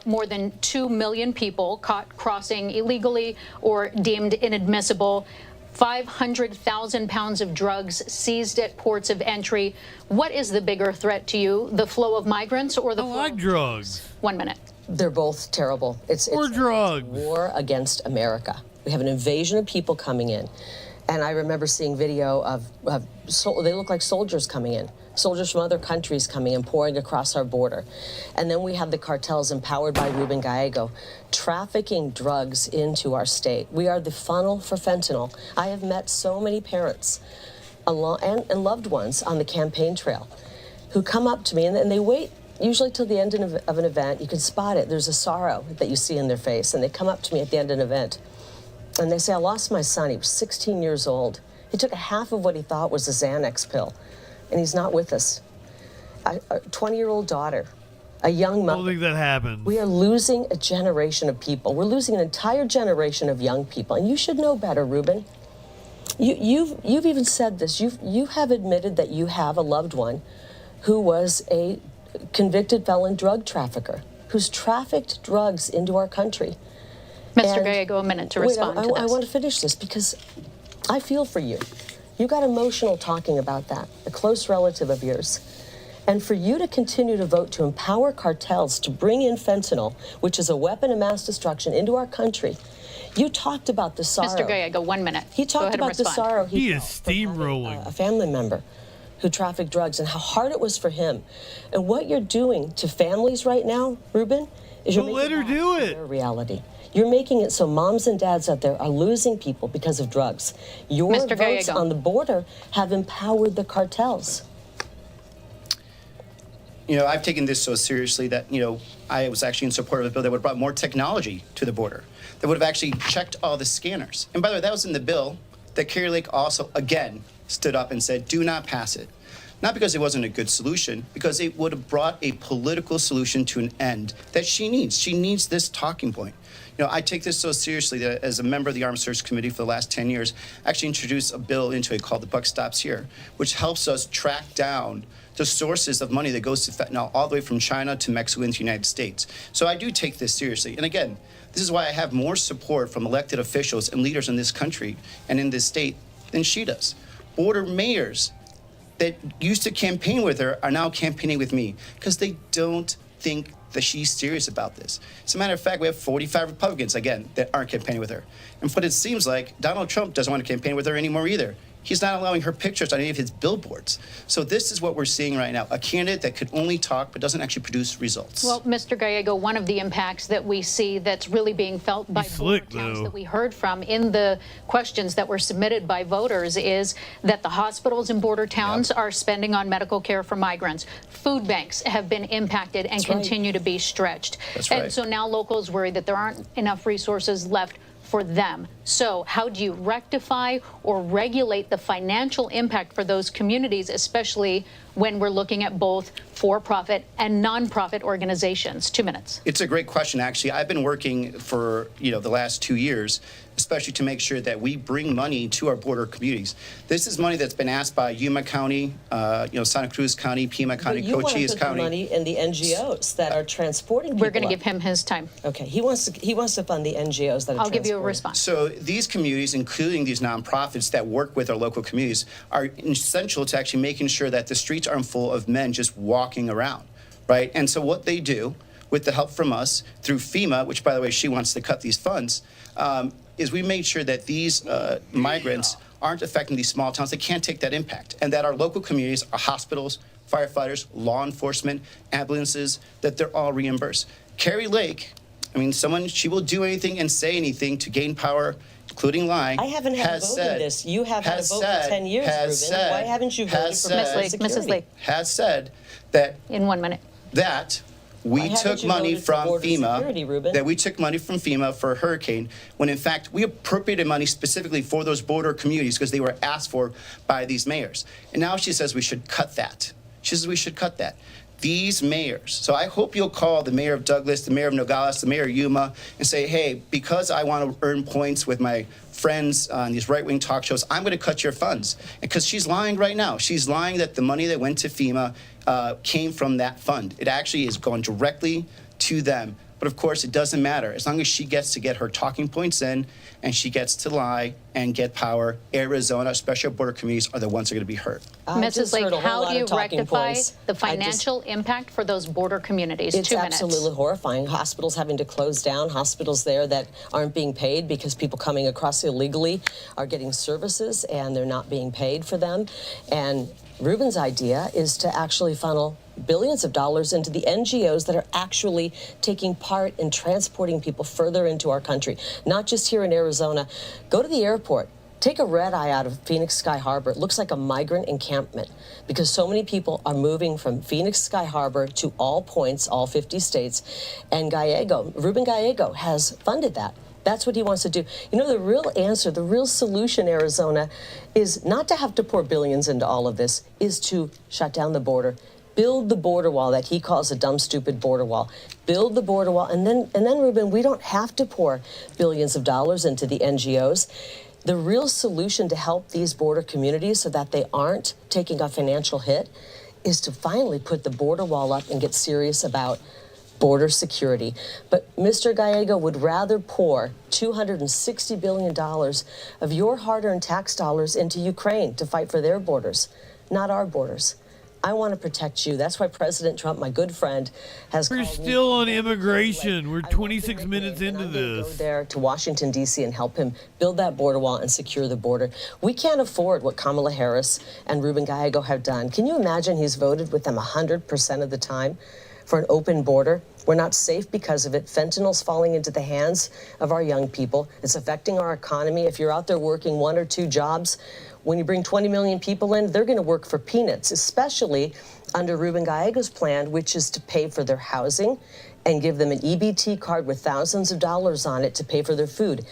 more than 2 million people caught crossing illegally or deemed inadmissible. 500,000 pounds of drugs seized at ports of entry. What is the bigger threat to you, the flow of migrants or the flow of drugs? 1 minute. They're both terrible. It's drugs. War against America. We have an invasion of people coming in. And I remember seeing video of they look like soldiers coming in, soldiers from other countries coming in, pouring across our border. And then we have the cartels empowered by Ruben Gallego, trafficking drugs into our state. We are the funnel for fentanyl. I have met so many parents and loved ones on the campaign trail who come up to me and they wait usually till the end of an event. You can spot it. There's a sorrow that you see in their face. And they come up to me at the end of an event. And they say, I lost my son. He was 16 years old. He took half of what he thought was a Xanax pill, and he's not with us. A 20-year-old daughter, a young mother. I don't think that happens. We are losing a generation of people. We're losing an entire generation of young people, and you should know better, Ruben. You've even said this. You have admitted that you have a loved one who was a convicted felon drug trafficker, who's trafficked drugs into our country. Mr. Gallego, a minute to respond to this. I want to finish this because I feel for you. You got emotional talking about that, a close relative of yours. And for you to continue to vote to empower cartels to bring in fentanyl, which is a weapon of mass destruction, into our country. You talked about the sorrow. Mr. Gallego, 1 minute. He talked about the sorrow he is steamrolling. A family member who trafficked drugs and how hard it was for him. And what you're doing to families right now, Ruben, is you're let her do it. Their reality. You're making it so moms and dads out there are losing people because of drugs. Your Mr. votes Gallego. on the border have empowered the cartels. I've taken this so seriously that, I was actually in support of a bill that would have brought more technology to the border, that would have actually checked all the scanners. And by the way, that was in the bill that Carrie Lake also, again, stood up and said, do not pass it. Not because it wasn't a good solution, because it would have brought a political solution to an end that she needs. She needs this talking point. I take this so seriously that as a member of the Armed Services Committee for the last 10 years, I actually introduced a bill into it called The Buck Stops Here, which helps us track down the sources of money that goes to fentanyl all the way from China to Mexico into the United States. So I do take this seriously. And again, this is why I have more support from elected officials and leaders in this country and in this state than she does. Border mayors that used to campaign with her are now campaigning with me because they don't think that she's serious about this. As a matter of fact, we have 45 Republicans, again, that aren't campaigning with her. And what it seems like, Donald Trump doesn't want to campaign with her anymore either. He's not allowing her pictures on any of his billboards. So this is what we're seeing right now, a candidate that could only talk but doesn't actually produce results. Well, Mr. Gallego, one of the impacts that we see that's really being felt by border towns that we heard from in the questions that were submitted by voters is that the hospitals in border towns are spending on medical care for migrants. Food banks have been impacted and continue to be stretched. That's And right. so now locals worry that there aren't enough resources left for them. So how do you rectify or regulate the financial impact for those communities, especially when we're looking at both for-profit and nonprofit organizations? 2 minutes. It's a great question, actually. I've been working for, the last 2 years, especially to make sure that we bring money to our border communities. This is money that's been asked by Yuma County, Santa Cruz County, Pima County, Cochise County. Money in the NGOs that are transporting people. We're going to give him his time. Okay, he wants to fund the NGOs that are I'll give you a response. So these communities, including these nonprofits that work with our local communities, are essential to actually making sure that the streets aren't full of men just walking around, right? And so what they do, with the help from us through FEMA, which, by the way, she wants to cut these funds, is we made sure that these migrants aren't affecting these small towns. They can't take that impact. And that our local communities, our hospitals, firefighters, law enforcement, ambulances, that they're all reimbursed. Carrie Lake, she will do anything and say anything to gain power, including lying. I haven't had a vote in this. You have had a vote for 10 years, Ruben. Why haven't you voted for Mrs. Lake. Has said that in 1 minute. That we took money from FEMA, that we took money from FEMA for a hurricane, when in fact we appropriated money specifically for those border communities because they were asked for by these mayors. And now she says we should cut that. She says we should cut that. These mayors, so I hope you'll call the mayor of Douglas, the mayor of Nogales, the mayor of Yuma, and say, hey, because I want to earn points with my friends on these right-wing talk shows, I'm going to cut your funds. Because she's lying right now. She's lying that the money that went to FEMA came from that fund. It actually is going directly to them. But of course, it doesn't matter. As long as she gets to get her talking points in and she gets to lie and get power, Arizona, especially our border communities, are the ones that are going to be hurt. Mrs. Lake, how do you rectify the financial impact for those border communities? It's 2 minutes. absolutely horrifying. Hospitals having to close down, hospitals there that aren't being paid because people coming across illegally are getting services and they're not being paid for them. And Ruben's idea is to actually funnel billions of dollars into the NGOs that are actually taking part in transporting people further into our country, not just here in Arizona. Go to the airport. Take a red eye out of Phoenix Sky Harbor. It looks like a migrant encampment because so many people are moving from Phoenix Sky Harbor to all points, all 50 states. And Ruben Gallego has funded that. That's what he wants to do. The real answer, the real solution, Arizona, is not to have to pour billions into all of this, is to shut down the border. Build the border wall that he calls a dumb, stupid border wall. Build the border wall. And then, Ruben, we don't have to pour billions of dollars into the NGOs. The real solution to help these border communities so that they aren't taking a financial hit is to finally put the border wall up and get serious about border security. But Mr. Gallego would rather pour $260 billion of your hard-earned tax dollars into Ukraine to fight for their borders, not our borders. I want to protect you. That's why President Trump, my good friend, has We're called still on immigration. We're 26 minutes into this. Go there to Washington, D.C. and help him build that border wall and secure the border. We can't afford what Kamala Harris and Ruben Gallego have done. Can you imagine he's voted with them 100% of the time for an open border? We're not safe because of it. Fentanyl's falling into the hands of our young people. It's affecting our economy. If you're out there working 1 or 2 jobs, when you bring 20 million people in, they're going to work for peanuts, especially under Ruben Gallego's plan, which is to pay for their housing and give them an EBT card with thousands of dollars on it to pay for their food.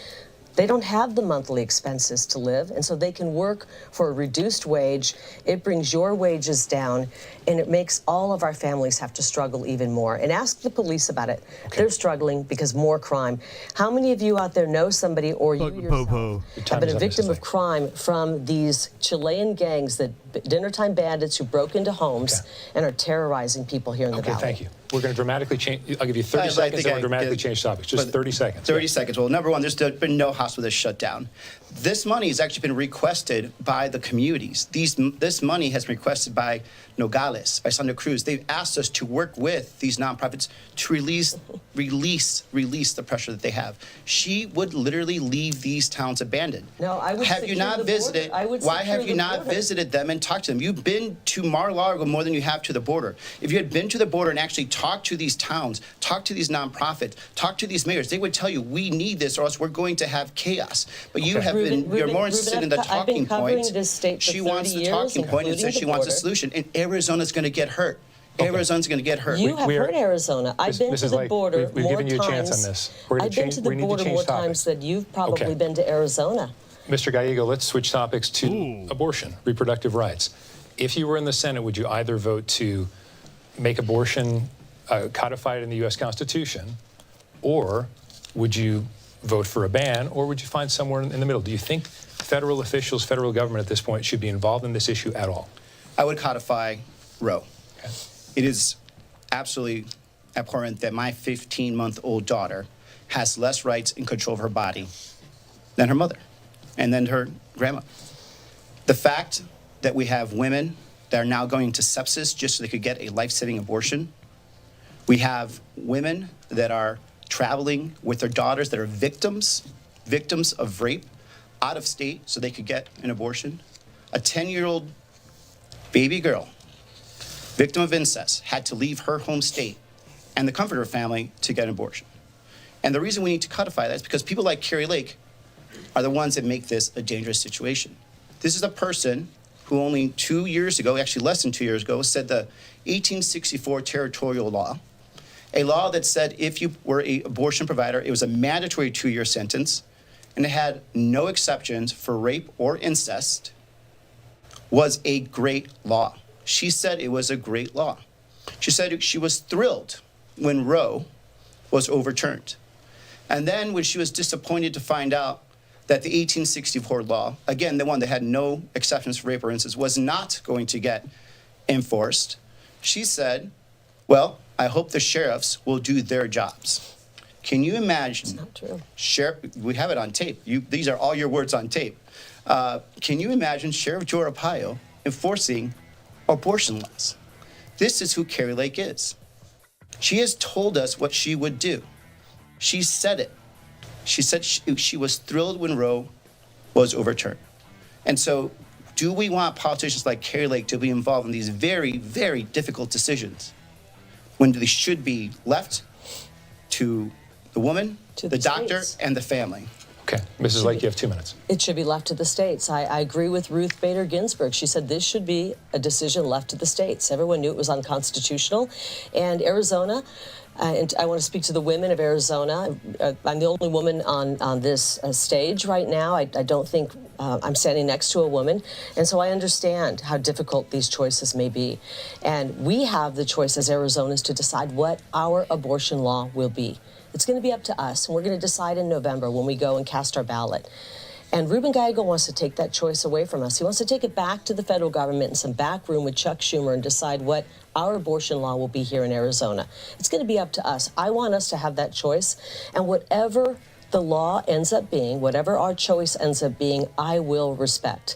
They don't have the monthly expenses to live, and so they can work for a reduced wage. It brings your wages down, and it makes all of our families have to struggle even more. And ask the police about it. Okay. They're struggling because more crime. How many of you out there know somebody or you yourself have been a victim of crime from these Chilean gangs, the dinnertime bandits who broke into homes and are terrorizing people here in the valley? Okay, thank you. We're going to dramatically change. I'll give you 30 seconds and we'll dramatically change topics. Just 30 seconds. 30 seconds. Well, number one, there's been no hospital that's shut down. This money has actually been requested by the communities. This money has been requested by Nogales, by Santa Cruz. They've asked us to work with these nonprofits to release the pressure that they have. She would literally leave these towns abandoned. No, I would have you not visited? Why have you not visited them and talked to them? You've been to Mar-a-Lago more than you have to the border. If you had been to the border and actually talked to these towns, talked to these nonprofits, talked to these mayors, they would tell you we need this or else we're going to have chaos. But you have you're more interested in the talking point. She wants the talking point and says she wants a solution. And Arizona's going to get hurt. Arizona's going to get hurt. You have heard Arizona. I've been to the border we've more given you a times. chance on this. We're gonna I've been change- to the we need to border change more topics. times than you've probably Okay. been to Arizona. Mr. Gallego, let's switch topics to abortion, reproductive rights. If you were in the Senate, would you either vote to make abortion codified in the U.S. Constitution, or would you vote for a ban, or would you find somewhere in the middle? Do you think federal officials, federal government at this point should be involved in this issue at all? I would codify Roe. Okay. It is absolutely abhorrent that my 15-month-old daughter has less rights and control of her body than her mother and then her grandma. The fact that we have women that are now going to sepsis just so they could get a life-saving abortion. We have women that are traveling with their daughters that are victims of rape out of state so they could get an abortion. A 10-year-old baby girl, victim of incest, had to leave her home state and the comfort of her family to get an abortion. And the reason we need to codify that is because people like Carrie Lake are the ones that make this a dangerous situation. This is a person who only 2 years ago, actually less than 2 years ago, said the 1864 territorial law, a law that said if you were an abortion provider, it was a mandatory 2-year sentence, and it had no exceptions for rape or incest, was a great law. She said it was a great law. She said she was thrilled when Roe was overturned. And then when she was disappointed to find out that the 1864 law, again, the one that had no exceptions for rape or incest, was not going to get enforced, she said, well, I hope the sheriffs will do their jobs. Can you imagine? It's not true. We have it on tape. These are all your words on tape. Can you imagine Sheriff Joe Arpaio enforcing abortion laws? This is who Carrie Lake is. She has told us what she would do. She said it. She said she was thrilled when Roe was overturned. And so, do we want politicians like Carrie Lake to be involved in these very, very difficult decisions when they should be left to the woman, the doctor, and the family? Okay, Mrs. Lake, you have 2 minutes. It should be left to the states. I agree with Ruth Bader Ginsburg. She said this should be a decision left to the states. Everyone knew it was unconstitutional. And Arizona, and I want to speak to the women of Arizona. I'm the only woman on this stage right now. I don't think I'm standing next to a woman. And so I understand how difficult these choices may be. And we have the choice as Arizonans to decide what our abortion law will be. It's going to be up to us, and we're going to decide in November when we go and cast our ballot. And Ruben Gallego wants to take that choice away from us. He wants to take it back to the federal government in some back room with Chuck Schumer and decide what our abortion law will be here in Arizona. It's going to be up to us. I want us to have that choice, and whatever the law ends up being, whatever our choice ends up being, I will respect.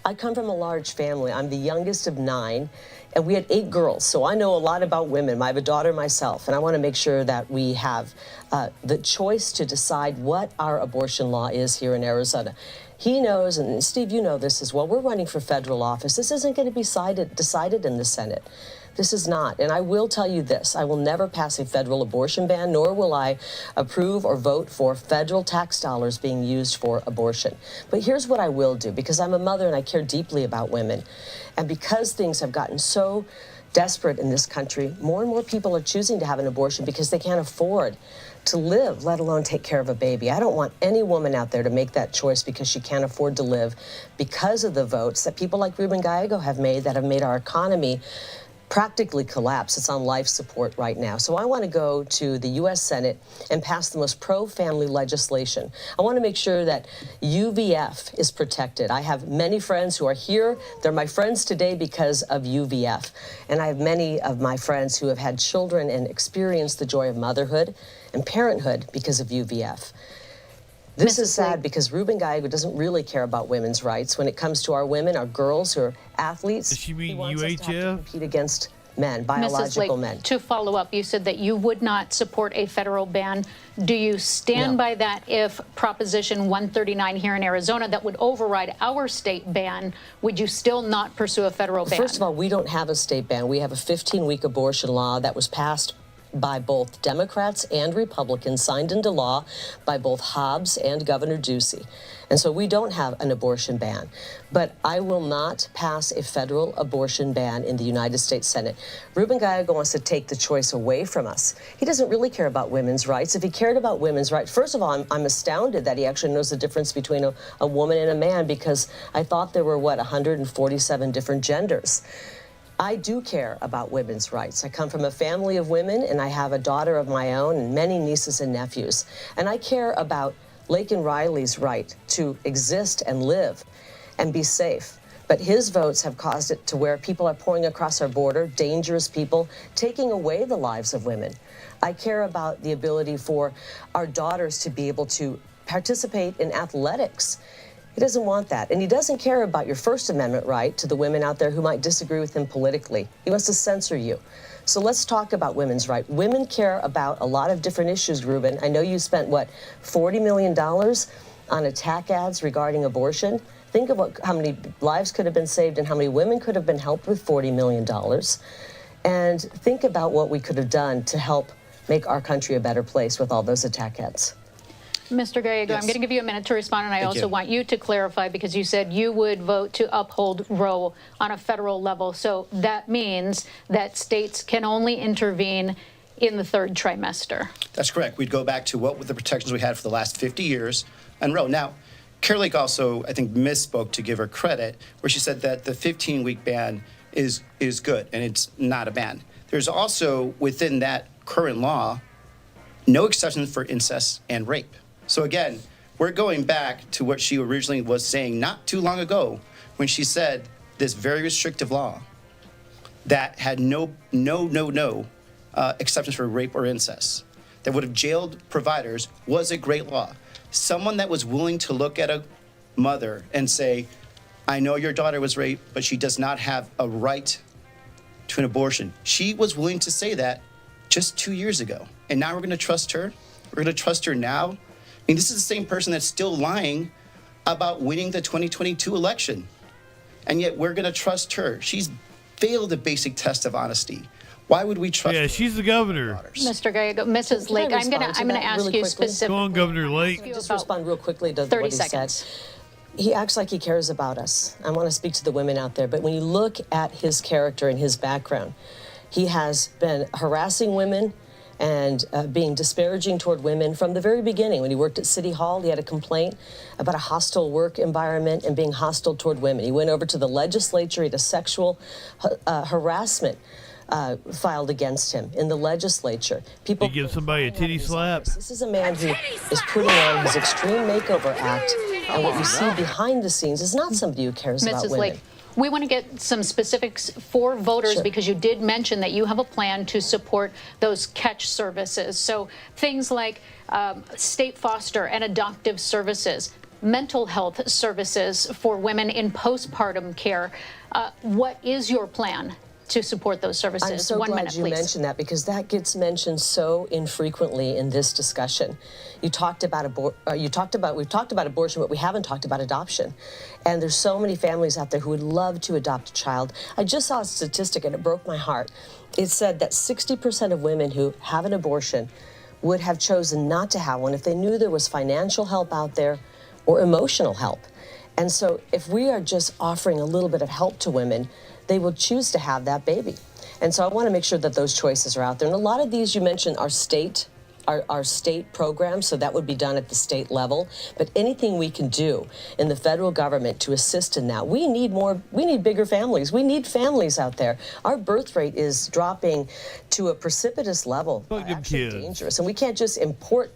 I come from a large family. I'm the youngest of 9. And we had 8 girls, so I know a lot about women. I have a daughter myself, and I want to make sure that we have the choice to decide what our abortion law is here in Arizona. He knows, and Steve, you know this as well, we're running for federal office. This isn't going to be decided in the Senate. This is not. And I will tell you this, I will never pass a federal abortion ban, nor will I approve or vote for federal tax dollars being used for abortion. But here's what I will do, because I'm a mother and I care deeply about women. And because things have gotten so desperate in this country, more and more people are choosing to have an abortion because they can't afford to live, let alone take care of a baby. I don't want any woman out there to make that choice because she can't afford to live because of the votes that people like Ruben Gallego have made that have made our economy practically collapse. It's on life support right now. So I want to go to the U.S. Senate and pass the most pro-family legislation. I want to make sure that UVF is protected. I have many friends who are here. They're my friends today because of UVF. And I have many of my friends who have had children and experienced the joy of motherhood and parenthood because of UVF. This is sad because Ruben Gallego doesn't really care about women's rights. When it comes to our women, our girls who are athletes, Does she mean he wants us to have to UHF? compete against men, Mrs. biological Lake, men. to follow up, you said that you would not support a federal ban. Do you stand by that if Proposition 139 here in Arizona that would override our state ban, would you still not pursue a federal ban? First of all, we don't have a state ban. We have a 15-week abortion law that was passed by both Democrats and Republicans, signed into law by both Hobbs and Governor Ducey. And so we don't have an abortion ban. But I will not pass a federal abortion ban in the United States Senate. Ruben Gallego wants to take the choice away from us. He doesn't really care about women's rights. If he cared about women's rights, first of all, I'm astounded that he actually knows the difference between a woman and a man, because I thought there were, 147 different genders. I do care about women's rights. I come from a family of women, and I have a daughter of my own and many nieces and nephews. And I care about Laken Riley's right to exist and live and be safe. But his votes have caused it to where people are pouring across our border, dangerous people, taking away the lives of women. I care about the ability for our daughters to be able to participate in athletics. He doesn't want that. And he doesn't care about your First Amendment right to the women out there who might disagree with him politically. He wants to censor you. So let's talk about women's rights. Women care about a lot of different issues, Ruben. I know you spent, $40 million on attack ads regarding abortion. Think of how many lives could have been saved and how many women could have been helped with $40 million. And think about what we could have done to help make our country a better place with all those attack ads. Mr. Gallego, I'm going to give you a minute to respond, and I also want you to clarify, because you said you would vote to uphold Roe on a federal level. So that means that states can only intervene in the third trimester. That's correct. We'd go back to what were the protections we had for the last 50 years on Roe. Now, Carol Lake also, I think, misspoke, to give her credit, where she said that the 15-week ban is good, and it's not a ban. There's also, within that current law, no exceptions for incest and rape. So again, we're going back to what she originally was saying not too long ago, when she said this very restrictive law that had no exceptions for rape or incest, that would have jailed providers, was a great law. Someone that was willing to look at a mother and say, I know your daughter was raped, but she does not have a right to an abortion. She was willing to say that just 2 years ago. And now we're going to trust her? We're going to trust her now? I mean, this is the same person that's still lying about winning the 2022 election. And yet we're going to trust her. She's failed the basic test of honesty. Why would we trust her? Yeah, she's the governor. Mr. Gallego, Mrs. Lake, I'm going to ask really you quickly? specifically. Go on, Governor Lake. Just respond real quickly to 30 what he seconds. said. He acts like he cares about us. I want to speak to the women out there, but when you look at his character and his background, he has been harassing women and being disparaging toward women from the very beginning. When he worked at City Hall, he had a complaint about a hostile work environment and being hostile toward women. He went over to the legislature, he had a sexual harassment filed against him in the legislature. People give somebody a titty slap. This is a man who is putting on his Extreme Makeover Act, and what you see behind the scenes is not somebody who cares about Mrs. women. Lake, we want to get some specifics for voters, because you did mention that you have a plan to support those catch services. So things like state foster and adoptive services, mental health services for women in postpartum care. What is your plan to support those services? I'm so 1 glad minute, you please. mentioned that, because that gets mentioned so infrequently in this discussion. You talked about we've talked about abortion, but we haven't talked about adoption. And there's so many families out there who would love to adopt a child. I just saw a statistic and it broke my heart. It said that 60% of women who have an abortion would have chosen not to have one if they knew there was financial help out there or emotional help. And so if we are just offering a little bit of help to women, they will choose to have that baby. And so I want to make sure that those choices are out there. And a lot of these you mentioned are state programs, so that would be done at the state level. But anything we can do in the federal government to assist in that, we need bigger families. We need families out there. Our birth rate is dropping to a precipitous level, actually dangerous. And we can't just import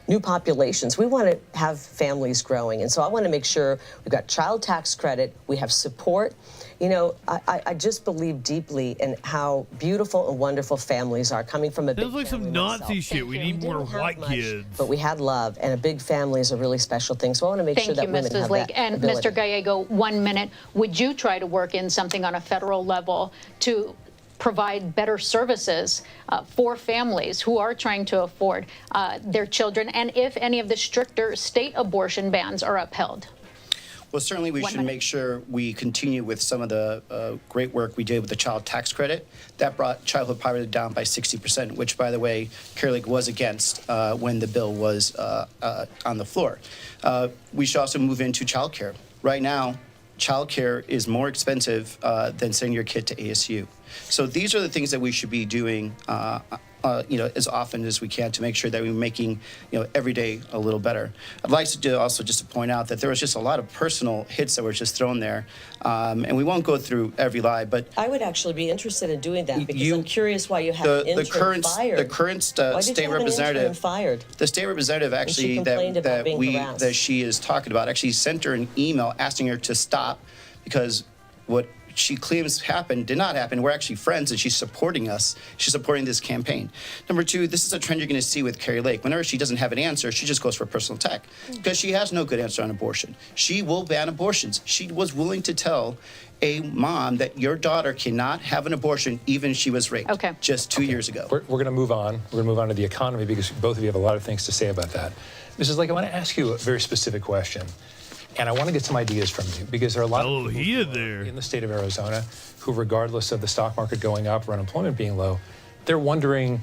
new populations. We want to have families growing. And so I want to make sure we've got child tax credit, we have support. You know, I just believe deeply in how beautiful and wonderful families are coming from a big Sounds like some family Nazi myself. shit. We need more white kids. But we had love, and a big family is a really special thing. So I want to make sure that women have Lake. that And ability. Mr. Gallego, 1 minute. Would you try to work in something on a federal level to provide better services for families who are trying to afford their children, and if any of the stricter state abortion bans are upheld? Well, certainly we should make sure we continue with some of the great work we did with the child tax credit. That brought childhood poverty down by 60%, which, by the way, Kari Lake was against when the bill was on the floor. We should also move into child care. Right now, child care is more expensive than sending your kid to ASU. So these are the things that we should be doing as often as we can to make sure that we're making, every day a little better. I'd like to do also just to point out that there was just a lot of personal hits that were just thrown there, and we won't go through every lie, but I would actually be interested in doing that because I'm curious why you have an intern fired. The current Why did state you have an representative intern fired? The state representative actually that she is talking about actually sent her an email asking her to stop because what she claims happened did not happen. We're actually friends, and she's supporting us. She's supporting this campaign. Number two, this is a trend you're going to see with Kari Lake. Whenever she doesn't have an answer, she just goes for personal attack because she has no good answer on abortion. She will ban abortions. She was willing to tell a mom that your daughter cannot have an abortion even if she was raped just 2 years ago. We're going to move on. We're going to move on to the economy because both of you have a lot of things to say about that. Mrs. Lake, I want to ask you a very specific question. And I want to get some ideas from you because there are a lot of people in the state of Arizona who, regardless of the stock market going up or unemployment being low, they're wondering,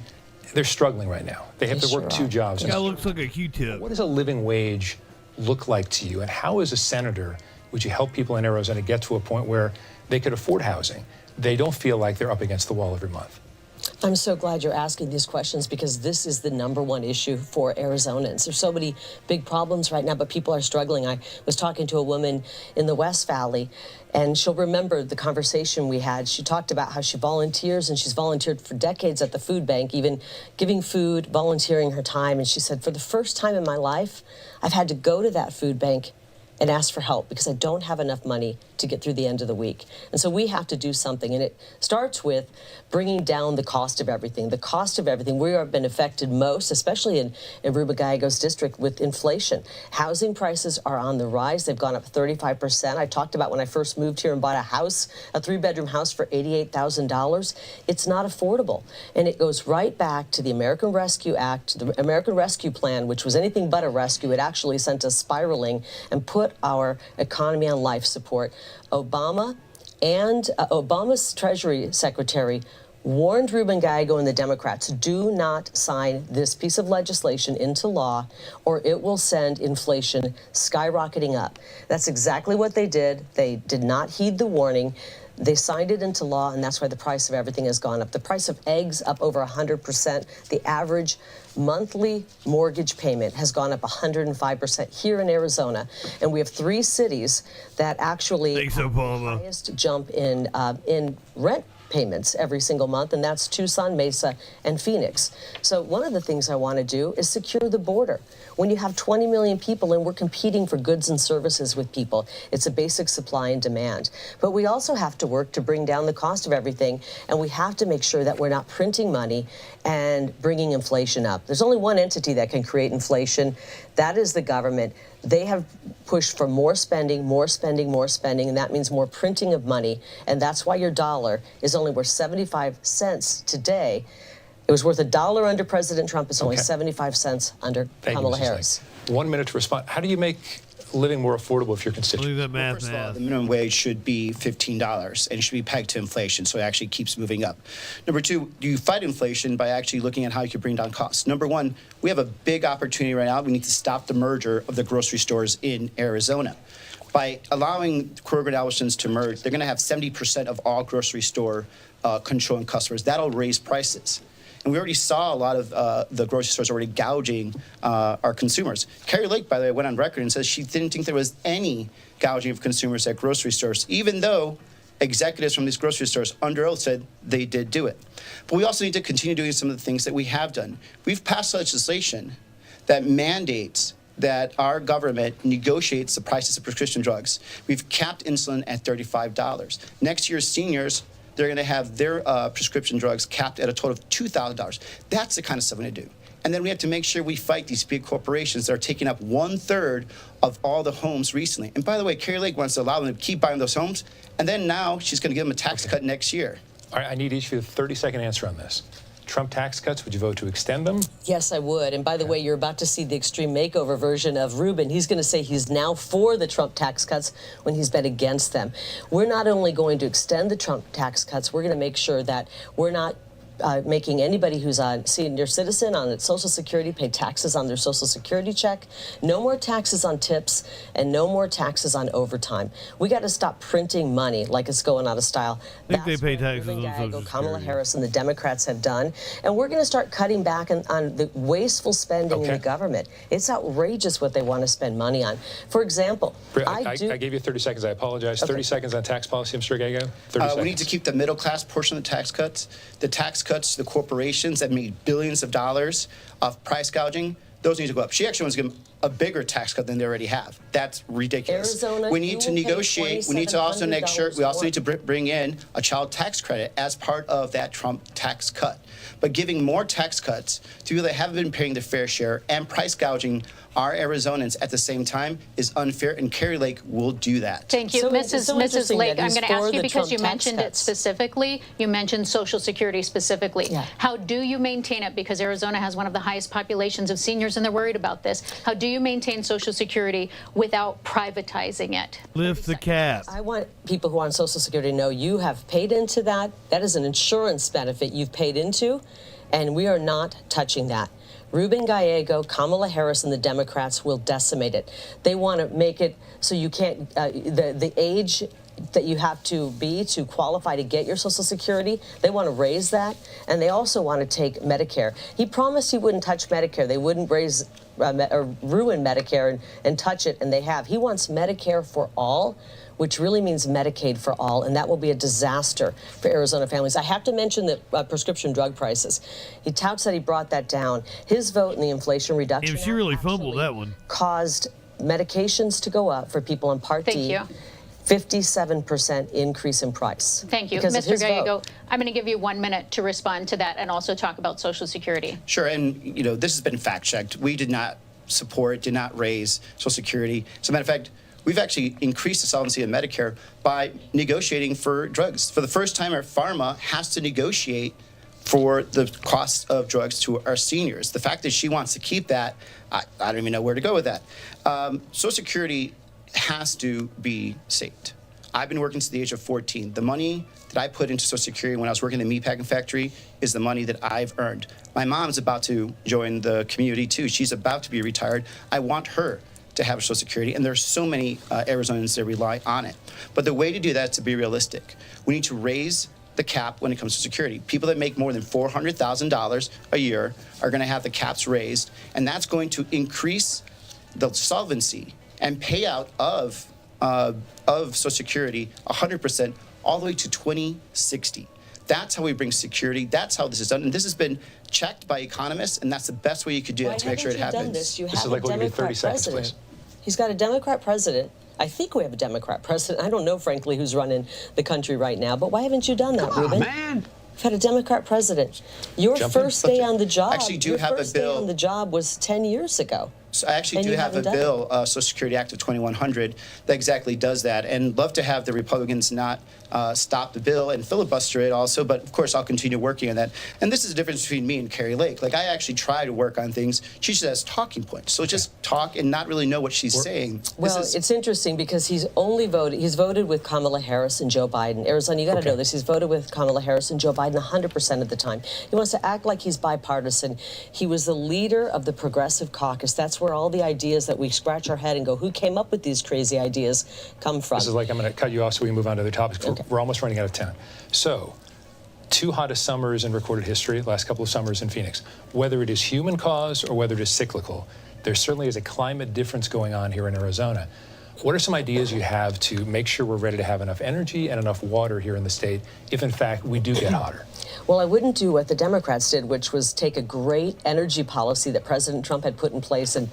they're struggling right now. They have to work two jobs. That guy looks like a Q-tip. What does a living wage look like to you? And how, as a senator, would you help people in Arizona get to a point where they could afford housing? They don't feel like they're up against the wall every month. I'm so glad you're asking these questions because this is the #1 issue for Arizonans. There's so many big problems right now, but people are struggling. I was talking to a woman in the West Valley, and she'll remember the conversation we had. She talked about how she volunteers, and she's volunteered for decades at the food bank, even giving food, volunteering her time. And she said, for the first time in my life, I've had to go to that food bank and ask for help because I don't have enough money to get through the end of the week. And so we have to do something. And it starts with bringing down the cost of everything. The cost of everything. We have been affected most, especially in Ruben Gallegos district, with inflation. Housing prices are on the rise. They've gone up 35%. I talked about when I first moved here and bought a house, a 3-bedroom house for $88,000. It's not affordable. And it goes right back to the American Rescue Act, the American Rescue Plan, which was anything but a rescue. It actually sent us spiraling and put our economy on life support. Obama and Obama's Treasury Secretary warned Ruben Gallego and the Democrats, do not sign this piece of legislation into law or it will send inflation skyrocketing up. That's exactly what they did. They did not heed the warning. They signed it into law, and that's why the price of everything has gone up. The price of eggs up over 100%. The average monthly mortgage payment has gone up 105% here in Arizona. And we have 3 cities that actually have the highest jump in rent payments every single month, and that's Tucson, Mesa, and Phoenix. So one of the things I want to do is secure the border. When you have 20 million people and we're competing for goods and services with people, it's a basic supply and demand. But we also have to work to bring down the cost of everything, and we have to make sure that we're not printing money and bringing inflation up. There's only one entity that can create inflation. That is the government. They have pushed for more spending, more spending, more spending, and that means more printing of money. And that's why your dollar is only worth 75 cents today. It was worth $1 under President Trump. It's only 75 cents under Kamala Harris. 1 minute to respond. How do you make living more affordable if you're constituent? First of all, the minimum wage should be $15, and it should be pegged to inflation, so it actually keeps moving up. Number two, you fight inflation by actually looking at how you can bring down costs. Number one, we have a big opportunity right now. We need to stop the merger of the grocery stores in Arizona. By allowing Kroger and Albertsons to merge, they're going to have 70% of all grocery store controlling customers. That'll raise prices. And we already saw a lot of the grocery stores already gouging our consumers. Kari Lake, by the way, went on record and says she didn't think there was any gouging of consumers at grocery stores, even though executives from these grocery stores under oath said they did do it. But we also need to continue doing some of the things that we have done. We've passed legislation that mandates that our government negotiates the prices of prescription drugs. We've capped insulin at $35. Next year's seniors, they're going to have their prescription drugs capped at a total of $2,000. That's the kind of stuff we're going to do. And then we have to make sure we fight these big corporations that are taking up 1/3 of all the homes recently. And by the way, Kari Lake wants to allow them to keep buying those homes, and then now she's going to give them a tax cut next year. All right, I need each of you a 30-second answer on this. Trump tax cuts? Would you vote to extend them? Yes, I would. And by the way, you're about to see the extreme makeover version of Rubin. He's going to say he's now for the Trump tax cuts when he's been against them. We're not only going to extend the Trump tax cuts, we're going to make sure that we're not making anybody who's a senior citizen on Social Security pay taxes on their Social Security check. No more taxes on tips and no more taxes on overtime. We got to stop printing money like it's going out of style. I think they pay taxes on Social Security. Kamala Harris and the Democrats have done. And we're going to start cutting back on the wasteful spending in the government. It's outrageous what they want to spend money on. For example, I gave you 30 seconds. I apologize. 30 seconds on tax policy, Mr. Gallego. 30 seconds. We need to keep the middle class portion of the tax cuts. The tax cuts to the corporations that made billions of dollars off price gouging, those need to go up. She actually wants to give them a bigger tax cut than they already have. That's ridiculous. Arizona, we need to negotiate. We need to also make sure we also need to bring in a child tax credit as part of that Trump tax cut. But giving more tax cuts to people that haven't been paying their fair share and price gouging our Arizonans at the same time is unfair, and Carrie Lake will do that. Thank you. Mrs. Lake, I'm going to ask you because you mentioned it specifically. You mentioned Social Security specifically. Yeah. How do you maintain it? Because Arizona has one of the highest populations of seniors, and they're worried about this. How do you maintain Social Security without privatizing it? Lift the cap. I want people who are on Social Security to know you have paid into that. That is an insurance benefit you've paid into, and we are not touching that. Ruben Gallego, Kamala Harris, and the Democrats will decimate it. They want to make it so you can't, the age that you have to be to qualify to get your Social Security, they want to raise that, and they also want to take Medicare. He promised he wouldn't touch Medicare. They wouldn't raise or ruin Medicare and touch it, and they have. He wants Medicare for all, which really means Medicaid for all, and that will be a disaster for Arizona families. I have to mention the prescription drug prices. He touts that he brought that down. His vote in the Inflation Reduction She really fumbled that one. Caused medications to go up for people on Part D. Thank you. 57% increase in price. Thank you. Mr. Gallego, I'm going to give you 1 minute to respond to that and also talk about Social Security. Sure, and you know, this has been fact-checked. We did not support, did not raise Social Security. As a matter of fact, we've actually increased the solvency of Medicare by negotiating for drugs. For the first time, our pharma has to negotiate for the cost of drugs to our seniors. The fact that she wants to keep that, I don't even know where to go with that. Social Security has to be saved. I've been working since the age of 14. The money that I put into Social Security when I was working in the meatpacking factory is the money that I've earned. My mom's about to join the community too. She's about to be retired. I want her to have Social Security, and there's so many Arizonans that rely on it. But the way to do that is to be realistic. We need to raise the cap when it comes to security. People that make more than $400,000 a year are going to have the caps raised, and that's going to increase the solvency and payout of Social Security 100% all the way to 2060. That's how we bring security. That's how this is done. And this has been checked by economists, and that's the best way you could do that to make sure it happens. This is have like a Democrat president. He's got a Democrat president. I think we have a Democrat president. I don't know, frankly, who's running the country right now, but why haven't you done that, Ruben? Man. We've had a Democrat president. Your first day on the job, Actually, do have a bill on the job was 10 years ago. So I actually do have a bill, Social Security Act of 2100, that exactly does that. And love to have the Republicans not stop the bill and filibuster it also. But of course, I'll continue working on that. And this is the difference between me and Carrie Lake. Like, I actually try to work on things. She just has talking points. So just talk and not really know what she's saying. Well, it's interesting because he's voted with Kamala Harris and Joe Biden. Arizona, you got to know this. He's voted with Kamala Harris and Joe Biden 100% of the time. He wants to act like he's bipartisan. He was the leader of the Progressive Caucus. That's where all the ideas that we scratch our head and go, who came up with these crazy ideas, come from. This is like, I'm going to cut you off so we can move on to other topics. Okay. We're almost running out of time. So, two hottest summers in recorded history, last couple of summers in Phoenix. Whether it is human caused or whether it is cyclical, there certainly is a climate difference going on here in Arizona. What are some ideas you have to make sure we're ready to have enough energy and enough water here in the state if, in fact, we do get hotter? Well, I wouldn't do what the Democrats did, which was take a great energy policy that President Trump had put in place and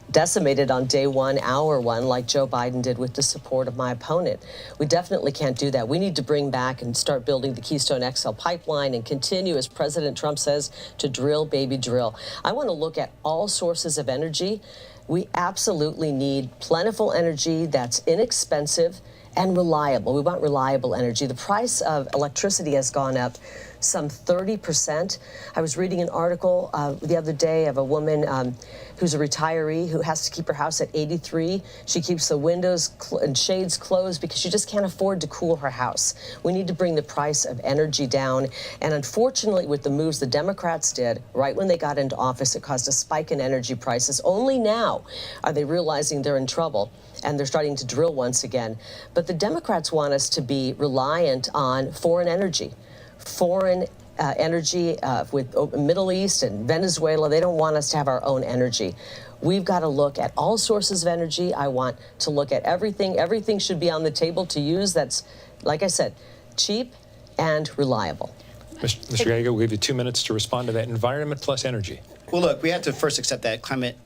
decimated on day one, hour one, like Joe Biden did with the support of my opponent. We definitely can't do that. We need to bring back and start building the Keystone XL pipeline and continue, as President Trump says, to drill, baby, drill. I want to look at all sources of energy. We absolutely need plentiful energy that's inexpensive and reliable. We want reliable energy. The price of electricity has gone up some 30%. I was reading an article the other day of a woman who's a retiree who has to keep her house at 83. She keeps the windows and shades closed because she just can't afford to cool her house. We need to bring the price of energy down. And unfortunately, with the moves the Democrats did right when they got into office, it caused a spike in energy prices. Only now are they realizing they're in trouble, and they're starting to drill once again. But the Democrats want us to be reliant on foreign energy. Foreign energy with Middle East and Venezuela. They don't want us to have our own energy. We've got to look at all sources of energy. I want to look at everything. Everything should be on the table to use that's, like I said, cheap and reliable. Mr. Gallego, we'll give you 2 minutes to respond to that. Environment plus energy. Well, look, we have to first accept that climate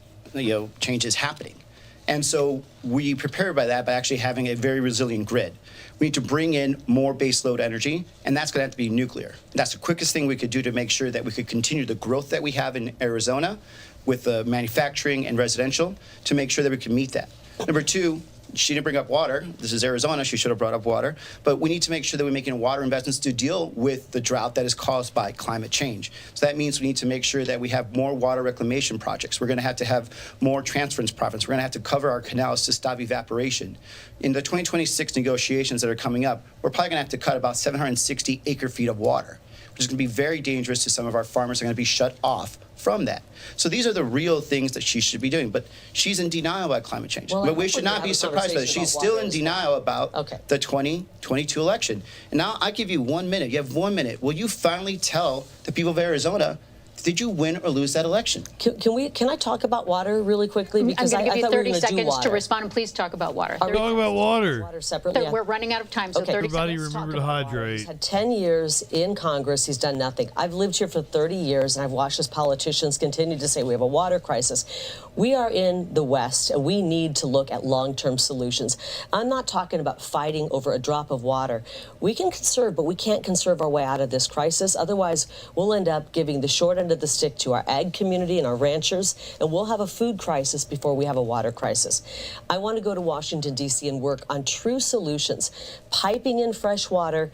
change is happening. And so we prepare by that by actually having a very resilient grid. We need to bring in more baseload energy, and that's going to have to be nuclear. That's the quickest thing we could do to make sure that we could continue the growth that we have in Arizona with the manufacturing and residential to make sure that we can meet that. Number two, she didn't bring up water. This is Arizona. She should have brought up water. But we need to make sure that we're making water investments to deal with the drought that is caused by climate change. So that means we need to make sure that we have more water reclamation projects. We're going to have more transference projects. We're going to have to cover our canals to stop evaporation. In the 2026 negotiations that are coming up, we're probably going to have to cut about 760 acre-feet of water, which is going to be very dangerous to some of our farmers. Are going to be shut off from that. So these are the real things that she should be doing. But she's in denial about climate change. Well, but we should not be surprised by that. She's still in denial about the 2022 election. And now I give you 1 minute. You have 1 minute. Will you finally tell the people of Arizona, did you win or lose that election? Can I talk about water really quickly? Because I'm going to give you 30 we seconds to respond, and please talk about water. Talk about water. Water separately. We're running out of time, so 30 Everybody seconds. remember to hydrate. He's had 10 years in Congress. He's done nothing. I've lived here for 30 years, and I've watched as politicians continue to say we have a water crisis. We are in the West, and we need to look at long-term solutions. I'm not talking about fighting over a drop of water. We can conserve, but we can't conserve our way out of this crisis. Otherwise, we'll end up giving the short end of the stick to our ag community and our ranchers, and we'll have a food crisis before we have a water crisis. I want to go to Washington, D.C. and work on true solutions, piping in fresh water,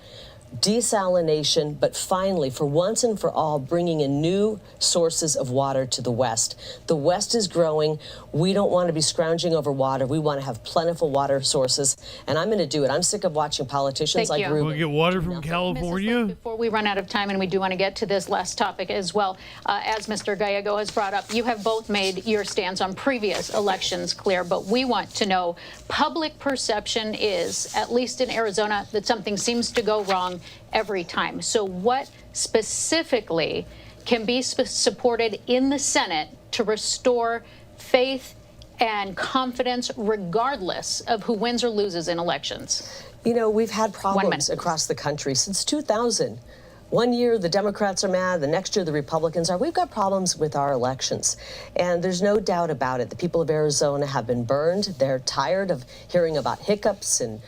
desalination, but finally, for once and for all, bringing in new sources of water to the West. The West is growing. We don't want to be scrounging over water. We want to have plentiful water sources, and I'm going to do it. I'm sick of watching politicians like Ruben. We'll get water from California. Before we run out of time, and we do want to get to this last topic as well, as Mr. Gallego has brought up, you have both made your stance on previous elections clear, but we want to know, public perception is, at least in Arizona, that something seems to go wrong every time. So what specifically can be supported in the Senate to restore faith and confidence regardless of who wins or loses in elections? You know, we've had problems across the country since 2000. 1 year the Democrats are mad, the next year the Republicans are. We've got problems with our elections, and there's no doubt about it. The people of Arizona have been burned. They're tired of hearing about hiccups and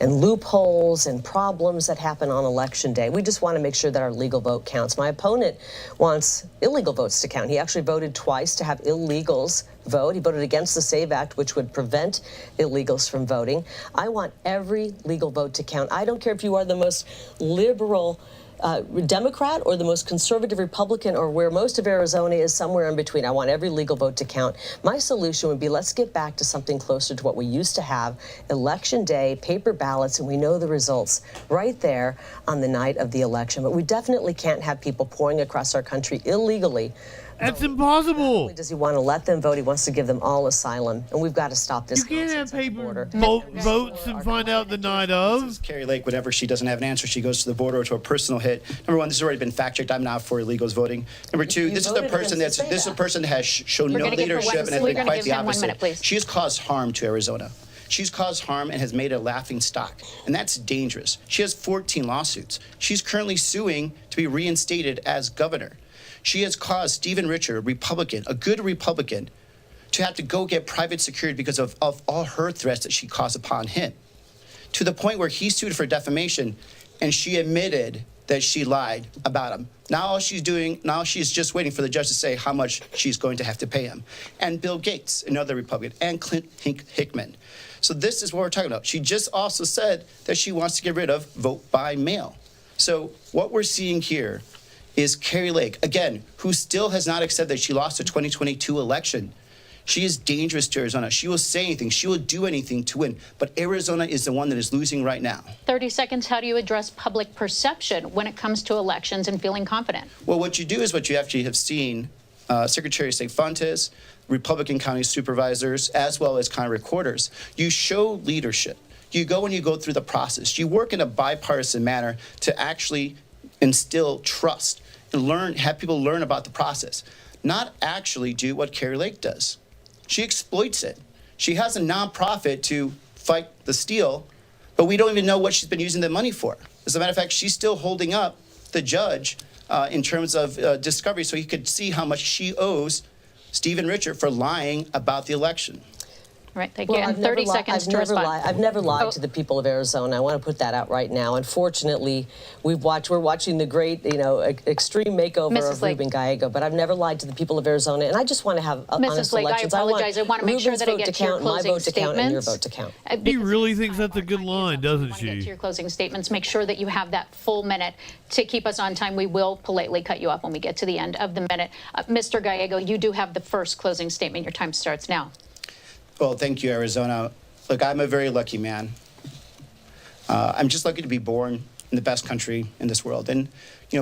loopholes and problems that happen on Election Day. We just want to make sure that our legal vote counts. My opponent wants illegal votes to count. He actually voted twice to have illegals vote. He voted against the SAVE Act, which would prevent illegals from voting. I want every legal vote to count. I don't care if you are the most liberal Democrat or the most conservative Republican, or where most of Arizona is, somewhere in between. I want every legal vote to count. My solution would be, let's get back to something closer to what we used to have. Election day, paper ballots, and we know the results right there on the night of the election. But we definitely can't have people pouring across our country illegally. That's impossible. Not only does he want to let them vote, he wants to give them all asylum, and we've got to stop this. You can't have paper votes and find out the night of. Carrie Lake, whenever she doesn't have an answer, she goes to the border to a personal hit. Number one, this has already been fact-checked. I'm not for illegals voting. Number two, this is a person that has shown no leadership and has been quite the opposite. She has caused harm to Arizona. She's caused harm and has made it a laughing stock, and that's dangerous. She has 14 lawsuits. She's currently suing to be reinstated as governor. She has caused Stephen Richer, a Republican, a good Republican, to have to go get private security because of all her threats that she caused upon him, to the point where he sued for defamation, and she admitted that she lied about him. Now she's just waiting for the judge to say how much she's going to have to pay him. And Bill Gates, another Republican, and Clint Hickman. So this is what we're talking about. She just also said that she wants to get rid of vote by mail. So what we're seeing here is Kari Lake, again, who still has not accepted that she lost the 2022 election. She is dangerous to Arizona. She will say anything. She will do anything to win. But Arizona is the one that is losing right now. 30 seconds. How do you address public perception when it comes to elections and feeling confident? Well, what you do is what you actually have seen Secretary of State Fontes, Republican county supervisors, as well as county recorders. You show leadership. You go and you go through the process. You work in a bipartisan manner to actually instill trust and have people learn about the process, not actually do what Kari Lake does. She exploits it. She has a nonprofit to fight the steal, but we don't even know what she's been using the money for. As a matter of fact, she's still holding up the judge in terms of discovery so he could see how much she owes Stephen Richard for lying about the election. Right, thank you. And 30 seconds to respond. I've never lied to the people of Arizona. I want to put that out right now. Unfortunately, we're watching the great, extreme makeover of Ruben Gallego, but I've never lied to the people of Arizona, and I just want to have honest elections. I apologize. I want to make sure that I get to your closing my vote to count, and your statements. vote to count. She really thinks that's a good line, doesn't Get she? to your closing statements. Make sure that you have that full minute to keep us on time. We will politely cut you off when we get to the end of the minute. Mr. Gallego, you do have the first closing statement. Your time starts now. Well, thank you, Arizona. Look, I'm a very lucky man. I'm just lucky to be born in the best country in this world. And,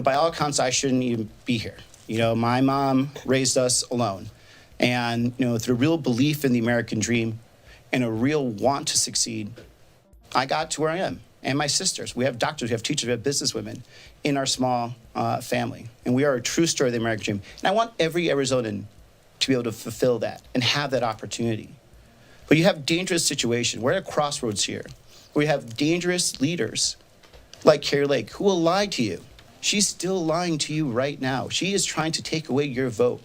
by all accounts, I shouldn't even be here. My mom raised us alone. And, through real belief in the American dream and a real want to succeed, I got to where I am. And my sisters. We have doctors, we have teachers, we have businesswomen in our small family. And we are a true story of the American dream. And I want every Arizonan to be able to fulfill that and have that opportunity. But you have dangerous situations. We're at a crossroads here. We have dangerous leaders like Kari Lake who will lie to you. She's still lying to you right now. She is trying to take away your vote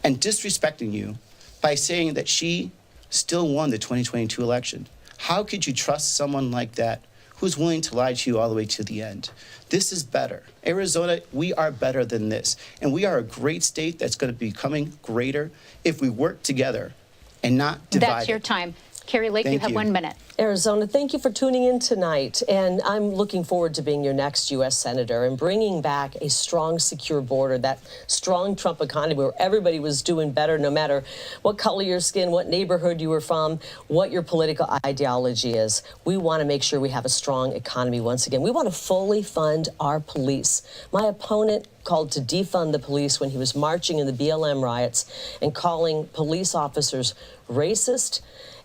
and disrespecting you by saying that she still won the 2022 election. How could you trust someone like that who's willing to lie to you all the way to the end? This is better. Arizona, we are better than this. And we are a great state that's going to be becoming greater if we work together and not divided. That's your time. Kari Lake, you have 1 minute. Arizona, thank you for tuning in tonight. And I'm looking forward to being your next U.S. Senator and bringing back a strong, secure border, that strong Trump economy where everybody was doing better no matter what color your skin, what neighborhood you were from, what your political ideology is. We want to make sure we have a strong economy once again. We want to fully fund our police. My opponent called to defund the police when he was marching in the BLM riots and calling police officers racist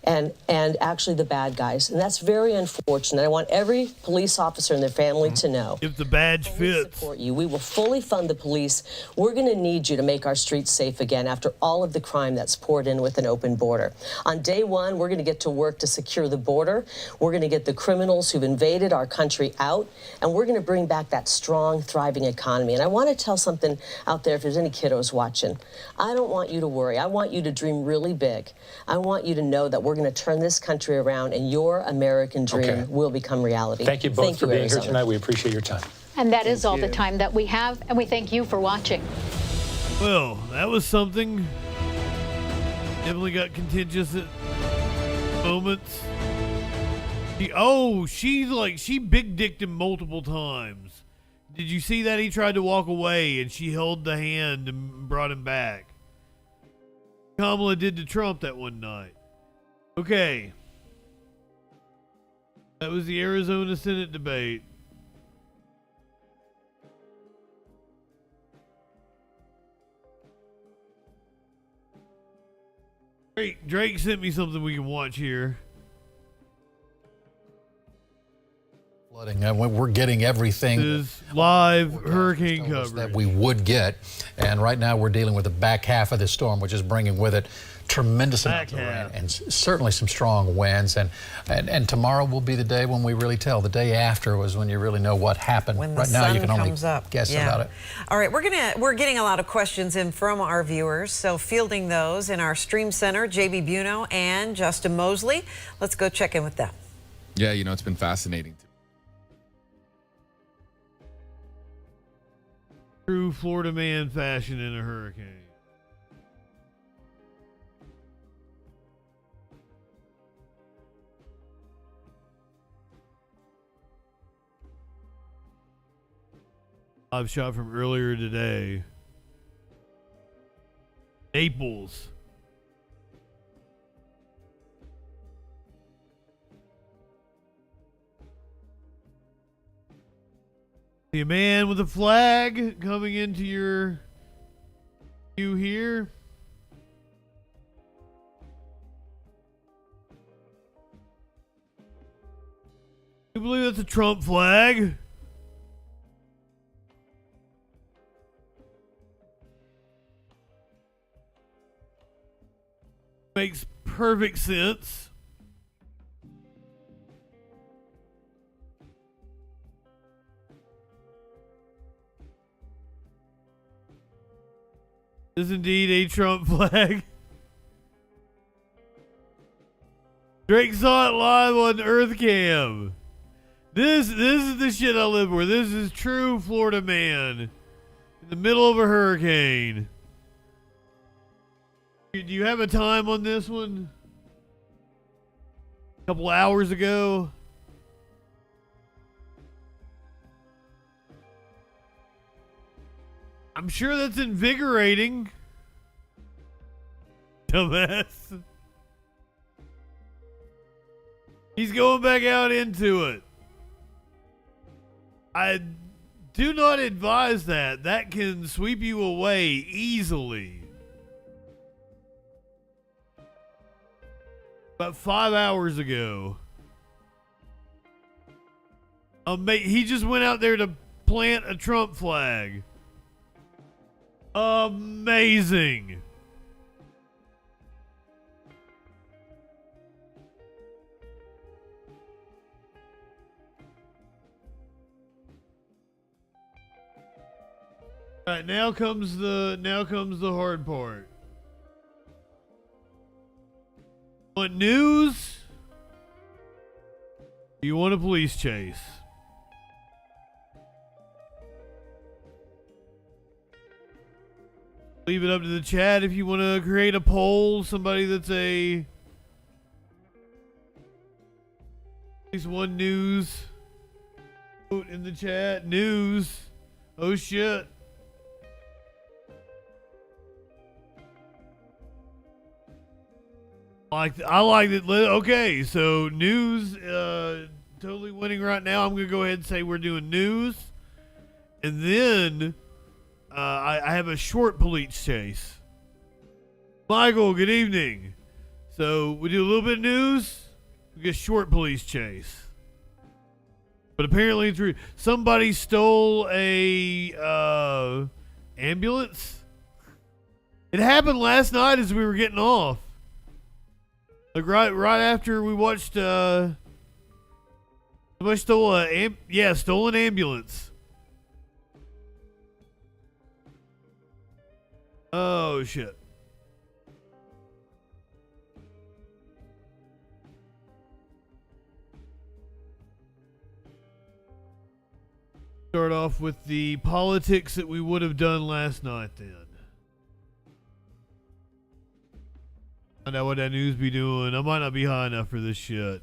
and actually the bad guys. And that's very unfortunate. I want every police officer and their family to know. If the badge fits. Support you. We will fully fund the police. We're going to need you to make our streets safe again after all of the crime that's poured in with an open border. On day one, we're going to get to work to secure the border. We're going to get the criminals who've invaded our country out, and we're going to bring back that strong, thriving economy. And I want to tell something out there if there's any kiddos watching. I don't want you to worry. I want you to dream really big. I want you to know that we're going to turn this country around and your American dream will become reality. Thank you both for being Arizona. here tonight. We appreciate your time. And that is all the time that we have, and we thank you for watching. Well, that was something. Definitely got contentious at moments. She big dicked him multiple times. Did you see that? He tried to walk away and she held the hand and brought him back. Kamala did to Trump that one night. Okay. That was the Arizona Senate debate. Drake sent me something we can watch here. Flooding. We're getting everything. This is live hurricane coverage that we would get, and right now we're dealing with the back half of this storm, which is bringing with it tremendous amounts of rain and certainly some strong winds. And tomorrow will be the day when we really tell. The day after was when you really know what happened. When the right now sun you can only comes up. guess about it. All right, we're getting a lot of questions in from our viewers, so fielding those in our stream center, JB Buno and Justin Mosley. Let's go check in with them. Yeah, it's been fascinating. True Florida man fashion in a hurricane. Live shot from earlier today. Naples. See a man with a flag coming into your view here. You believe that's a Trump flag? Makes perfect sense. Is indeed a Trump flag. Drake saw it live on EarthCam. This is the shit I live for. This is true Florida man in the middle of a hurricane. Do you have a time on this one? A couple hours ago. I'm sure that's invigorating. Dumbass. He's going back out into it. I do not advise that. That can sweep you away easily. About 5 hours ago. He just went out there to plant a Trump flag. Amazing. All right, now comes the hard part. Want news? Do you want a police chase? Leave it up to the chat if you want to create a poll. Somebody that's at least one news. Vote in the chat. News. Oh shit. I like it. Okay, so news totally winning right now. I'm gonna go ahead and say we're doing news, and then I have a short police chase. Michael, good evening. So we do a little bit of news. We get short police chase. But apparently somebody stole a ambulance. It happened last night as we were getting off. Like right after we watched somebody stole stole an ambulance. Oh shit. Start off with the politics that we would have done last night then. Find out what that news be doing. I might not be high enough for this shit.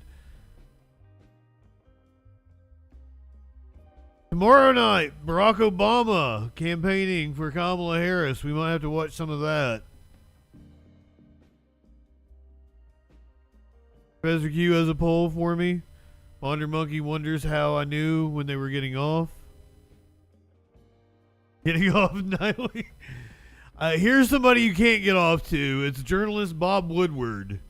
Tomorrow night, Barack Obama campaigning for Kamala Harris. We might have to watch some of that. Professor Q has a poll for me. Wander Monkey wonders how I knew when they were getting off. Getting off nightly. Here's somebody you can't get off to. It's journalist Bob Woodward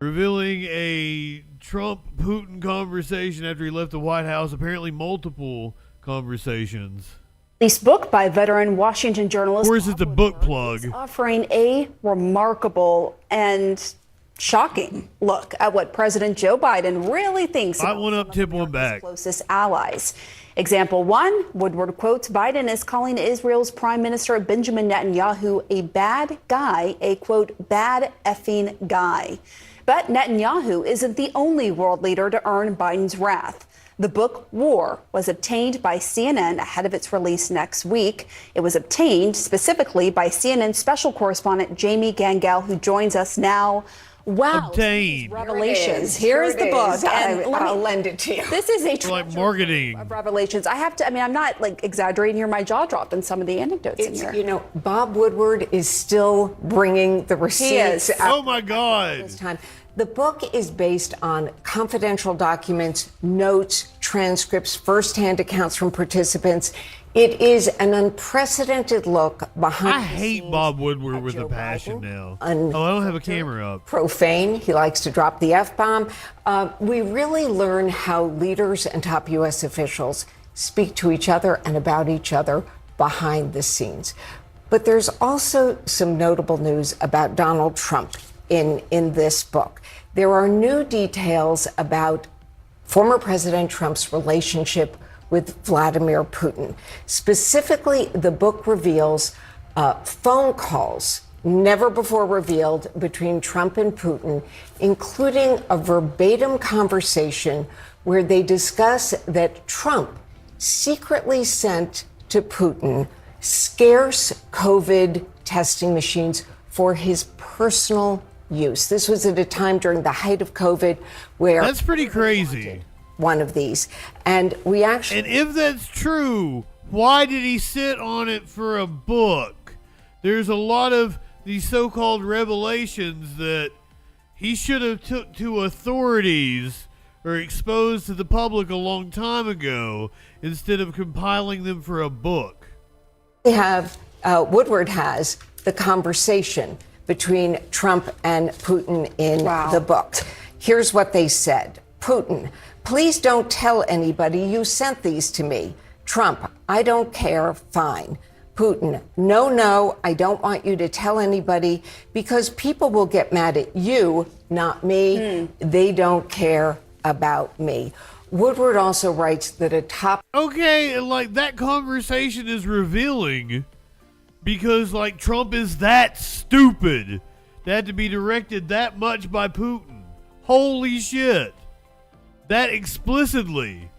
revealing a Trump-Putin conversation after he left the White House. Apparently multiple conversations. This book by veteran Washington journalist. Of course, it's a book plug. Offering a remarkable and shocking look at what President Joe Biden really thinks about one up, tip one back. Closest allies. Example one, Woodward quotes Biden as calling Israel's Prime Minister Benjamin Netanyahu a bad guy, a quote, bad effing guy. But Netanyahu isn't the only world leader to earn Biden's wrath. The book War was obtained by CNN ahead of its release next week. It was obtained specifically by CNN special correspondent Jamie Gangel, who joins us now. Wow. obtained. Revelations. Here is the book. And I'll lend it to you. This is a Like marketing. of Revelations. I have to, I mean, I'm not like exaggerating here. My jaw dropped in some of the anecdotes in here. You know, Bob Woodward is still bringing the receipts. Oh my God. This time. The book is based on confidential documents, notes, transcripts, firsthand accounts from participants. It is an unprecedented look behind. I hate Bob Woodward with a passion now. Oh, I don't have a camera up. Profane. He likes to drop the F-bomb. We really learn how leaders and top U.S. officials speak to each other and about each other behind the scenes. But there's also some notable news about Donald Trump in this book. There are new details about former President Trump's relationship with Vladimir Putin. Specifically, the book reveals phone calls never before revealed between Trump and Putin, including a verbatim conversation where they discuss that Trump secretly sent to Putin scarce COVID testing machines for his personal use. This was at a time during the height of COVID where... That's pretty crazy. One of these. And we actually... And if that's true, why did he sit on it for a book? There's a lot of these so-called revelations that he should have took to authorities or exposed to the public a long time ago instead of compiling them for a book. We have, Woodward has the conversation between Trump and Putin in the book. Here's what they said. Putin, please don't tell anybody you sent these to me. Trump, I don't care, fine. Putin, no, I don't want you to tell anybody because people will get mad at you, not me. They don't care about me. Woodward also writes that a top... Okay, like that conversation is revealing because like Trump is that stupid. That had to be directed that much by Putin. Holy shit. That explicitly.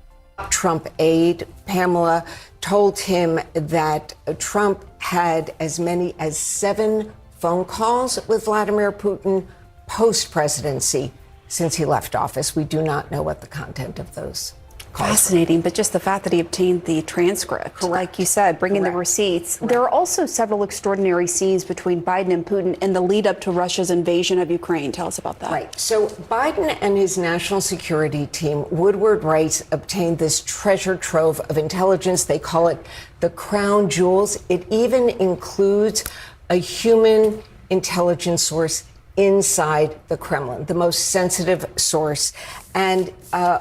Trump aide, Pamela, told him that Trump had as many as 7 phone calls with Vladimir Putin post-presidency since he left office. We do not know what the content of those calls were. Fascinating, but just the fact that he obtained the transcript, like you said, bringing the receipts. There are also several extraordinary scenes between Biden and Putin in the lead up to Russia's invasion of Ukraine. Tell us about that. Right. So Biden and his national security team, Woodward writes, obtained this treasure trove of intelligence. They call it the crown jewels. It even includes a human intelligence source inside the Kremlin, the most sensitive source. And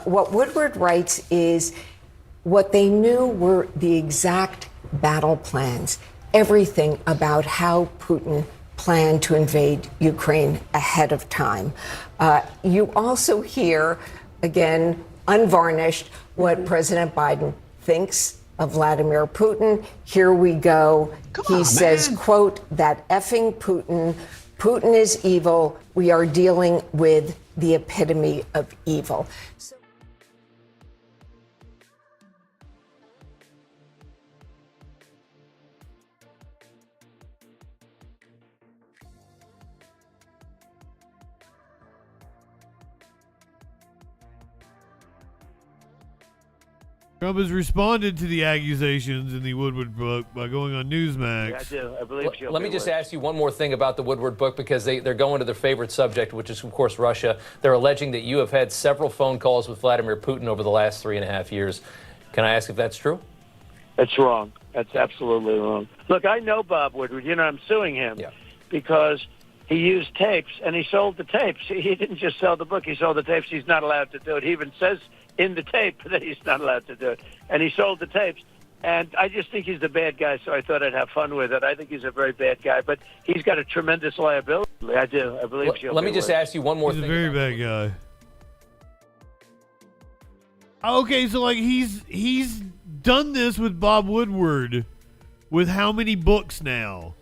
what Woodward writes is what they knew were the exact battle plans, everything about how Putin planned to invade Ukraine ahead of time. You also hear, again, unvarnished, what President Biden thinks of Vladimir Putin. Here we go. He says, quote, that effing Putin. Putin is evil. We are dealing with the epitome of evil. Trump has responded to the accusations in the Woodward book by going on Newsmax. Yeah, I do. I believe Let me just ask you one more thing about the Woodward book, because they're going to their favorite subject, which is, of course, Russia. They're alleging that you have had several phone calls with Vladimir Putin over the last 3.5 years. Can I ask if that's true? That's wrong. That's absolutely wrong. Look, I know Bob Woodward. You know, I'm suing him because he used tapes and he sold the tapes. He didn't just sell the book. He sold the tapes. He's not allowed to do it. He even says in the tape that he's not allowed to do it. And he sold the tapes. And I just think he's the bad guy, so I thought I'd have fun with it. I think he's a very bad guy, but he's got a tremendous liability. I do. I believe she'll Let me just ask you one more thing. He's a very bad guy. Okay, so like he's done this with Bob Woodward with how many books now?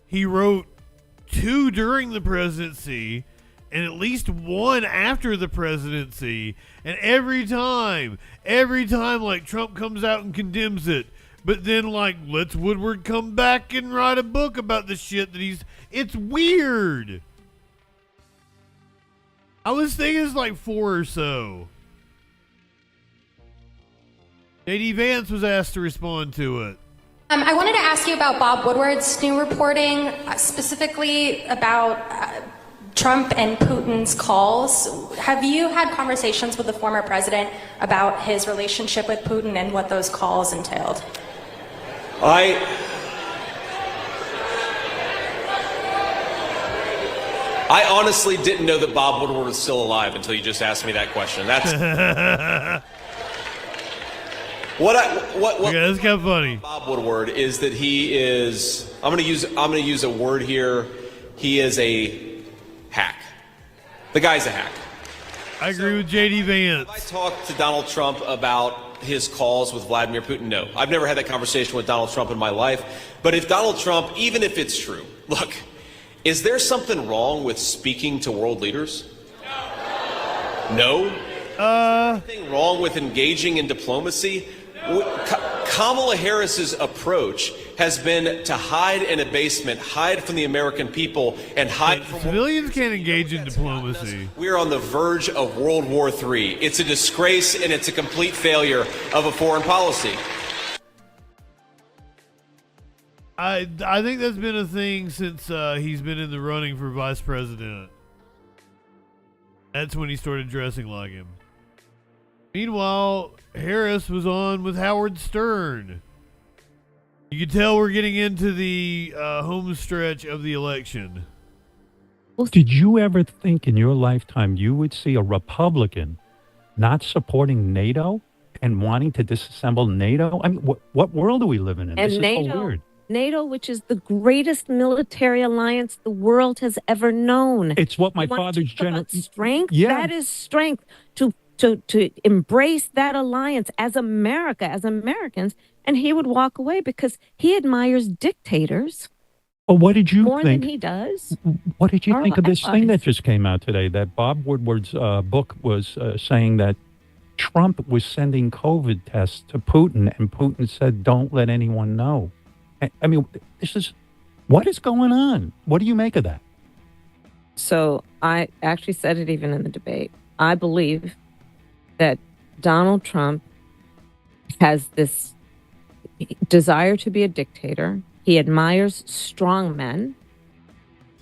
He wrote 2 during the presidency and at least 1 after the presidency. And every time, like Trump comes out and condemns it, but then like lets Woodward come back and write a book about the shit that it's weird. I was thinking it's like 4 or so. JD Vance was asked to respond to it. I wanted to ask you about Bob Woodward's new reporting, specifically about Trump and Putin's calls. Have you had conversations with the former president about his relationship with Putin and what those calls entailed? I honestly didn't know that Bob Woodward was still alive until you just asked me that question. That's okay, that's kind of funny. Bob Woodward is that he is. I'm going to use a word here. He is a hack. The guy's a hack. I agree with JD Vance. Have I talked to Donald Trump about his calls with Vladimir Putin? No, I've never had that conversation with Donald Trump in my life. But if Donald Trump, even if it's true, look. Is there something wrong with speaking to world leaders? No? Anything wrong with engaging in diplomacy? Kamala Harris's approach has been to hide in a basement, hide from the American people, and hide from... Civilians can't engage in diplomacy. We are on the verge of World War III. It's a disgrace and it's a complete failure of a foreign policy. I think that's been a thing since he's been in the running for vice president. That's when he started dressing like him. Meanwhile, Harris was on with Howard Stern. You can tell we're getting into the home stretch of the election. Did you ever think in your lifetime you would see a Republican not supporting NATO and wanting to disassemble NATO? I mean, what world are we living in? And this is so weird. NATO, which is the greatest military alliance the world has ever known. It's what my father's general strength. Yeah. That is strength to embrace that alliance as America, as Americans, and he would walk away because he admires dictators. Well, what did you more think? Than he does. What did you think of this thing that just came out today? That Bob Woodward's book was saying that Trump was sending COVID tests to Putin, and Putin said, "Don't let anyone know." I mean, what is going on? What do you make of that? So I actually said it even in the debate. I believe that Donald Trump has this desire to be a dictator. He admires strong men,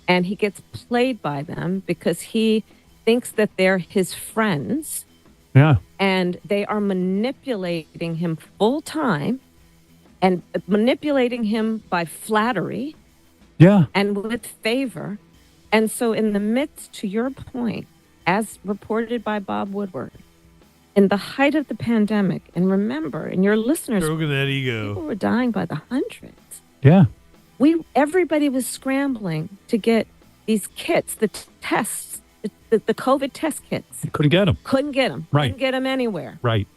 and he gets played by them because he thinks that they're his friends. Yeah. And they are manipulating him full time. And manipulating him by flattery, and with favor. And so in the midst, to your point, as reported by Bob Woodward, in the height of the pandemic, and remember, and your listeners, stroking that ego, people were dying by the hundreds. Yeah. Everybody was scrambling to get these kits, the tests, the COVID test kits. Couldn't get them. Couldn't get them. Right. Couldn't get them anywhere. Right.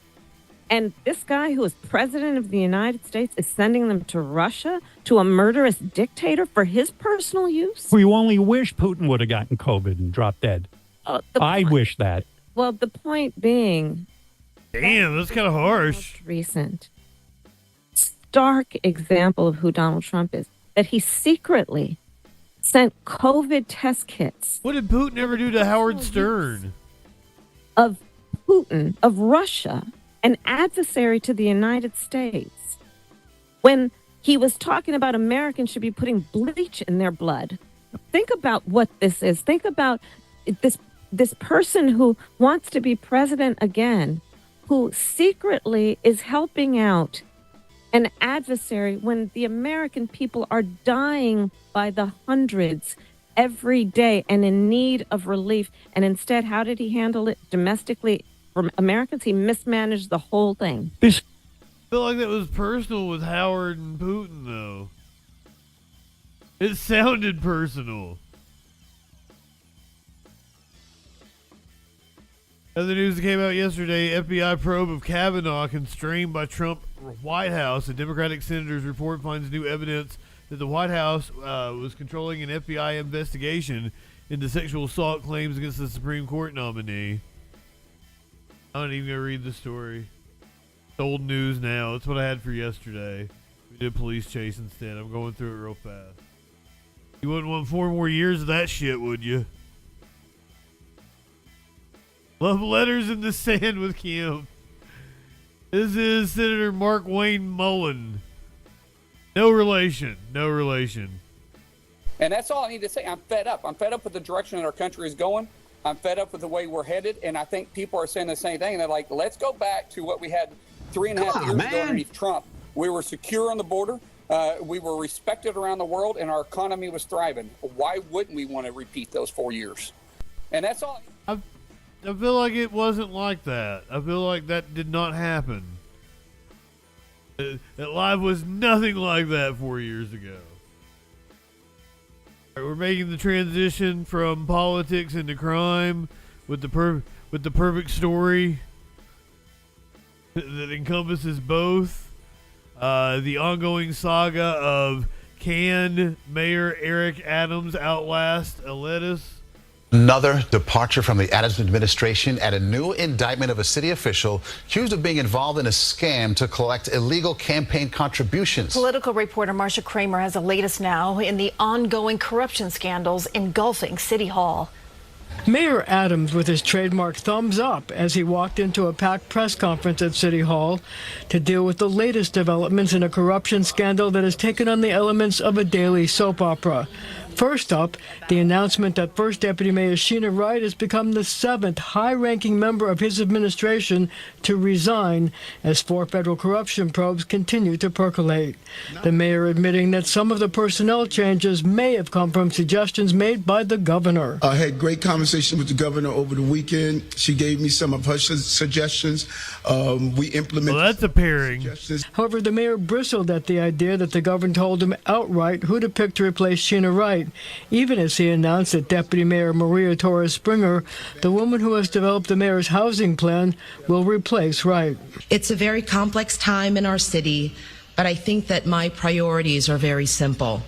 And this guy who is president of the United States is sending them to Russia, to a murderous dictator for his personal use? We only wish Putin would have gotten COVID and dropped dead. I wish that. Well, the point being... Damn, that's kind of harsh. Recent, stark example of who Donald Trump is, that he secretly sent COVID test kits. What did Putin ever do to Howard Stern? Of Putin, of Russia, an adversary to the United States, when he was talking about Americans should be putting bleach in their blood. Think about what this is. Think about this person who wants to be president again, who secretly is helping out an adversary when the American people are dying by the hundreds every day and in need of relief. And instead, how did he handle it domestically? For Americans, he mismanaged the whole thing. I feel like that was personal with Howard and Putin, though. It sounded personal. Other news that came out yesterday, FBI probe of Kavanaugh constrained by Trump White House. A Democratic senator's report finds new evidence that the White House was controlling an FBI investigation into sexual assault claims against the Supreme Court nominee. I'm not even going to read the story. It's old news now. That's what I had for yesterday. We did police chase instead. I'm going through it real fast. You wouldn't want 4 more years of that shit, would you? Love letters in the sand with Kim. This is Senator Mark Wayne Mullen. No relation. No relation. And that's all I need to say. I'm fed up. I'm fed up with the direction that our country is going. I'm fed up with the way we're headed. And I think people are saying the same thing. And they're like, let's go back to what we had 3.5 years ago underneath Trump. We were secure on the border. We were respected around the world, and our economy was thriving. Why wouldn't we want to repeat those 4 years? And that's all. I feel like it wasn't like that. I feel like that did not happen. That life was nothing like that 4 years ago. All right, we're making the transition from politics into crime with the perfect story that encompasses both. The ongoing saga of can Mayor Eric Adams outlast a lettuce? Another departure from the Adams administration and a new indictment of a city official accused of being involved in a scam to collect illegal campaign contributions. Political reporter Marcia Kramer has the latest now in the ongoing corruption scandals engulfing City Hall. Mayor Adams with his trademark thumbs up as he walked into a packed press conference at City Hall to deal with the latest developments in a corruption scandal that has taken on the elements of a daily soap opera. First up, the announcement that First Deputy Mayor Sheena Wright has become the 7th high-ranking member of his administration to resign as 4 federal corruption probes continue to percolate. The mayor admitting that some of the personnel changes may have come from suggestions made by the governor. I had great conversation with the governor over the weekend. She gave me some of her suggestions. We implemented. Well, that's a pairing. However, the mayor bristled at the idea that the governor told him outright who to pick to replace Sheena Wright, even as he announced that Deputy Mayor Maria Torres Springer, the woman who has developed the mayor's housing plan, will replace Wright. It's a very complex time in our city, but I think that my priorities are very simple.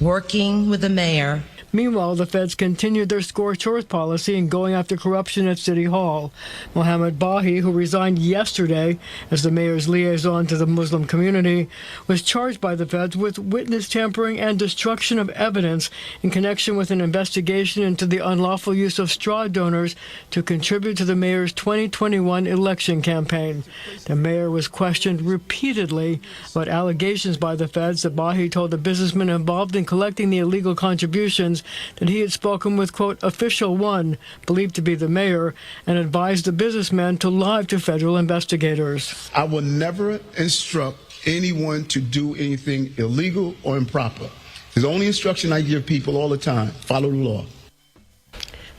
Working with the mayor. Meanwhile, the feds continued their scorched earth policy in going after corruption at City Hall. Mohammed Bahi, who resigned yesterday as the mayor's liaison to the Muslim community, was charged by the feds with witness tampering and destruction of evidence in connection with an investigation into the unlawful use of straw donors to contribute to the mayor's 2021 election campaign. The mayor was questioned repeatedly about allegations by the feds that Bahi told the businessmen involved in collecting the illegal contributions that he had spoken with, quote, official one, believed to be the mayor, and advised the businessman to lie to federal investigators. I will never instruct anyone to do anything illegal or improper. The only instruction I give people all the time, follow the law.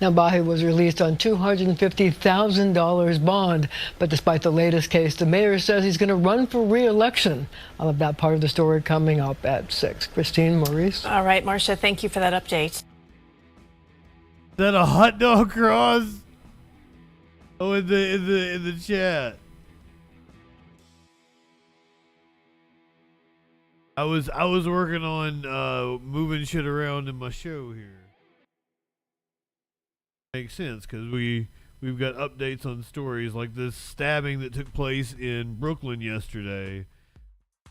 Now, Bahi was released on $250,000 bond, but despite the latest case, the mayor says he's going to run for re-election. I'll have that part of the story coming up at 6. Christine, Maurice. All right, Marcia, thank you for that update. Is that a hot dog cross? Oh, in the chat. I was working on moving shit around in my show here. Makes sense because we've got updates on stories like this stabbing that took place in Brooklyn yesterday.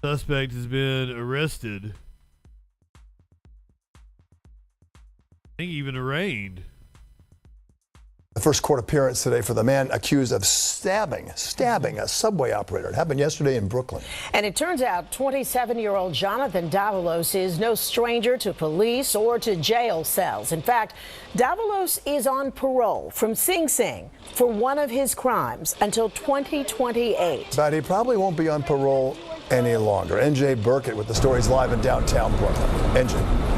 Suspect has been arrested. I think even arraigned. The first court appearance today for the man accused of stabbing a subway operator. It happened yesterday in Brooklyn. And it turns out 27-year-old Jonathan Davalos is no stranger to police or to jail cells. In fact, Davalos is on parole from Sing Sing for one of his crimes until 2028. But he probably won't be on parole any longer. NJ Burkett with the stories live in downtown Brooklyn. NJ.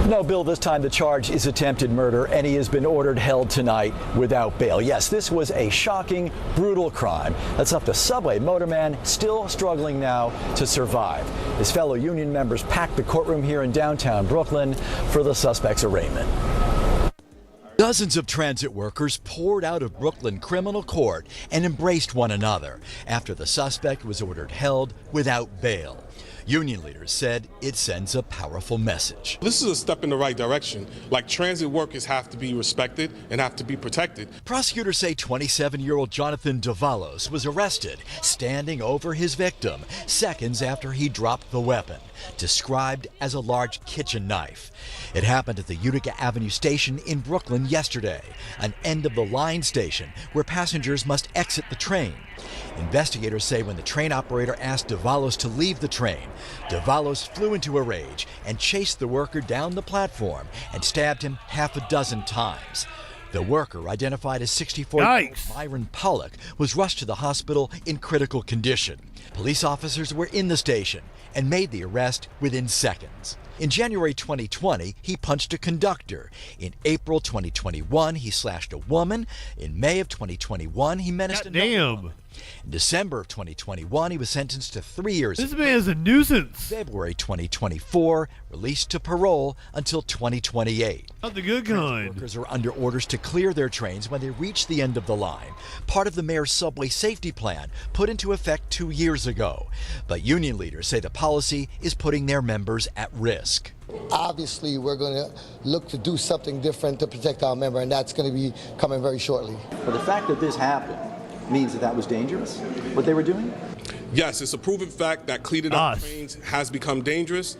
No, Bill, this time the charge is attempted murder, and he has been ordered held tonight without bail. Yes, this was a shocking, brutal crime that's left a subway motorman still struggling now to survive. His fellow union members packed the courtroom here in downtown Brooklyn for the suspect's arraignment. Dozens of transit workers poured out of Brooklyn criminal court and embraced one another after the suspect was ordered held without bail. Union leaders said it sends a powerful message. This is a step in the right direction. Like, transit workers have to be respected and have to be protected. Prosecutors say 27-year-old Jonathan Davalos was arrested standing over his victim seconds after he dropped the weapon, described as a large kitchen knife. It happened at the Utica Avenue station in Brooklyn yesterday, an end-of-the-line station where passengers must exit the train. Investigators say when the train operator asked Davalos to leave the train, Davalos flew into a rage and chased the worker down the platform and stabbed him half a dozen times. The worker, identified as 64-year-old Myron Pollock, was rushed to the hospital in critical condition. Police officers were in the station and made the arrest within seconds. In January 2020, he punched a conductor. In April 2021, he slashed a woman. In May of 2021, he menaced another woman. In December of 2021, he was sentenced to 3 years. This man's a nuisance. February 2024, released to parole until 2028. Not the good kind. Workers are under orders to clear their trains when they reach the end of the line, part of the mayor's subway safety plan put into effect 2 years ago. But union leaders say the policy is putting their members at risk. Obviously, we're going to look to do something different to protect our member, and that's going to be coming very shortly. But the fact that this happened means that was dangerous, what they were doing? Yes, it's a proven fact that cleated up trains has become dangerous.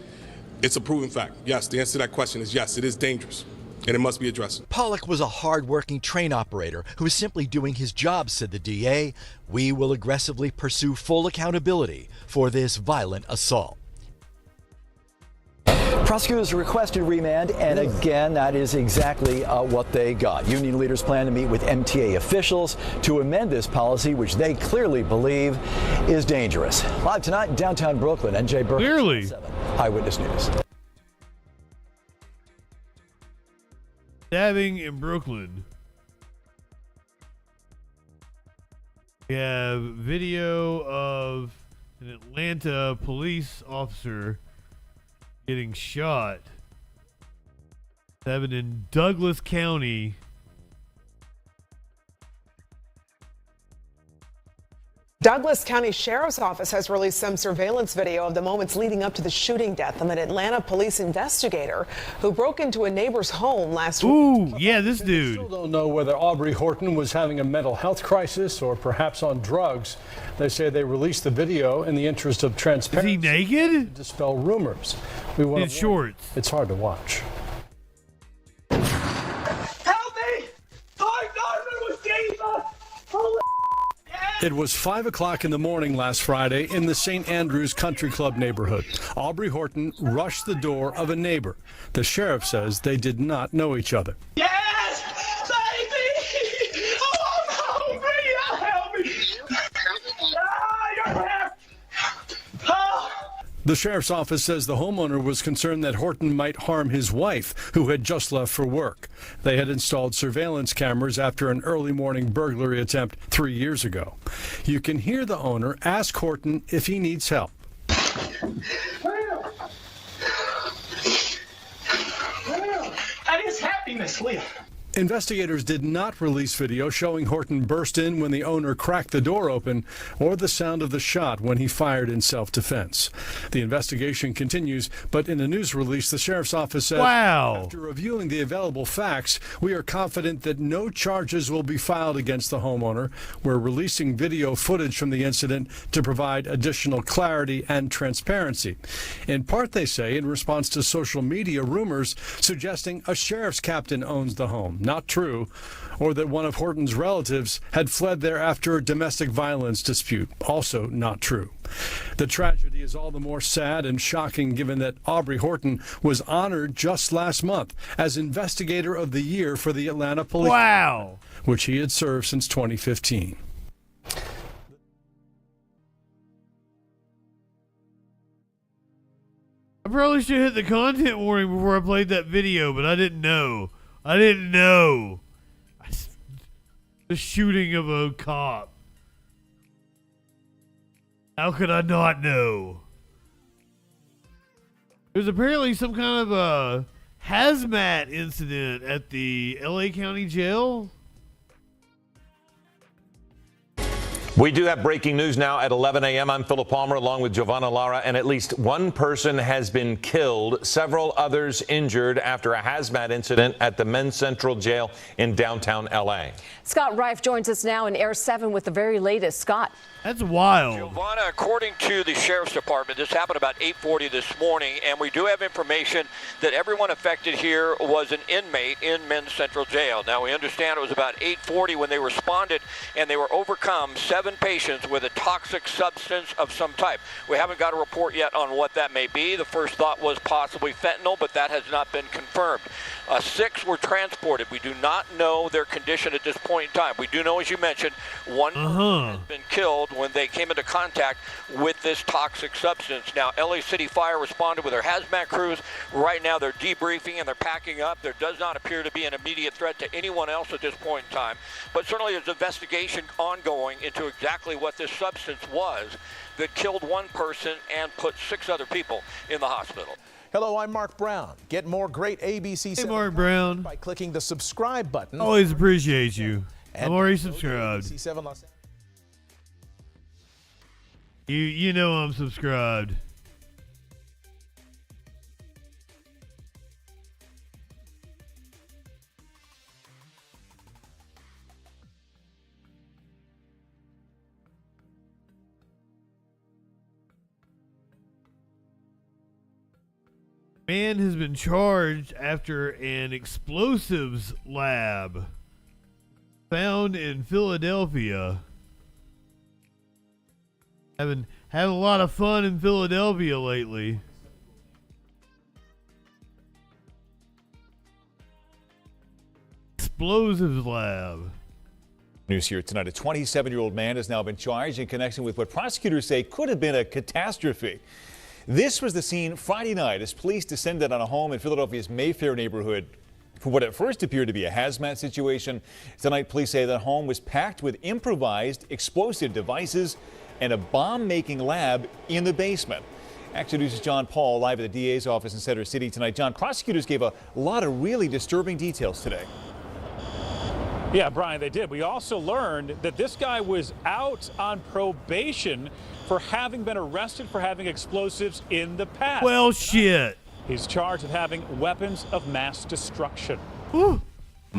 It's a proven fact. Yes, the answer to that question is yes, it is dangerous, and it must be addressed. Pollock was a hard-working train operator who was simply doing his job, said the DA. We will aggressively pursue full accountability for this violent assault. Prosecutors requested remand, and again, that is exactly what they got. Union leaders plan to meet with MTA officials to amend this policy, which they clearly believe is dangerous. Live tonight in downtown Brooklyn, NJ Burke. Clearly. Eyewitness News. Stabbing in Brooklyn. We have video of an Atlanta police officer getting shot. Happened in Douglas County. Douglas County Sheriff's Office has released some surveillance video of the moments leading up to the shooting death of an Atlanta police investigator who broke into a neighbor's home last week. Ooh, yeah, this dude. Still don't know whether Aubrey Horton was having a mental health crisis or perhaps on drugs. They say they released the video in the interest of transparency. Is he naked? To dispel rumors. We want in shorts. It's hard to watch. Help me! It was Jesus! Holy It was 5 o'clock in the morning last Friday in the St. Andrews Country Club neighborhood. Aubrey Horton rushed the door of a neighbor. The sheriff says they did not know each other. Yes! Baby! Oh, no! Bring help me! You're here! Oh! The sheriff's office says the homeowner was concerned that Horton might harm his wife, who had just left for work. They had installed surveillance cameras after an early morning burglary attempt 3 years ago. You can hear the owner ask Horton if he needs help. That is happiness, Leah. Investigators did not release video showing Horton burst in when the owner cracked the door open or the sound of the shot when he fired in self-defense. The investigation continues, but in a news release, the sheriff's office said, after reviewing the available facts, we are confident that no charges will be filed against the homeowner. We're releasing video footage from the incident to provide additional clarity and transparency. In part, they say, in response to social media rumors suggesting a sheriff's captain owns the home. Not true, or that one of Horton's relatives had fled there after a domestic violence dispute. Also not true. The tragedy is all the more sad and shocking given that Aubrey Horton was honored just last month as Investigator of the Year for the Atlanta Police Department, which he had served since 2015. I probably should hit the content warning before I played that video, but I didn't know. The shooting of a cop. How could I not know? There's apparently some kind of a hazmat incident at the LA County Jail. We do have breaking news now at 11 a.m. I'm Philip Palmer along with Giovanna Lara, and at least one person has been killed, several others injured after a hazmat incident at the Men's Central Jail in downtown L.A. Scott Reif joins us now in Air 7 with the very latest. Scott. That's wild. Giovanna, according to the Sheriff's Department, this happened about 8:40 this morning, and we do have information that everyone affected here was an inmate in Men's Central Jail. Now, we understand it was about 8:40 when they responded, and they were overcome 7 patients with a toxic substance of some type. We haven't got a report yet on what that may be. The first thought was possibly fentanyl, but that has not been confirmed. 6 were transported. We do not know their condition at this point in time. We do know, as you mentioned, one person has been killed when they came into contact with this toxic substance. Now, LA City Fire responded with their hazmat crews. Right now, they're debriefing and they're packing up. There does not appear to be an immediate threat to anyone else at this point in time. But certainly there's investigation ongoing into exactly what this substance was that killed one person and put 6 other people in the hospital. Hello, I'm Mark Brown. Get more great ABC 7 Mark Brown. by clicking the subscribe button. Always appreciate you. I'm already subscribed. ABC 7 Los- You know I'm subscribed. Man has been charged after an explosives lab found in Philadelphia. Having had a lot of fun in Philadelphia lately. Explosives lab. News here tonight. A 27-year-old man has now been charged in connection with what prosecutors say could have been a catastrophe. This was the scene Friday night as police descended on a home in Philadelphia's Mayfair neighborhood for what at first appeared to be a hazmat situation. Tonight, police say the home was packed with improvised explosive devices and a bomb-making lab in the basement. Action News' John Paul live at the DA's office in Center City tonight. John, prosecutors gave a lot of really disturbing details today. Yeah, Brian, they did. We also learned that this guy was out on probation for having been arrested for having explosives in the past. Well, shit. He's charged with having weapons of mass destruction. Woo.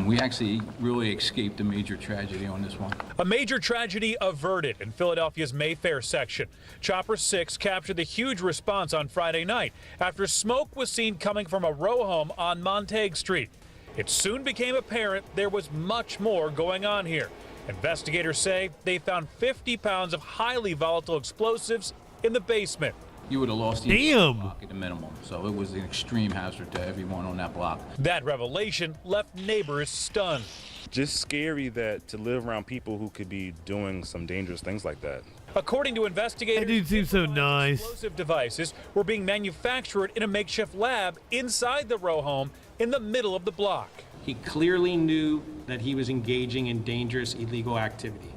We actually really escaped a major tragedy on this one. A major tragedy averted in Philadelphia's Mayfair section. Chopper 6 captured the huge response on Friday night after smoke was seen coming from a row home on Montague Street. It soon became apparent there was much more going on here. Investigators say they found 50 pounds of highly volatile explosives in the basement. You would have lost the block at the minimum, so it was an extreme hazard to everyone on that block. That revelation left neighbors stunned. Just scary that to live around people who could be doing some dangerous things like that. According to investigators, that dude seems so nice. Explosive devices were being manufactured in a makeshift lab inside the row home in the middle of the block. He clearly knew that he was engaging in dangerous illegal activity,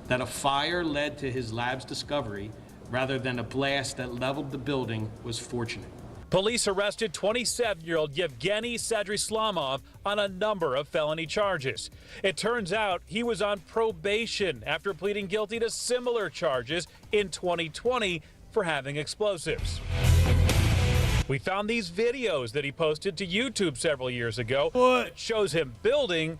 that a fire led to his lab's discovery rather than a blast that leveled the building was fortunate. Police arrested 27-year-old Yevgeny Sadrislamov on a number of felony charges. It turns out he was on probation after pleading guilty to similar charges in 2020 for having explosives. We found these videos that he posted to YouTube several years ago. It shows him building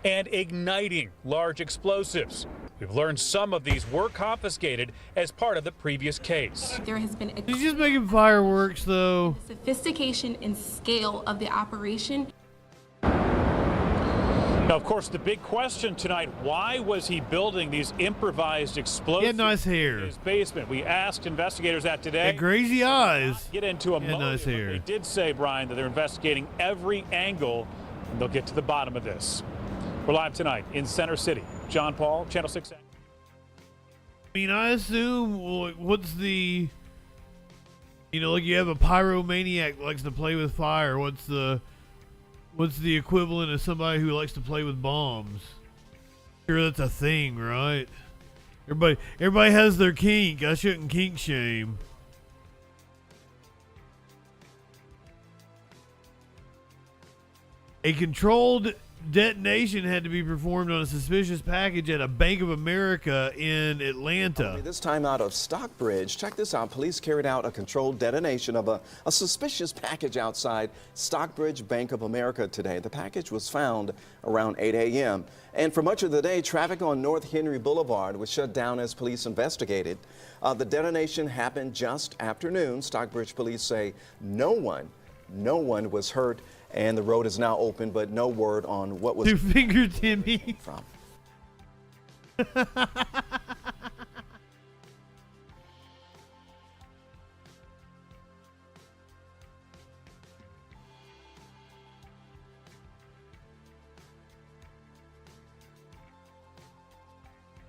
and igniting large explosives. We've learned some of these were confiscated as part of the previous case. There has been He's just making fireworks, though. Sophistication and scale of the operation. Now, of course, the big question tonight, why was he building these improvised explosives He had nice hair. in his basement? We asked investigators that today. Had crazy eyes. Get into a He had motive, nice hair. They did say, Brian, that they're investigating every angle, and they'll get to the bottom of this. We're live tonight in Center City. John Paul, Channel 6. I mean, I assume, well, what's the, like you have a pyromaniac that likes to play with fire. What's the equivalent of somebody who likes to play with bombs? Sure, that's a thing, right? Everybody has their kink. I shouldn't kink shame. A controlled detonation had to be performed on a suspicious package at a Bank of America in Atlanta. This time out of Stockbridge. Check this out. Police carried out a controlled detonation of a suspicious package outside Stockbridge Bank of America today. The package was found around 8 a.m. And for much of the day, traffic on North Henry Boulevard was shut down as police investigated. The detonation happened just after noon. Stockbridge police say no one was hurt, and the road is now open, but no word on what was Two-finger Timmy from.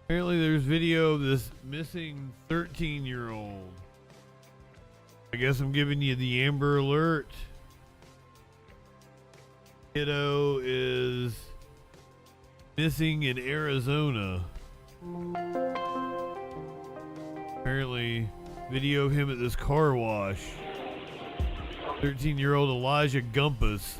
Apparently there's video of this missing 13-year-old. I guess I'm giving you the Amber Alert. Kiddo is missing in Arizona. Apparently, video of him at this car wash. 13-year-old Elijah Gumpus.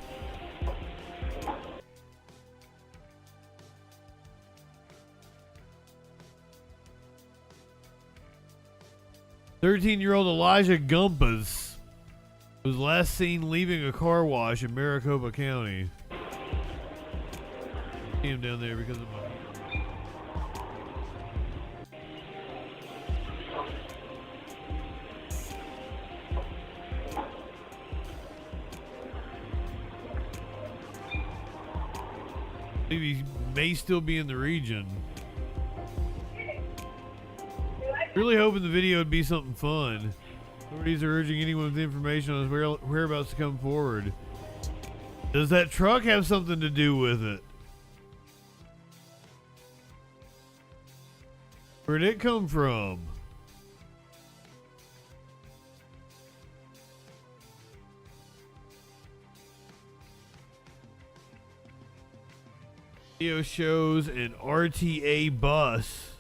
"13-year-old Elijah Gumpus was last seen leaving a car wash in Maricopa County." See him down there because of my... Maybe he may still be in the region. Really hoping the video would be something fun. Authorities are urging anyone with information on his whereabouts to come forward. Does that truck have something to do with it? Where'd it come from? Video shows an RTA bus.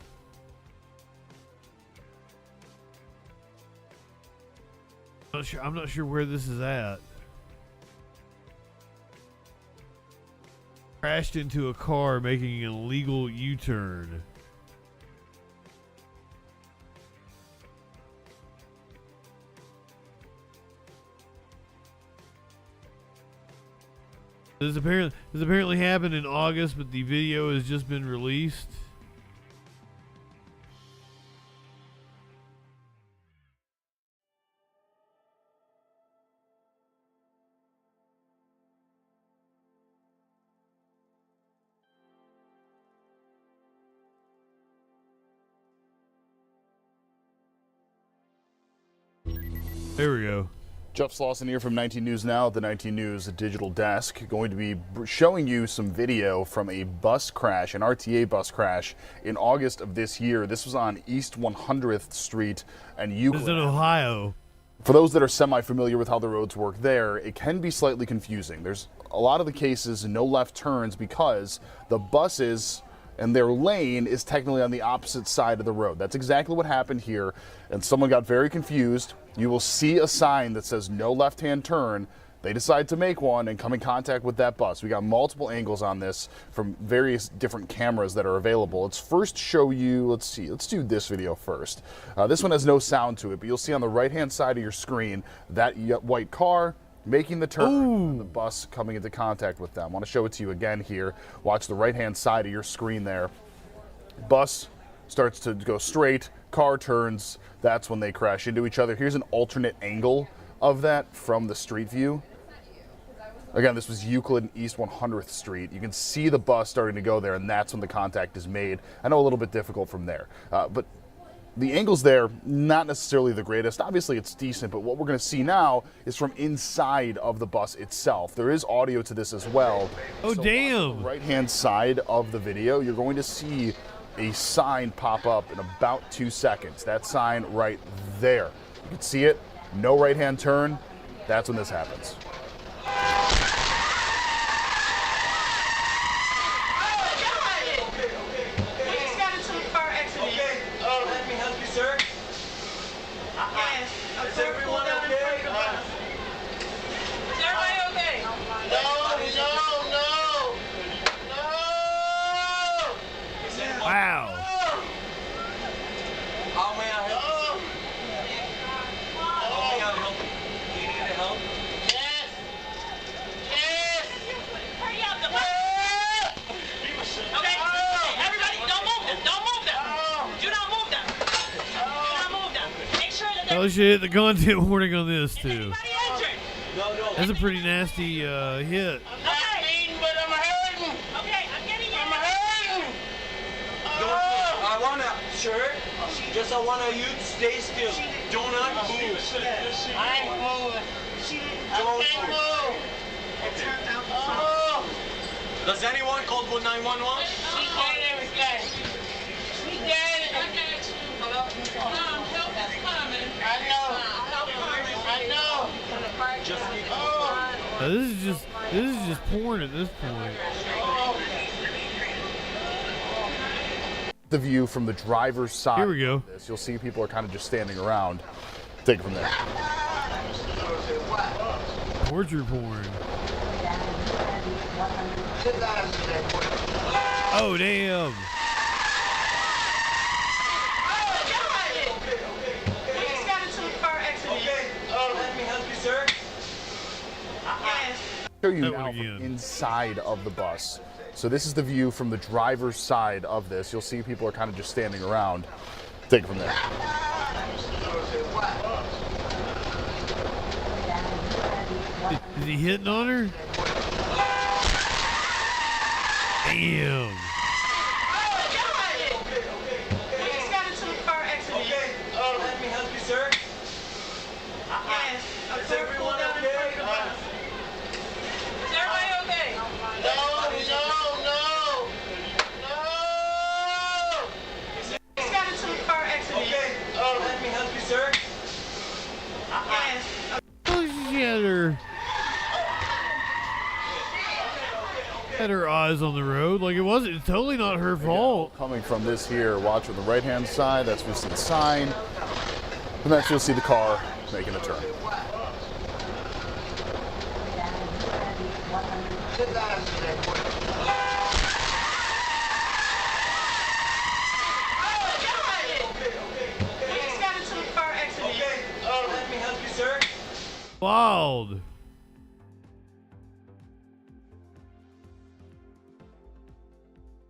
I'm not sure where this is at. Crashed into a car making an illegal U-turn. This apparently happened in August, but the video has just been released. There we go. Jeff Slauson here from 19 News Now, the 19 News digital desk, going to be showing you some video from a bus crash, an RTA bus crash in August of this year. This was on East 100th Street and Euclid. This is in Ohio. For those that are semi-familiar with how the roads work there, it can be slightly confusing. There's a lot of the cases no left turns because the buses and their lane is technically on the opposite side of the road. That's exactly what happened here, and someone got very confused. You will see a sign that says no left-hand turn. They decide to make one and come in contact with that bus. We got multiple angles on this from various different cameras that are available. Let's first show you, let's do this video first. This one has no sound to it, but you'll see on the right-hand side of your screen that white car making the turn, and the bus coming into contact with them. I want to show it to you again here. Watch the right-hand side of your screen there. Bus starts to go straight, car turns, that's when they crash into each other. Here's an alternate angle of that from the street view. Again, this was Euclid and East 100th Street. You can see the bus starting to go there, and that's when the contact is made. I know a little bit difficult from there, but the angles there, not necessarily the greatest. Obviously, it's decent, but what we're going to see now is from inside of the bus itself. There is audio to this as well. Oh, so damn. On the right-hand side of the video, you're going to see a sign pop up in about 2 seconds. That sign right there. You can see it. No right-hand turn. That's when this happens. Oh shit, the content warning on this too. That's a pretty nasty hit. I'm not bleeding, but I'm hurting. Okay, I'm getting you. I'm hurting. I wanna, sir, I wanna you to stay still. Do not move. I ain't moving. Don't can't move. Oh. Does anyone call for 911? She got everything. She got it. I know. Now, this is just porn at this point. The view from the driver's side. Here we go. Of this. You'll see people are kind of just standing around. Take it from there. Torture porn. Oh damn. Let me help you, sir. Show you now from inside of the bus. So this is the view from the driver's side of this. You'll see people are kind of just standing around. Take it from there. Is he hitting on her? Damn. Let me help you, sir. Is everyone okay? Is everybody okay? No. He's got into a car accident. Let me help you, sir. Oh, she had her eyes on the road. Like it's totally not her fault. Coming from this here, watch on the right-hand side. That's where you see the sign. And that's you'll see the car making a turn. He's got into a car accident. Let me help you, sir. Wild.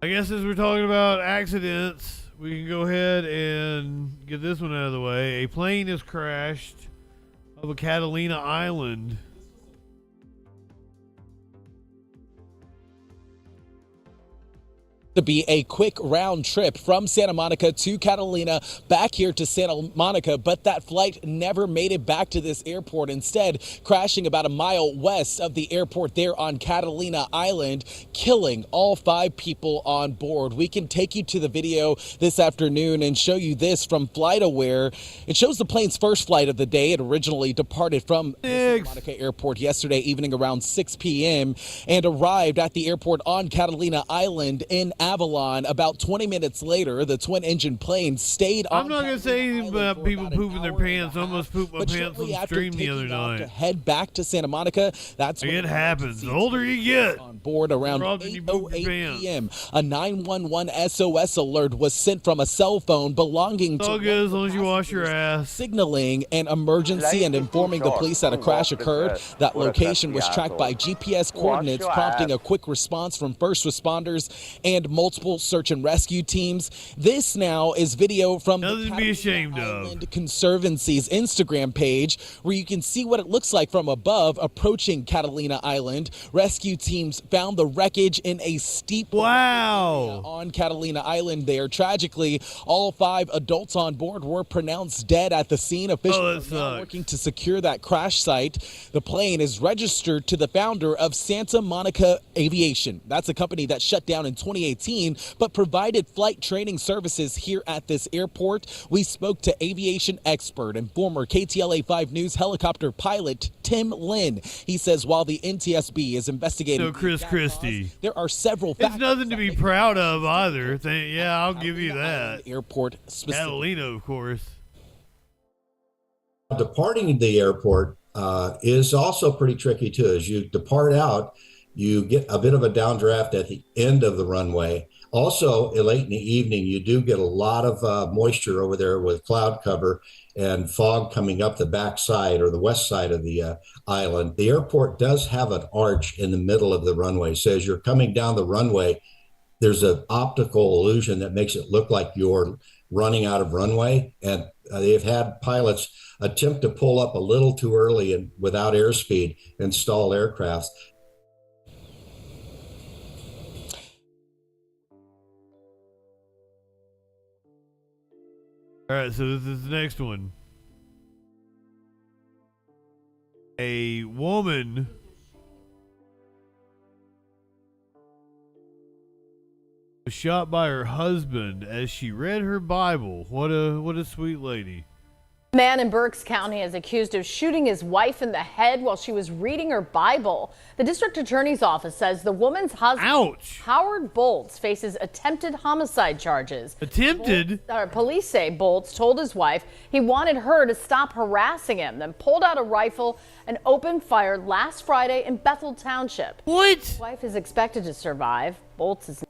I guess as we're talking about accidents, we can go ahead and get this one out of the way. A plane has crashed over Catalina Island. To be a quick round trip from Santa Monica to Catalina, back here to Santa Monica, but that flight never made it back to this airport, instead crashing about a mile west of the airport there on Catalina Island, killing all 5 people on board. We can take you to the video this afternoon and show you this from FlightAware. It shows the plane's first flight of the day. It originally departed from Santa Monica Airport yesterday evening around 6 p.m. and arrived at the airport on Catalina Island in Avalon. About 20 minutes later, the twin-engine plane stayed on. I'm not going to say anything about people pooping their pants. I almost pooped my pants on the stream the other night. To head back to Santa Monica, that's when it happens. The older you get, on board around 8:08 p.m. A 911 SOS alert was sent from a cell phone belonging to. All good as long as you wash your ass. Signaling an emergency and informing the police that a crash occurred. That location was tracked by GPS coordinates, prompting a quick response from first responders and multiple search and rescue teams. This now is video from Nothing to be ashamed Island Conservancy's Instagram page, where you can see what it looks like from above approaching Catalina Island. Rescue teams found the wreckage in a steep on Catalina Island there. Tragically, all 5 adults on board were pronounced dead at the scene. Officials are now working to secure that crash site. The plane is registered to the founder of Santa Monica Aviation. That's a company that shut down in 2018, but provided flight training services here at this airport. We spoke to aviation expert and former KTLA 5 News helicopter pilot Tim Lynn. He says while the NTSB is investigating Chris Christie, there are several factors. It's nothing to be proud of either. Yeah, I'll give you that. Airport Catalina, of course. Departing the airport is also pretty tricky too. As you depart out, you get a bit of a downdraft at the end of the runway. Also, late in the evening, you do get a lot of moisture over there with cloud cover and fog coming up the back side or the west side of the island. The airport does have an arch in the middle of the runway. So as you're coming down the runway, there's an optical illusion that makes it look like you're running out of runway, and they've had pilots attempt to pull up a little too early and without airspeed and stall aircrafts. All right, so this is the next one. A woman was shot by her husband as she read her Bible. What a sweet lady. A man in Berks County is accused of shooting his wife in the head while she was reading her Bible. The district attorney's office says the woman's husband, Howard Bolts, faces attempted homicide charges. Attempted? Police say Bolts told his wife he wanted her to stop harassing him, then pulled out a rifle and opened fire last Friday in Bethel Township. What? His wife is expected to survive. Bolts is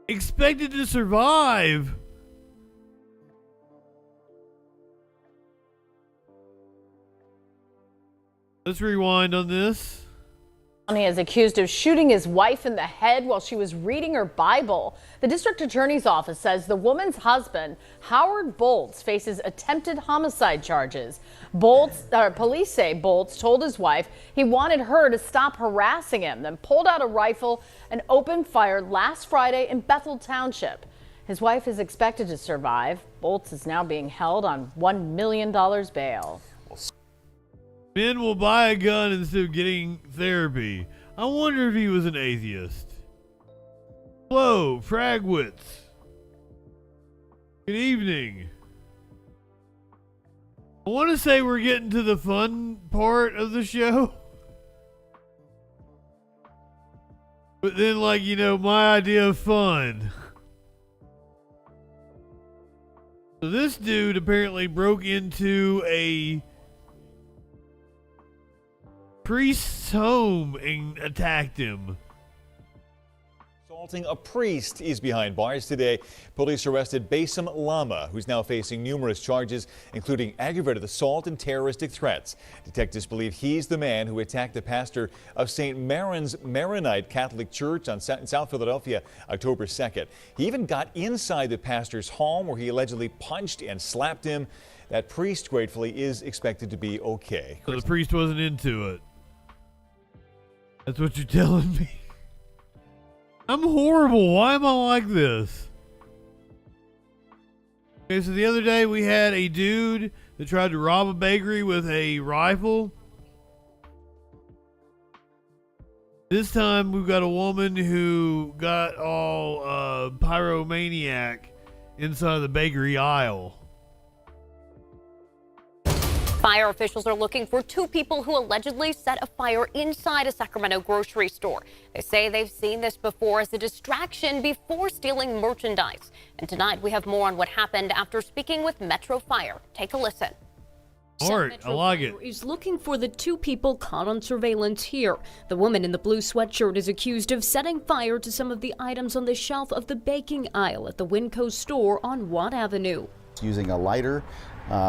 expected to survive. Let's rewind on this. He is accused of shooting his wife in the head while she was reading her Bible. The district attorney's office says the woman's husband, Howard Bolts, faces attempted homicide charges. Police say Bolts told his wife he wanted her to stop harassing him, then pulled out a rifle and opened fire last Friday in Bethel Township. His wife is expected to survive. Bolts is now being held on $1 million bail. Men will buy a gun instead of getting therapy. I wonder if he was an atheist. Hello, Fragwitz. Good evening. I want to say we're getting to the fun part of the show. But then, like, you know, my idea of fun. So this dude apparently broke into a priest's home and attacked him. Assaulting a priest is behind bars today. Police arrested Bassem Lama, who's now facing numerous charges, including aggravated assault and terroristic threats. Detectives believe he's the man who attacked the pastor of St. Maron's Maronite Catholic Church in South Philadelphia October 2nd. He even got inside the pastor's home where he allegedly punched and slapped him. That priest, gratefully, is expected to be okay. So the priest wasn't into it. That's what you're telling me. I'm horrible. Why am I like this? Okay, so the other day we had a dude that tried to rob a bakery with a rifle. This time we've got a woman who got all pyromaniac inside the bakery aisle. Fire officials are looking for two people who allegedly set a fire inside a Sacramento grocery store. They say they've seen this before as a distraction before stealing merchandise. And tonight we have more on what happened after speaking with Metro Fire. Take a listen. Art, I like it. Is looking for the two people caught on surveillance here. The woman in the blue sweatshirt is accused of setting fire to some of the items on the shelf of the baking aisle at the Winco store on Watt Avenue. Using a lighter,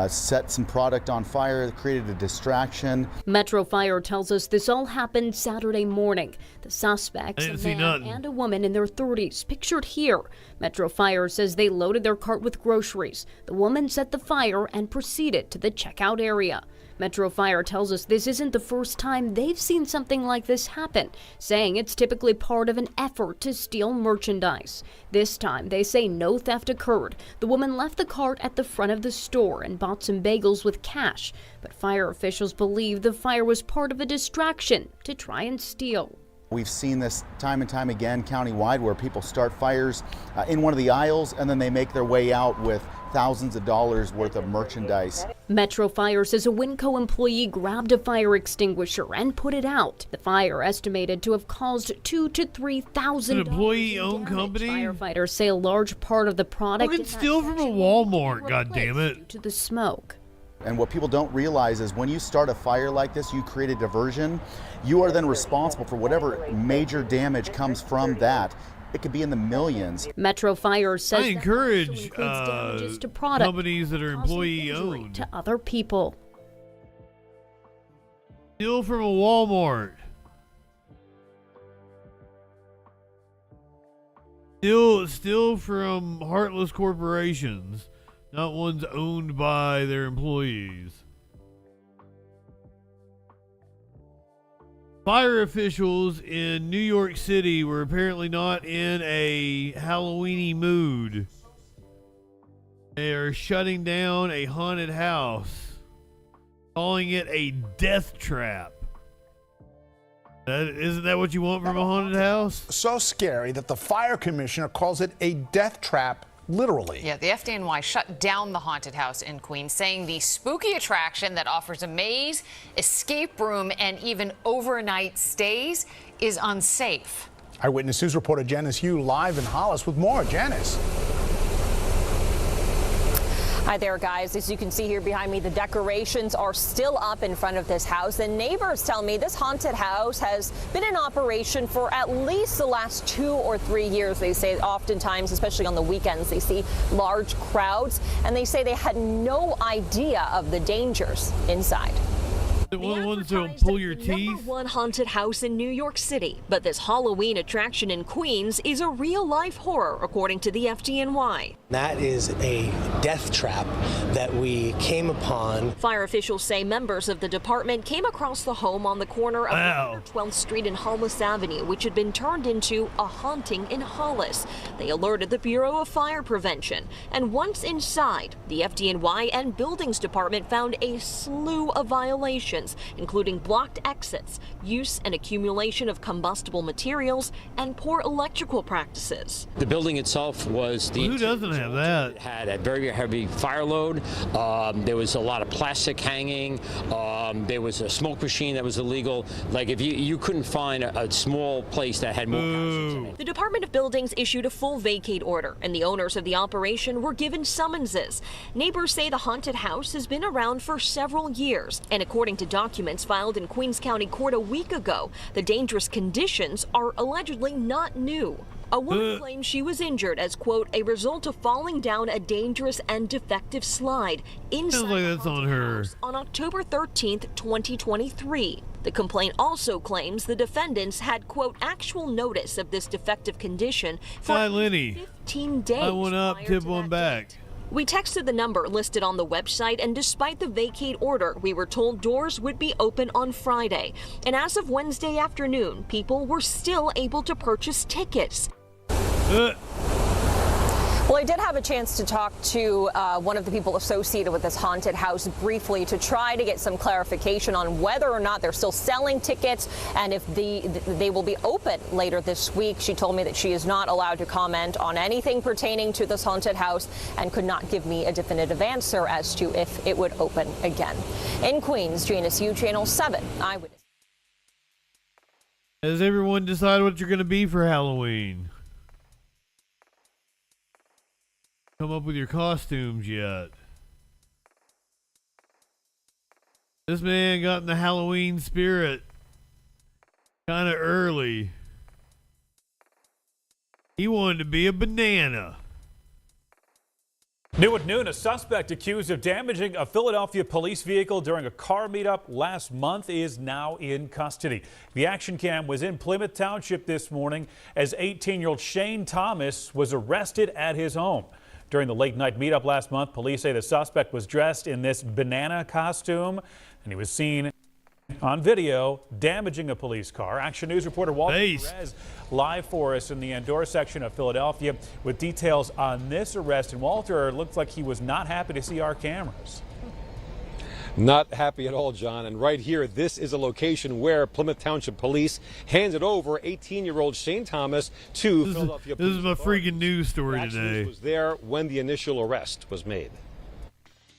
set some product on fire, created a distraction. Metro Fire tells us this all happened Saturday morning. The suspects, a man and a woman in their 30s, pictured here. Metro Fire says they loaded their cart with groceries. The woman set the fire and proceeded to the checkout area. Metro Fire tells us this isn't the first time they've seen something like this happen, saying it's typically part of an effort to steal merchandise. This time, they say no theft occurred. The woman left the cart at the front of the store and bought some bagels with cash, but fire officials believe the fire was part of a distraction to try and steal. We've seen this time and time again countywide where people start fires in one of the aisles and then they make their way out with thousands of dollars worth of merchandise. Metro Fire says a Winco employee grabbed a fire extinguisher and put it out. The fire estimated to have caused $2,000 to $3,000. An employee-owned company? Firefighters say a large part of the product you can steal from a Walmart, goddammit. Due to the smoke. And what people don't realize is when you start a fire like this, you create a diversion. You are then responsible for whatever major damage comes from that. It could be in the millions. Metro Fire says I encourage damages to product, companies that are employee-owned to other people. Steal from a Walmart. Still from heartless corporations, not ones owned by their employees. Fire officials in New York City were apparently not in a Halloweeny mood. They are shutting down a haunted house, calling it a death trap. Isn't that what you want from a haunted house? So scary that the fire commissioner calls it a death trap, literally. Yeah, the FDNY shut down the haunted house in Queens, saying the spooky attraction that offers a maze, escape room, and even overnight stays is unsafe. Eyewitness News reporter Janice Hugh live in Hollis with more. Janice. Hi there, guys. As you can see here behind me, the decorations are still up in front of this house. And neighbors tell me this haunted house has been in operation for at least the last 2 or 3 years. They say oftentimes, especially on the weekends, they see large crowds, and they say they had no idea of the dangers inside. One of the ones that'll pull your teeth. #1 haunted house in New York City, but this Halloween attraction in Queens is a real-life horror, according to the FDNY. That is a death trap that we came upon. Fire officials say members of the department came across the home on the corner of 12th Street and Hollis Avenue, which had been turned into a haunting in Hollis. They alerted the Bureau of Fire Prevention, and once inside, the FDNY and Buildings Department found a slew of violations, including blocked exits, use and accumulation of combustible materials, and poor electrical practices. The building itself was who doesn't have that? It had a very heavy fire load. There was a lot of plastic hanging. There was a smoke machine that was illegal. Like if you couldn't find a small place that had more houses in it. The Department of Buildings issued a full vacate order, and the owners of the operation were given summonses. Neighbors say the haunted house has been around for several years, and according to documents filed in Queens County Court a week ago, the dangerous conditions are allegedly not new. A woman claims she was injured as, quote, a result of falling down a dangerous and defective slide inside the haunted house on October 13th, 2023. The complaint also claims the defendants had, quote, actual notice of this defective condition for 15 days. I went up, tip one back. We texted the number listed on the website, and despite the vacate order, we were told doors would be open on Friday. And as of Wednesday afternoon, people were still able to purchase tickets. Well, I did have a chance to talk to one of the people associated with this haunted house briefly to try to get some clarification on whether or not they're still selling tickets and if they will be open later this week. She told me that she is not allowed to comment on anything pertaining to this haunted house and could not give me a definitive answer as to if it would open again. In Queens, Janice Hugh, Channel 7 Eyewitness. Has everyone decided what you're going to be for Halloween? Come up with your costumes yet? This man got in the Halloween spirit kind of early. He wanted to be a banana. New at noon, a suspect accused of damaging a Philadelphia police vehicle during a car meetup last month is now in custody. The action cam was in Plymouth Township this morning as 18-year-old Shane Thomas was arrested at his home. During the late night meetup last month, police say the suspect was dressed in this banana costume and he was seen on video damaging a police car. Action News reporter Walter Perez live for us in the Andorra section of Philadelphia with details on this arrest. And Walter, it looks like he was not happy to see our cameras. Not happy at all, John. And right here, this is a location where Plymouth Township Police handed over 18-year-old Shane Thomas to Philadelphia Police. This is my freaking news story Action today. News was there when the initial arrest was made.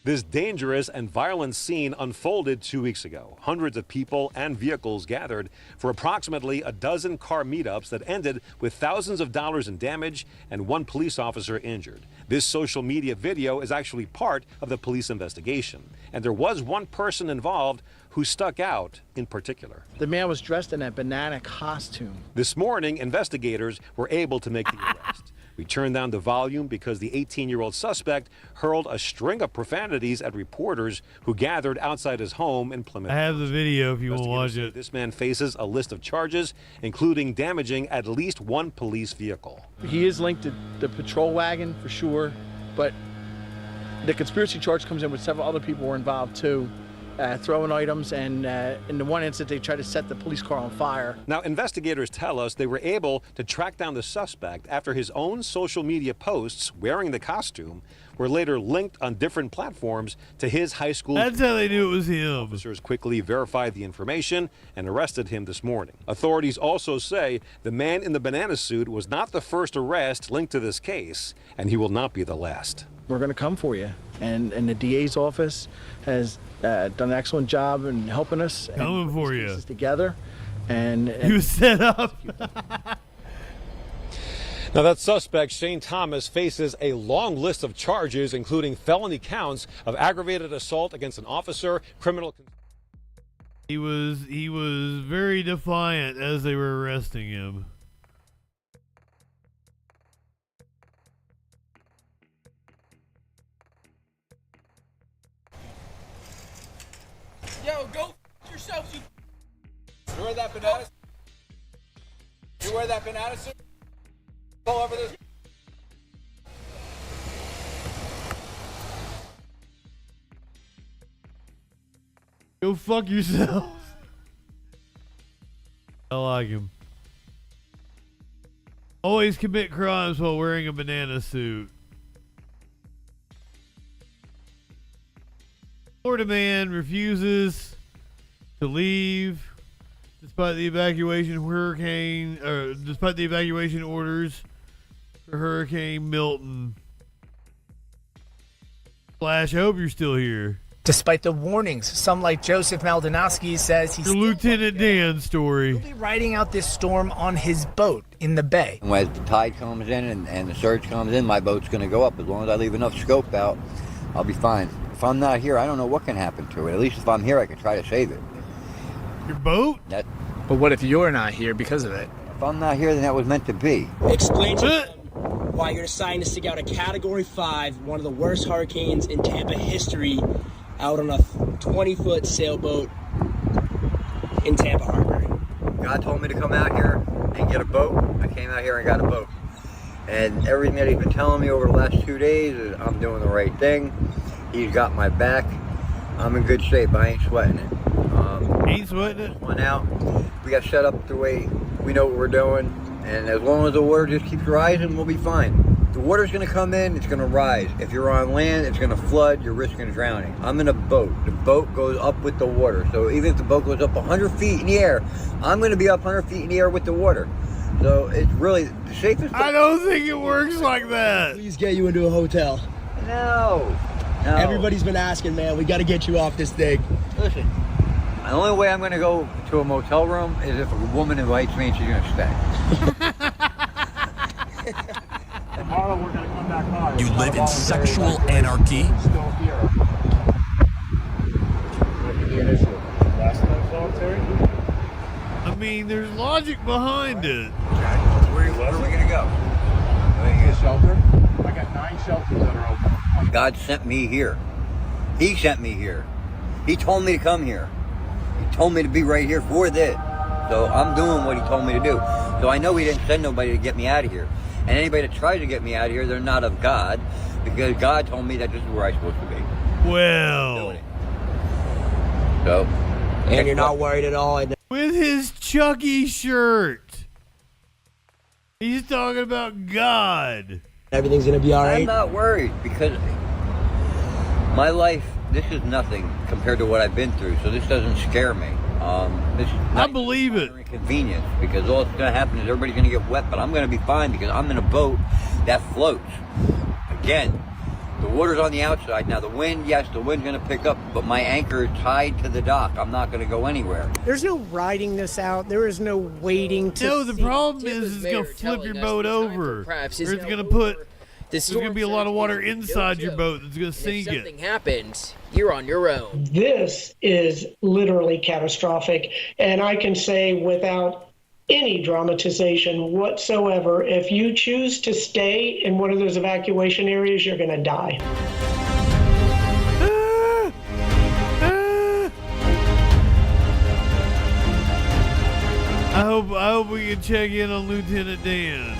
This dangerous and violent scene unfolded 2 weeks ago. Hundreds of people and vehicles gathered for approximately a dozen car meetups that ended with thousands of dollars in damage and one police officer injured. This social media video is actually part of the police investigation. And there was one person involved who stuck out in particular. The man was dressed in a banana costume. This morning, investigators were able to make the arrest. We turned down the volume because the 18-year-old suspect hurled a string of profanities at reporters who gathered outside his home in Plymouth. I have the video if you want to watch it. This man faces a list of charges, including damaging at least one police vehicle. He is linked to the patrol wagon for sure, but the conspiracy charge comes in with several other people were involved too. Throwing items, and in the one incident they tried to set the police car on fire. Now, investigators tell us they were able to track down the suspect after his own social media posts wearing the costume were later linked on different platforms to his high school. That's how they knew it was him. Officers quickly verified the information and arrested him this morning. Authorities also say the man in the banana suit was not the first arrest linked to this case, and he will not be the last. We're going to come for you, and the DA's office has done an excellent job in helping us. Coming for you. Together, and you set up. Now, that suspect, Shane Thomas, faces a long list of charges, including felony counts of aggravated assault against an officer, criminal. He was very defiant as they were arresting him. Yo, go yourself, you. You wear that banana? You wear that banana suit? Pull over this. Go fuck yourself. I like him. Always commit crimes while wearing a banana suit. Florida man refuses to leave despite the evacuation orders for Hurricane Milton. Flash, I hope you're still here. Despite the warnings, some like Joseph Maldonowski says he's Lieutenant Dan story. He'll be riding out this storm on his boat in the bay. As the tide comes in and the surge comes in, my boat's going to go up. As long as I leave enough scope out, I'll be fine. If I'm not here, I don't know what can happen to it. At least if I'm here, I can try to save it. Your boat? But what if you're not here because of it? If I'm not here, then that was meant to be. Explain to them why you're deciding to stick out a Category 5, one of the worst hurricanes in Tampa history, out on a 20-foot sailboat in Tampa Harbor. God told me to come out here and get a boat. I came out here and got a boat. And everything that he's been telling me over the last 2 days is I'm doing the right thing. He's got my back. I'm in good shape. I ain't sweating it. Ain't sweating it? Went out. We got set up the way we know what we're doing. And as long as the water just keeps rising, we'll be fine. The water's going to come in, it's going to rise. If you're on land, it's going to flood, you're risking drowning. I'm in a boat. The boat goes up with the water. So even if the boat goes up 100 feet in the air, I'm going to be up 100 feet in the air with the water. So it's really the safest. I don't think it works like that. Please get you into a hotel. No. Everybody's been asking, man. We got to get you off this thing. Listen, the only way I'm going to go to a motel room is if a woman invites me and she's going to stay. Tomorrow we're going to come back on. You live in sexual anarchy? Still here. Last night solitary? I mean, there's logic behind it. Where are we going to go? A shelter? I got 9 shelters that are open. God sent me here. He sent me here. He told me to come here. He told me to be right here for this. So I'm doing what he told me to do. So I know he didn't send nobody to get me out of here. And anybody that tries to get me out of here, they're not of God, because God told me that this is where I'm supposed to be. Well. So. And you're not worried at all. With his Chucky shirt. He's talking about God. Everything's going to be all right. I'm not worried, because my life, this is nothing compared to what I've been through, so this doesn't scare me. This is I believe it. Inconvenience, because all that's going to happen is everybody's going to get wet, but I'm going to be fine because I'm in a boat that floats. Again, the water's on the outside. Now the wind, yes, the wind's going to pick up, but my anchor is tied to the dock. I'm not going to go anywhere. There's no riding this out. There is no waiting to No, the problem is it's going to flip your boat over. Or it's going to put... There's going to be a lot of water inside your boat that's going to sink it. If something happens, you're on your own. This is literally catastrophic. And I can say without any dramatization whatsoever. If you choose to stay in one of those evacuation areas, you're going to die. I hope we can check in on Lieutenant Dan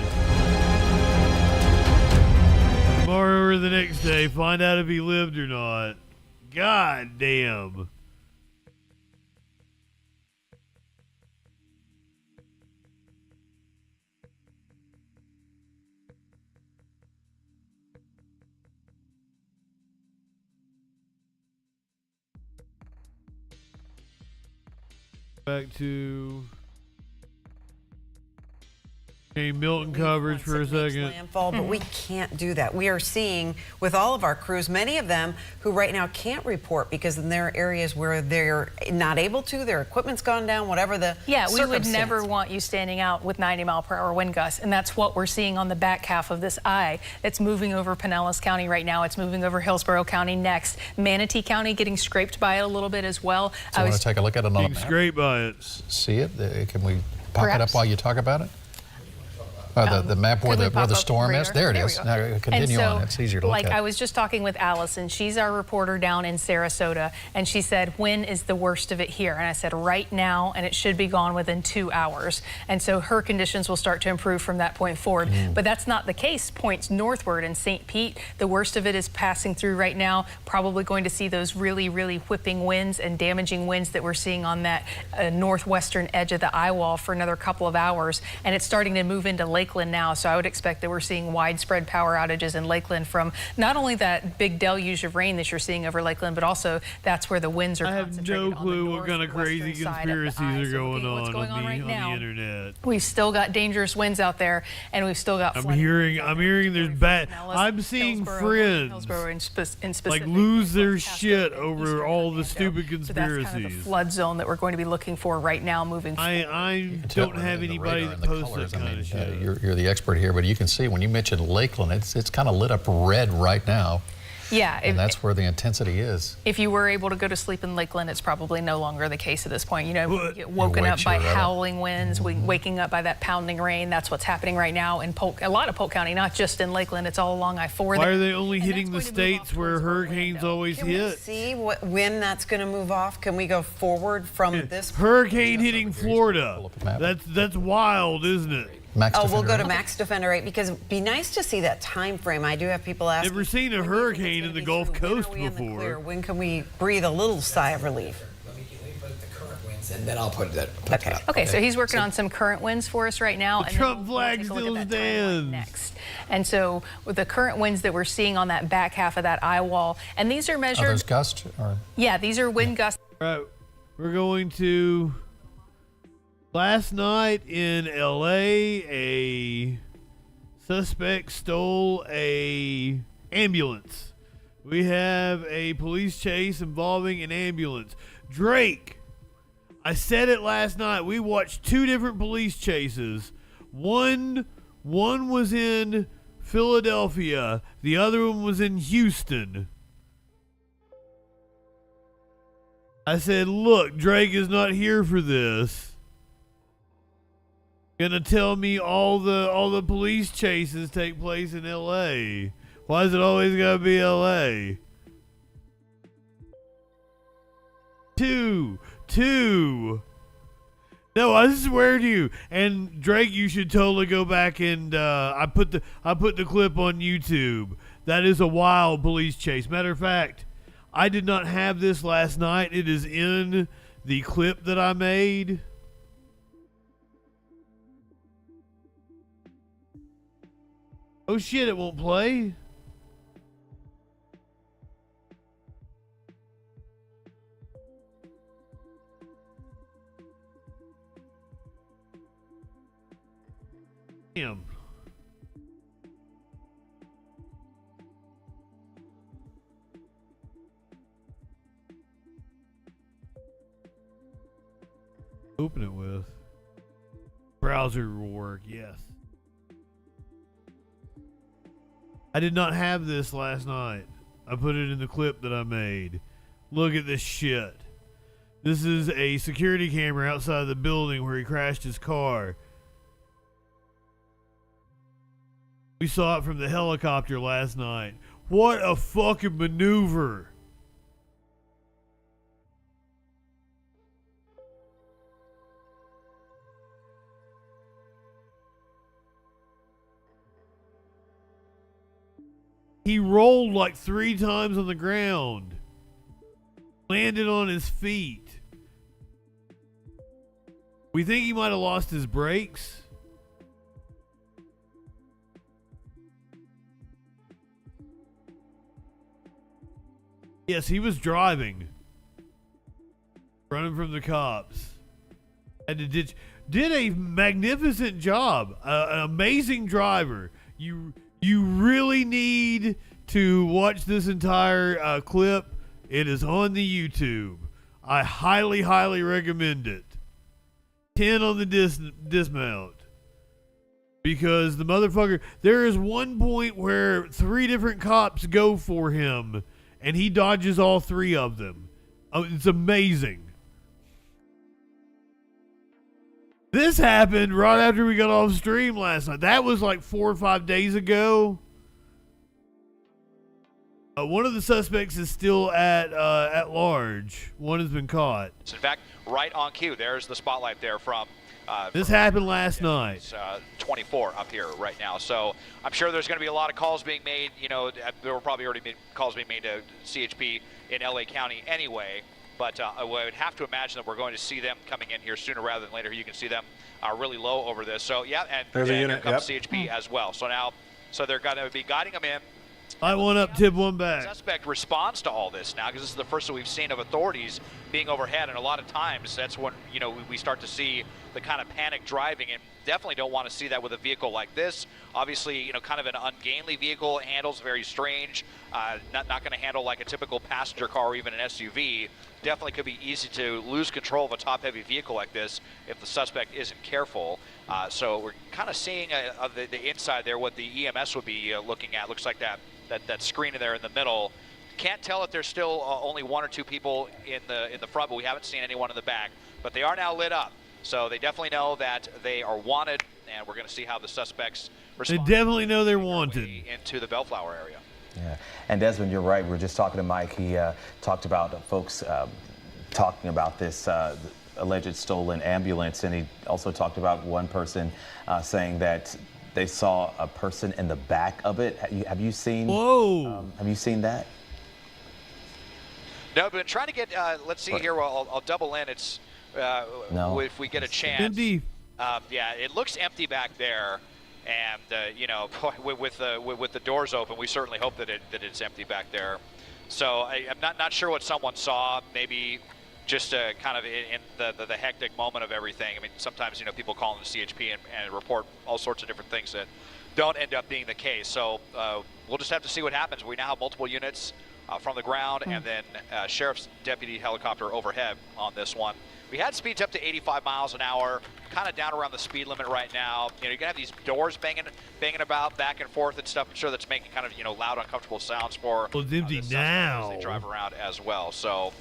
tomorrow or the next day. Find out if he lived or not. God damn. Back to Milton coverage for a second. Landfall, but we can't do that. We are seeing with all of our crews, many of them who right now can't report because in their areas where they're not able to, their equipment's gone down, whatever the Yeah, we would circumstance. never want you standing out with 90-mile-per-hour wind gusts, and that's what we're seeing on the back half of this eye. It's moving over Pinellas County right now. It's moving over Hillsborough County next. Manatee County getting scraped by it a little bit as well. So I want to take a look at it on a map. Scraped by it. See it? Can we pop it up Perhaps. while you talk about it? The map where the storm is? There it is. Now continue on. It's easier to look at. I was just talking with Allison. She's our reporter down in Sarasota, and she said, when is the worst of it here? And I said, right now, and it should be gone within 2 hours. And so her conditions will start to improve from that point forward. But that's not the case. Points northward in St. Pete, the worst of it is passing through right now. Probably going to see those really, really whipping winds and damaging winds that we're seeing on that northwestern edge of the eye wall for another couple of hours. And it's starting to move into Lakeland now, so I would expect that we're seeing widespread power outages in Lakeland from not only that big deluge of rain that you're seeing over Lakeland, but also that's where the winds are concentrated. I have no clue what kind of crazy conspiracies are going on the internet. We've still got dangerous winds out there, and we've still got I'm hearing there's bad. I'm seeing friends like lose their shit over all the stupid So that's conspiracies. kind of the flood zone that we're going to be looking for right now moving forward. I don't have anybody that posts that kind of shit. You're the expert here, but you can see when you mention Lakeland, it's kind of lit up red right now. Yeah. And that's where the intensity is. If you were able to go to sleep in Lakeland, it's probably no longer the case at this point. You know, we get woken up by howling winds, waking up by that pounding rain. That's what's happening right now in a lot of Polk County, not just in Lakeland. It's all along I-4. Why are they only hitting the states where hurricanes always Can hit? we see when that's going to move off? Can we go forward from this? Hurricane hitting Florida. That's wild, isn't it? We'll go to Max Defender 8 because it'd be nice to see that time frame. I do have people asking. Never seen a hurricane in the Gulf Coast before. When can we breathe a little sigh of relief? And then I'll put that. Okay, so he's working on some current winds for us right now. The Trump flag still stands. Next. And so with the current winds that we're seeing on that back half of that eye wall, and these are measured. Are those gusts? Yeah, these are wind gusts. All right, we're going to. Last night in LA, a suspect stole a ambulance. We have a police chase involving an ambulance. Drake, I said it last night. We watched 2 different police chases. One was in Philadelphia. The other one was in Houston. I said, look, Drake is not here for this. Gonna tell me all the police chases take place in LA. Why is it always gotta be LA? Two. No, I swear to you. And Drake, you should totally go back and I put the clip on YouTube. That is a wild police chase. Matter of fact, I did not have this last night. It is in the clip that I made. Oh shit, it won't play. Damn. Open it with. Browser will work, yes. I did not have this last night. I put it in the clip that I made. Look at this shit. This is a security camera outside of the building where he crashed his car. We saw it from the helicopter last night. What a fucking maneuver. He rolled like 3 times on the ground. Landed on his feet. We think he might have lost his brakes. Yes, he was driving. Running from the cops. Had to ditch. Did a magnificent job. An amazing driver. You really need to watch this entire clip. It is on the YouTube. I highly, highly recommend it. 10 on the dismount. Because the motherfucker, there is one point where 3 different cops go for him, and he dodges all 3 of them. Oh, it's amazing. This happened right after we got off stream last night. That was like 4 or 5 days ago. One of the suspects is still at large. One has been caught. In fact, right on cue. There's the spotlight there from. This happened last night. It's 24 up here right now. So I'm sure there's going to be a lot of calls being made. You know, there were probably already calls being made to CHP in LA County anyway. But I would have to imagine that we're going to see them coming in here sooner rather than later. You can see them really low over this. So yeah, and there's a unit. Here comes CHP as well. So now, they're going to be guiding them in. I one up, tip one back. The suspect responds to all this now because this is the first that we've seen of authorities being overhead, and a lot of times that's when we start to see the kind of panic driving, and definitely don't want to see that with a vehicle like this. Obviously, kind of an ungainly vehicle, handles very strange, not going to handle like a typical passenger car or even an SUV. Definitely could be easy to lose control of a top-heavy vehicle like this if the suspect isn't careful. So we're kind of seeing the inside there, what the EMS would be looking at. Looks like that screen in there in the middle. Can't tell if there's still only 1 or 2 people in the front, but we haven't seen anyone in the back. But they are now lit up, so they definitely know that they are wanted, and we're going to see how the suspects respond. They definitely know they're wanted. Into the Bellflower area. Yeah, and Desmond, you're right. We were just talking to Mike. He talked about folks talking about this alleged stolen ambulance, and he also talked about one person saying that they saw a person in the back of it. Have you seen? Whoa! Have you seen that? No, but trying to get. Let's see here. Well, I'll double in. It's no. If we get a chance. Empty. Yeah, it looks empty back there, and with the doors open, we certainly hope that it's empty back there. So I'm not sure what someone saw. Maybe just kind of in the hectic moment of everything. I mean, sometimes people call in the CHP and report all sorts of different things that don't end up being the case. So we'll just have to see what happens. We now have multiple units from the ground, and then sheriff's deputy helicopter overhead on this one. We had speeds up to 85 miles an hour, kind of down around the speed limit right now. You're gonna have these doors banging about back and forth and stuff. I'm sure that's making kind of loud, uncomfortable sounds for it's empty now. As they drive around as well. So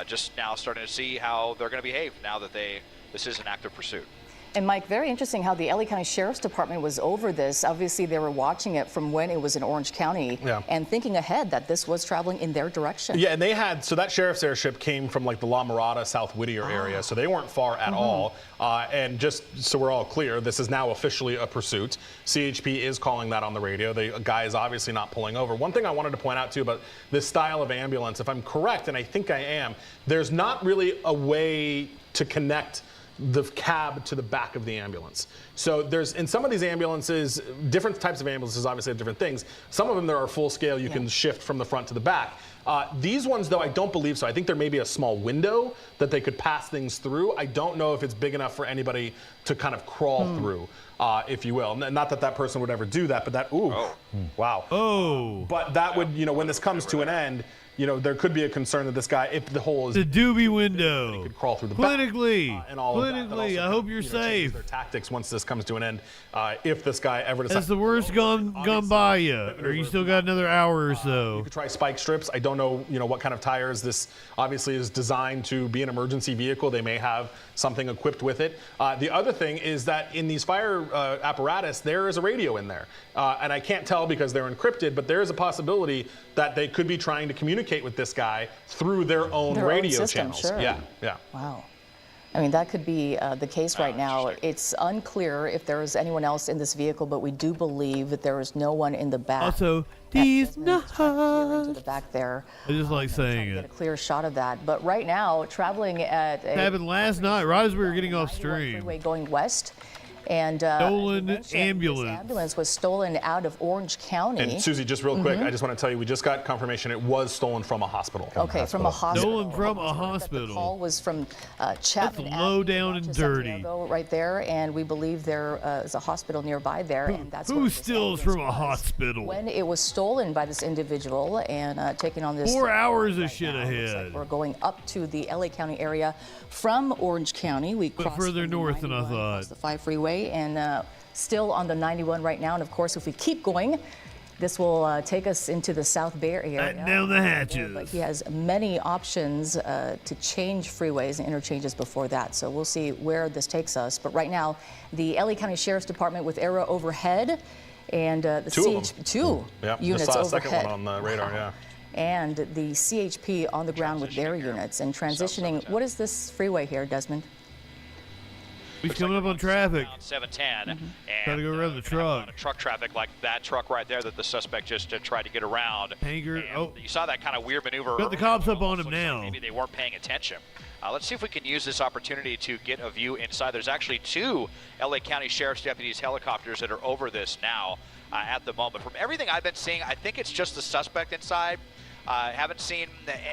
just now starting to see how they're going to behave now that this is an active pursuit. And Mike, very interesting how the LA County Sheriff's Department was over this. Obviously, they were watching it from when it was in Orange County and thinking ahead that this was traveling in their direction. Yeah, and they had, so that sheriff's airship came from like the La Mirada, South Whittier area, so they weren't far at all. And just so we're all clear, this is now officially a pursuit. CHP is calling that on the radio. The guy is obviously not pulling over. One thing I wanted to point out too about this style of ambulance, if I'm correct, and I think I am, there's not really a way to connect the cab to the back of the ambulance. So there's, in some of these ambulances, different types of ambulances obviously have different things. Some of them, there are full scale, you can shift from the front to the back. These ones, though, I don't believe so. I think there may be a small window that they could pass things through. I don't know if it's big enough for anybody to kind of crawl through, if you will. Not that that person would ever do that, but that, wow. Oh. But that would, when this comes to an end, there could be a concern that this guy, if the hole is the doobie window, he could crawl through the clinically, back, and all of that. clinically. I hope you're safe. Their tactics once this comes to an end. If this guy ever decides, has the worst gone by you, or you still got another hour or so? You could try spike strips. I don't know, what kind of tires. This obviously is designed to be an emergency vehicle. They may have something equipped with it. The other thing is that in these fire apparatus, there is a radio in there, and I can't tell because they're encrypted. But there is a possibility that they could be trying to communicate with this guy through their own radio channels. Sure. Yeah. Wow. I mean, that could be the case right now. It's unclear if there is anyone else in this vehicle, but we do believe that there is no one in the back. Also, these nuts. Into the back there. I just like saying Get a clear shot of that. But right now, traveling at it happened last night, right as we were getting off stream. Freeway going west. And stolen ambulance. This ambulance was stolen out of Orange County. And Susie, just real quick, I just want to tell you, we just got confirmation it was stolen from a hospital. Okay, from a hospital. Stolen from a hospital. The call was from Chapman. That's low down and dirty. Right there, and we believe there is a hospital nearby there, and that's who steals from a hospital. When it was stolen by this individual and taken on this 4 hours of shit ahead. We're going up to the LA County area from Orange County. We crossed further north than I thought. The 5 freeway and still on the 91 right now. And of course, if we keep going, this will take us into the South Bay area. Down the hatches. But he has many options to change freeways and interchanges before that. So we'll see where this takes us. But right now, the LA County Sheriff's Department with Arrow overhead and the two units just saw a overhead. second one on the radar, yeah. And the CHP on the ground with their units and transitioning. What is this freeway here, Desmond? He's coming up on traffic. 710, and gotta go around the truck. Truck traffic like that truck right there that the suspect just tried to get around. You saw that kind of weird maneuver. Got the cops up on him now. Maybe they weren't paying attention. Let's see if we can use this opportunity to get a view inside. There's actually 2 LA County Sheriff's Deputies helicopters that are over this now at the moment. From everything I've been seeing, I think it's just the suspect inside. Haven't seen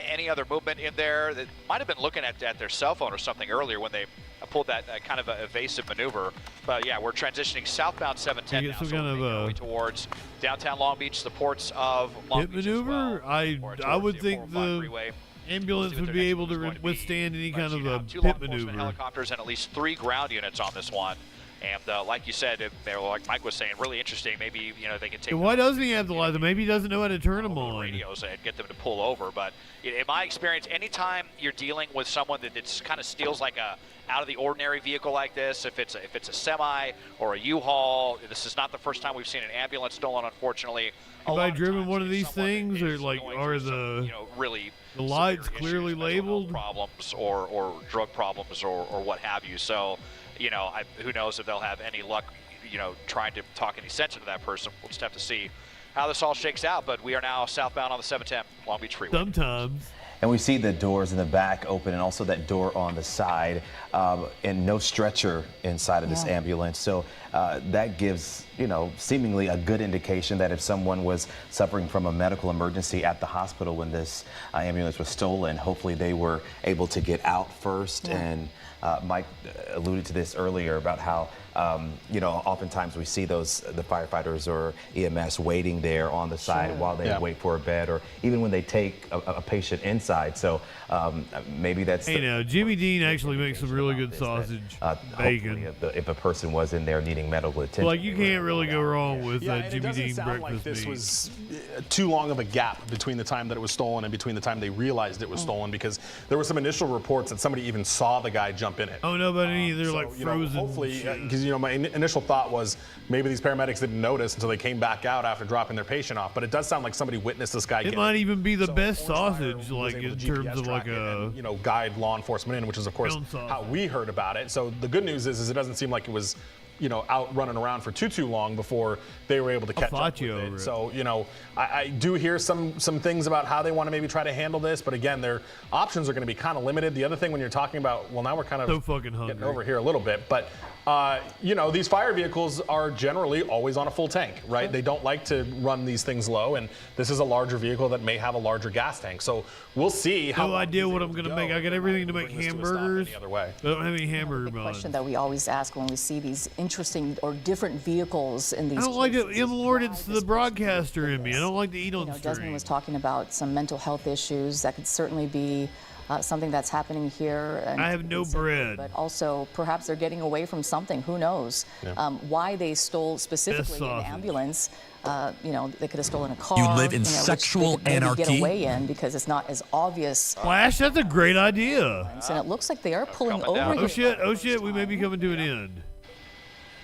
any other movement in there. That might have been looking at their cell phone or something earlier when they pulled that kind of evasive maneuver. But yeah, we're transitioning southbound 710 now, so we're towards downtown Long Beach, the ports of Long Beach maneuver. As well, I would think the ambulance would be able to withstand any kind of a pit maneuver. Helicopters and at least 3 ground units on this one. And like you said, like Mike was saying, really interesting. Maybe they can take. Why doesn't he have the lights? Maybe he doesn't know how to turn them on. Radios and get them to pull over. But in my experience, anytime you're dealing with someone that kind of steals like a out of the ordinary vehicle like this, if it's a semi or a U-Haul, this is not the first time we've seen an ambulance stolen. Unfortunately, have I driven one of these things, or like are the really the lights clearly labeled problems or drug problems or what have you? So. Who knows if they'll have any luck, trying to talk any sense into that person. We'll just have to see how this all shakes out. But we are now southbound on the 710 Long Beach Freeway. Sometimes. And we see the doors in the back open and also that door on the side and no stretcher inside of this ambulance. So that gives, seemingly a good indication that if someone was suffering from a medical emergency at the hospital when this ambulance was stolen, hopefully they were able to get out first. And Mike alluded to this earlier about how, oftentimes we see the firefighters or EMS waiting there on the side while they wait for a bed, or even when they take a patient inside. So maybe that's. Hey, now Jimmy Dean actually makes some really good sausage bacon. If a person was in there needing medical attention, like you can't really go wrong with Jimmy Dean breakfast like this meat. was too long of a gap between the time that it was stolen and between the time they realized it was stolen, because there were some initial reports that somebody even saw the guy jump in it. Oh no, but they're like frozen. Hopefully, because my initial thought was maybe these paramedics didn't notice until they came back out after dropping their patient off. But it does sound like somebody witnessed this guy. It might even be the best sausage, like in terms of like a guide law enforcement in, which is of course how we heard about it. So the good news is it doesn't seem like it was out running around for too long before they were able to catch up with it. So, I do hear some things about how they want to maybe try to handle this, but again, their options are going to be kind of limited. The other thing when you're talking about, well, now we're kind of so fucking hungry. Getting over here a little bit, but these fire vehicles are generally always on a full tank, right? They don't like to run these things low, and this is a larger vehicle that may have a larger gas tank. So we'll see how. No idea what I'm going to make. I got everything to make hamburgers. The other way. I don't have any hamburger buns. Question that we always ask when we see these interesting or different vehicles in these I don't like it. Lord, it's the broadcaster in me. I don't like to eat on the Desmond was talking about some mental health issues. That could certainly be something that's happening here. And I have no bread. But also, perhaps they're getting away from something. Who knows? Why they stole specifically an ambulance? They could have stolen a car. You live in which sexual they could maybe anarchy. Get away in because it's not as obvious. Flash, that's a great idea. And it looks like they are pulling over. Oh shit! Oh shit! We may be coming to an end.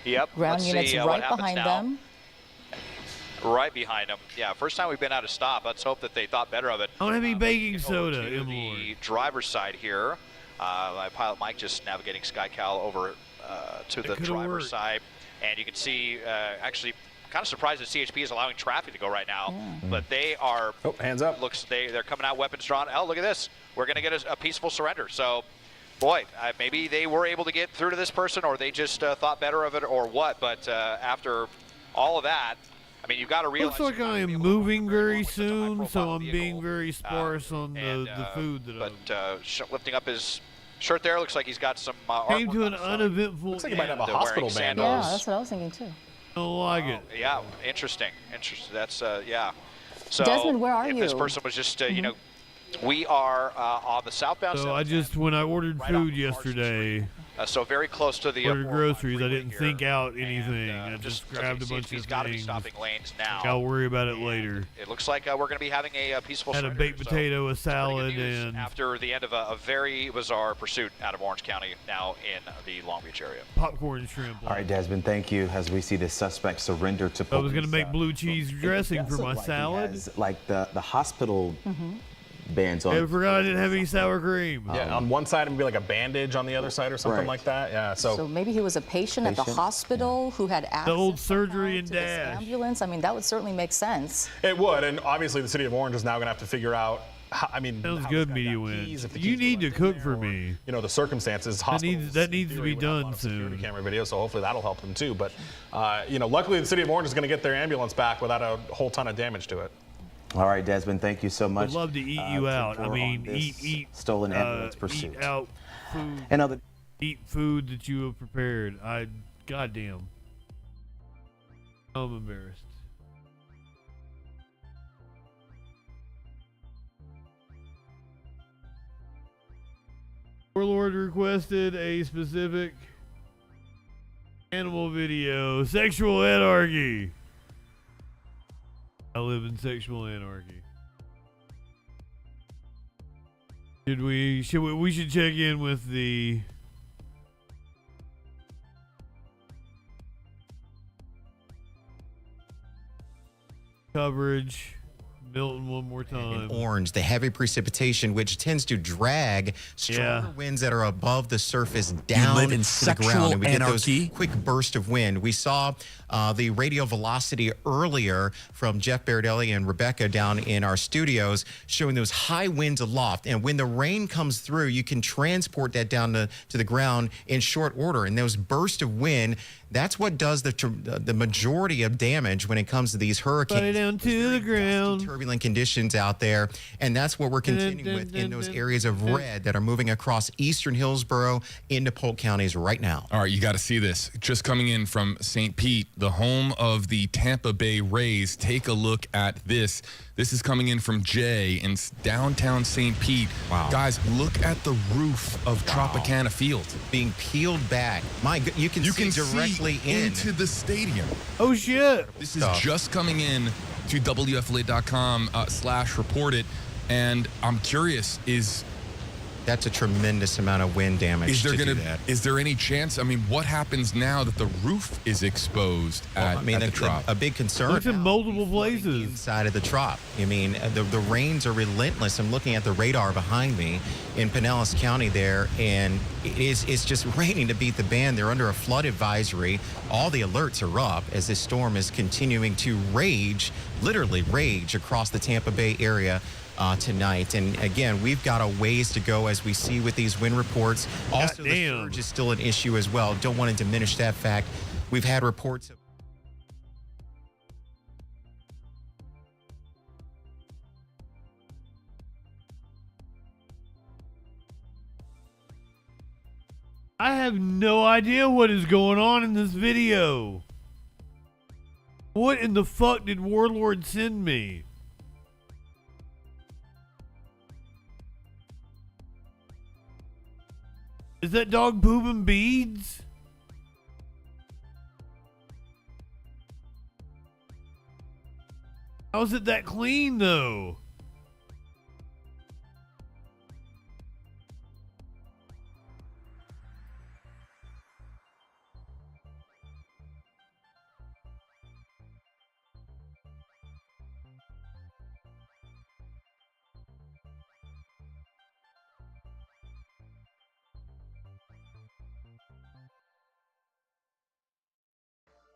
Yep. Ground units right behind them. Right behind them. Yeah, first time we've been at a stop. Let's hope that they thought better of it. I don't have any baking soda. To the driver's side here. My pilot Mike just navigating SkyCal over to the driver's side. And you can see, actually, kind of surprised that CHP is allowing traffic to go right now. But they are, hands up. They're coming out weapons drawn. Oh, look at this. We're going to get a peaceful surrender. So, boy, maybe they were able to get through to this person, or they just thought better of it, or what. But after all of that, I mean, you've got to realize. Looks like I am moving very soon, so I'm being very sparse on the food that I'm. Lifting up his shirt there, looks like he's got some. Came to an uneventful. Looks like he might have a hospital band. Yeah, that's what I was thinking too. I don't like it. Yeah, interesting. That's yeah. So Desmond, where are you? This person was just you know, we are on the southbound. So I just when I ordered food yesterday. So very close to the ordered groceries. I didn't think out anything. I just grabbed a bunch of things. Got to be stopping lanes now. I'll worry about it later. It looks like we're going to be having a peaceful. Had a baked potato, a salad, and after the end of a very bizarre pursuit out of Orange County, now in the Long Beach area. Popcorn shrimp. All right, Desmond, thank you. As we see this suspect surrender to police. I was going to make blue cheese dressing for my salad. Like the hospital. Bands on. I forgot I didn't have any sour cream. Yeah, on one side it would be like a bandage, on the other side or something like that. Yeah, so maybe he was a patient at the hospital who had access the old surgery and dash ambulance. I mean, that would certainly make sense. It would, and obviously the city of Orange is now going to have to figure out. Sounds good, Media Wins. You need to cook for me. You know the circumstances. That needs to be done soon. Security camera video, so hopefully that'll help them too. But luckily the city of Orange is going to get their ambulance back without a whole ton of damage to it. All right, Desmond, thank you so much. I'd love to eat you out. I mean, eat stolen ambulance pursuit. Eat out food. And other eat food that you have prepared. Goddamn. I'm embarrassed. Warlord requested a specific animal video. Sexual anarchy. I live in sexual anarchy. We should check in with the coverage. Milton one more time. In Orange, the heavy precipitation, which tends to drag stronger winds that are above the surface down you live in to the ground. And we anarchy. get those quick bursts of wind. We saw the radio velocity earlier from Jeff Bardelli and Rebecca down in our studios, showing those high winds aloft. And when the rain comes through, you can transport that down to the ground in short order. And those bursts of wind, that's what does the majority of damage when it comes to these hurricanes. Right down to the ground. Turbulent conditions out there, and that's what we're continuing with in those areas of red that are moving across eastern Hillsborough into Polk counties right now. All right, you got to see this. Just coming in from St. Pete, the home of the Tampa Bay Rays. Take a look at this. This is coming in from Jay in downtown St. Pete. Wow. Guys, look at the roof of Tropicana Field. Being peeled back. You can see directly into the stadium. Oh, shit. This is just coming in to WFLA.com/report it. And I'm curious, that's a tremendous amount of wind damage. Is there any chance? I mean, what happens now that the roof is exposed at the trop? A big concern. It's in multiple places inside of the trop. I mean, the rains are relentless. I'm looking at the radar behind me in Pinellas County there, and it's just raining to beat the band. They're under a flood advisory. All the alerts are up as this storm is continuing to literally rage across the Tampa Bay area tonight. And again, we've got a ways to go, as we see with these wind reports. Also, the surge is still an issue as well. Don't want to diminish that fact. We've had reports of I have no idea what is going on in this video. What in the fuck did Warlord send me? Is that dog pooping beads? How is it that clean though?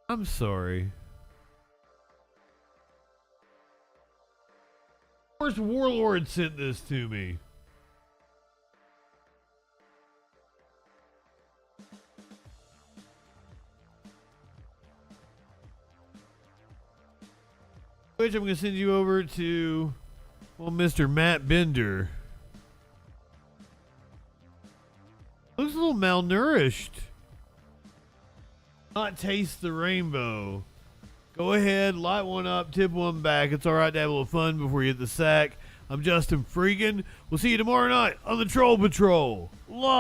I'm sorry. Of course, Warlord sent this to me. Which I'm going to send you over to, well, Mr. Matt Bender. Looks a little malnourished. Not taste the rainbow. Go ahead, light one up, tip one back. It's all right to have a little fun before you hit the sack. I'm JustinFREAKIN. We'll see you tomorrow night on the Troll Patrol. Live.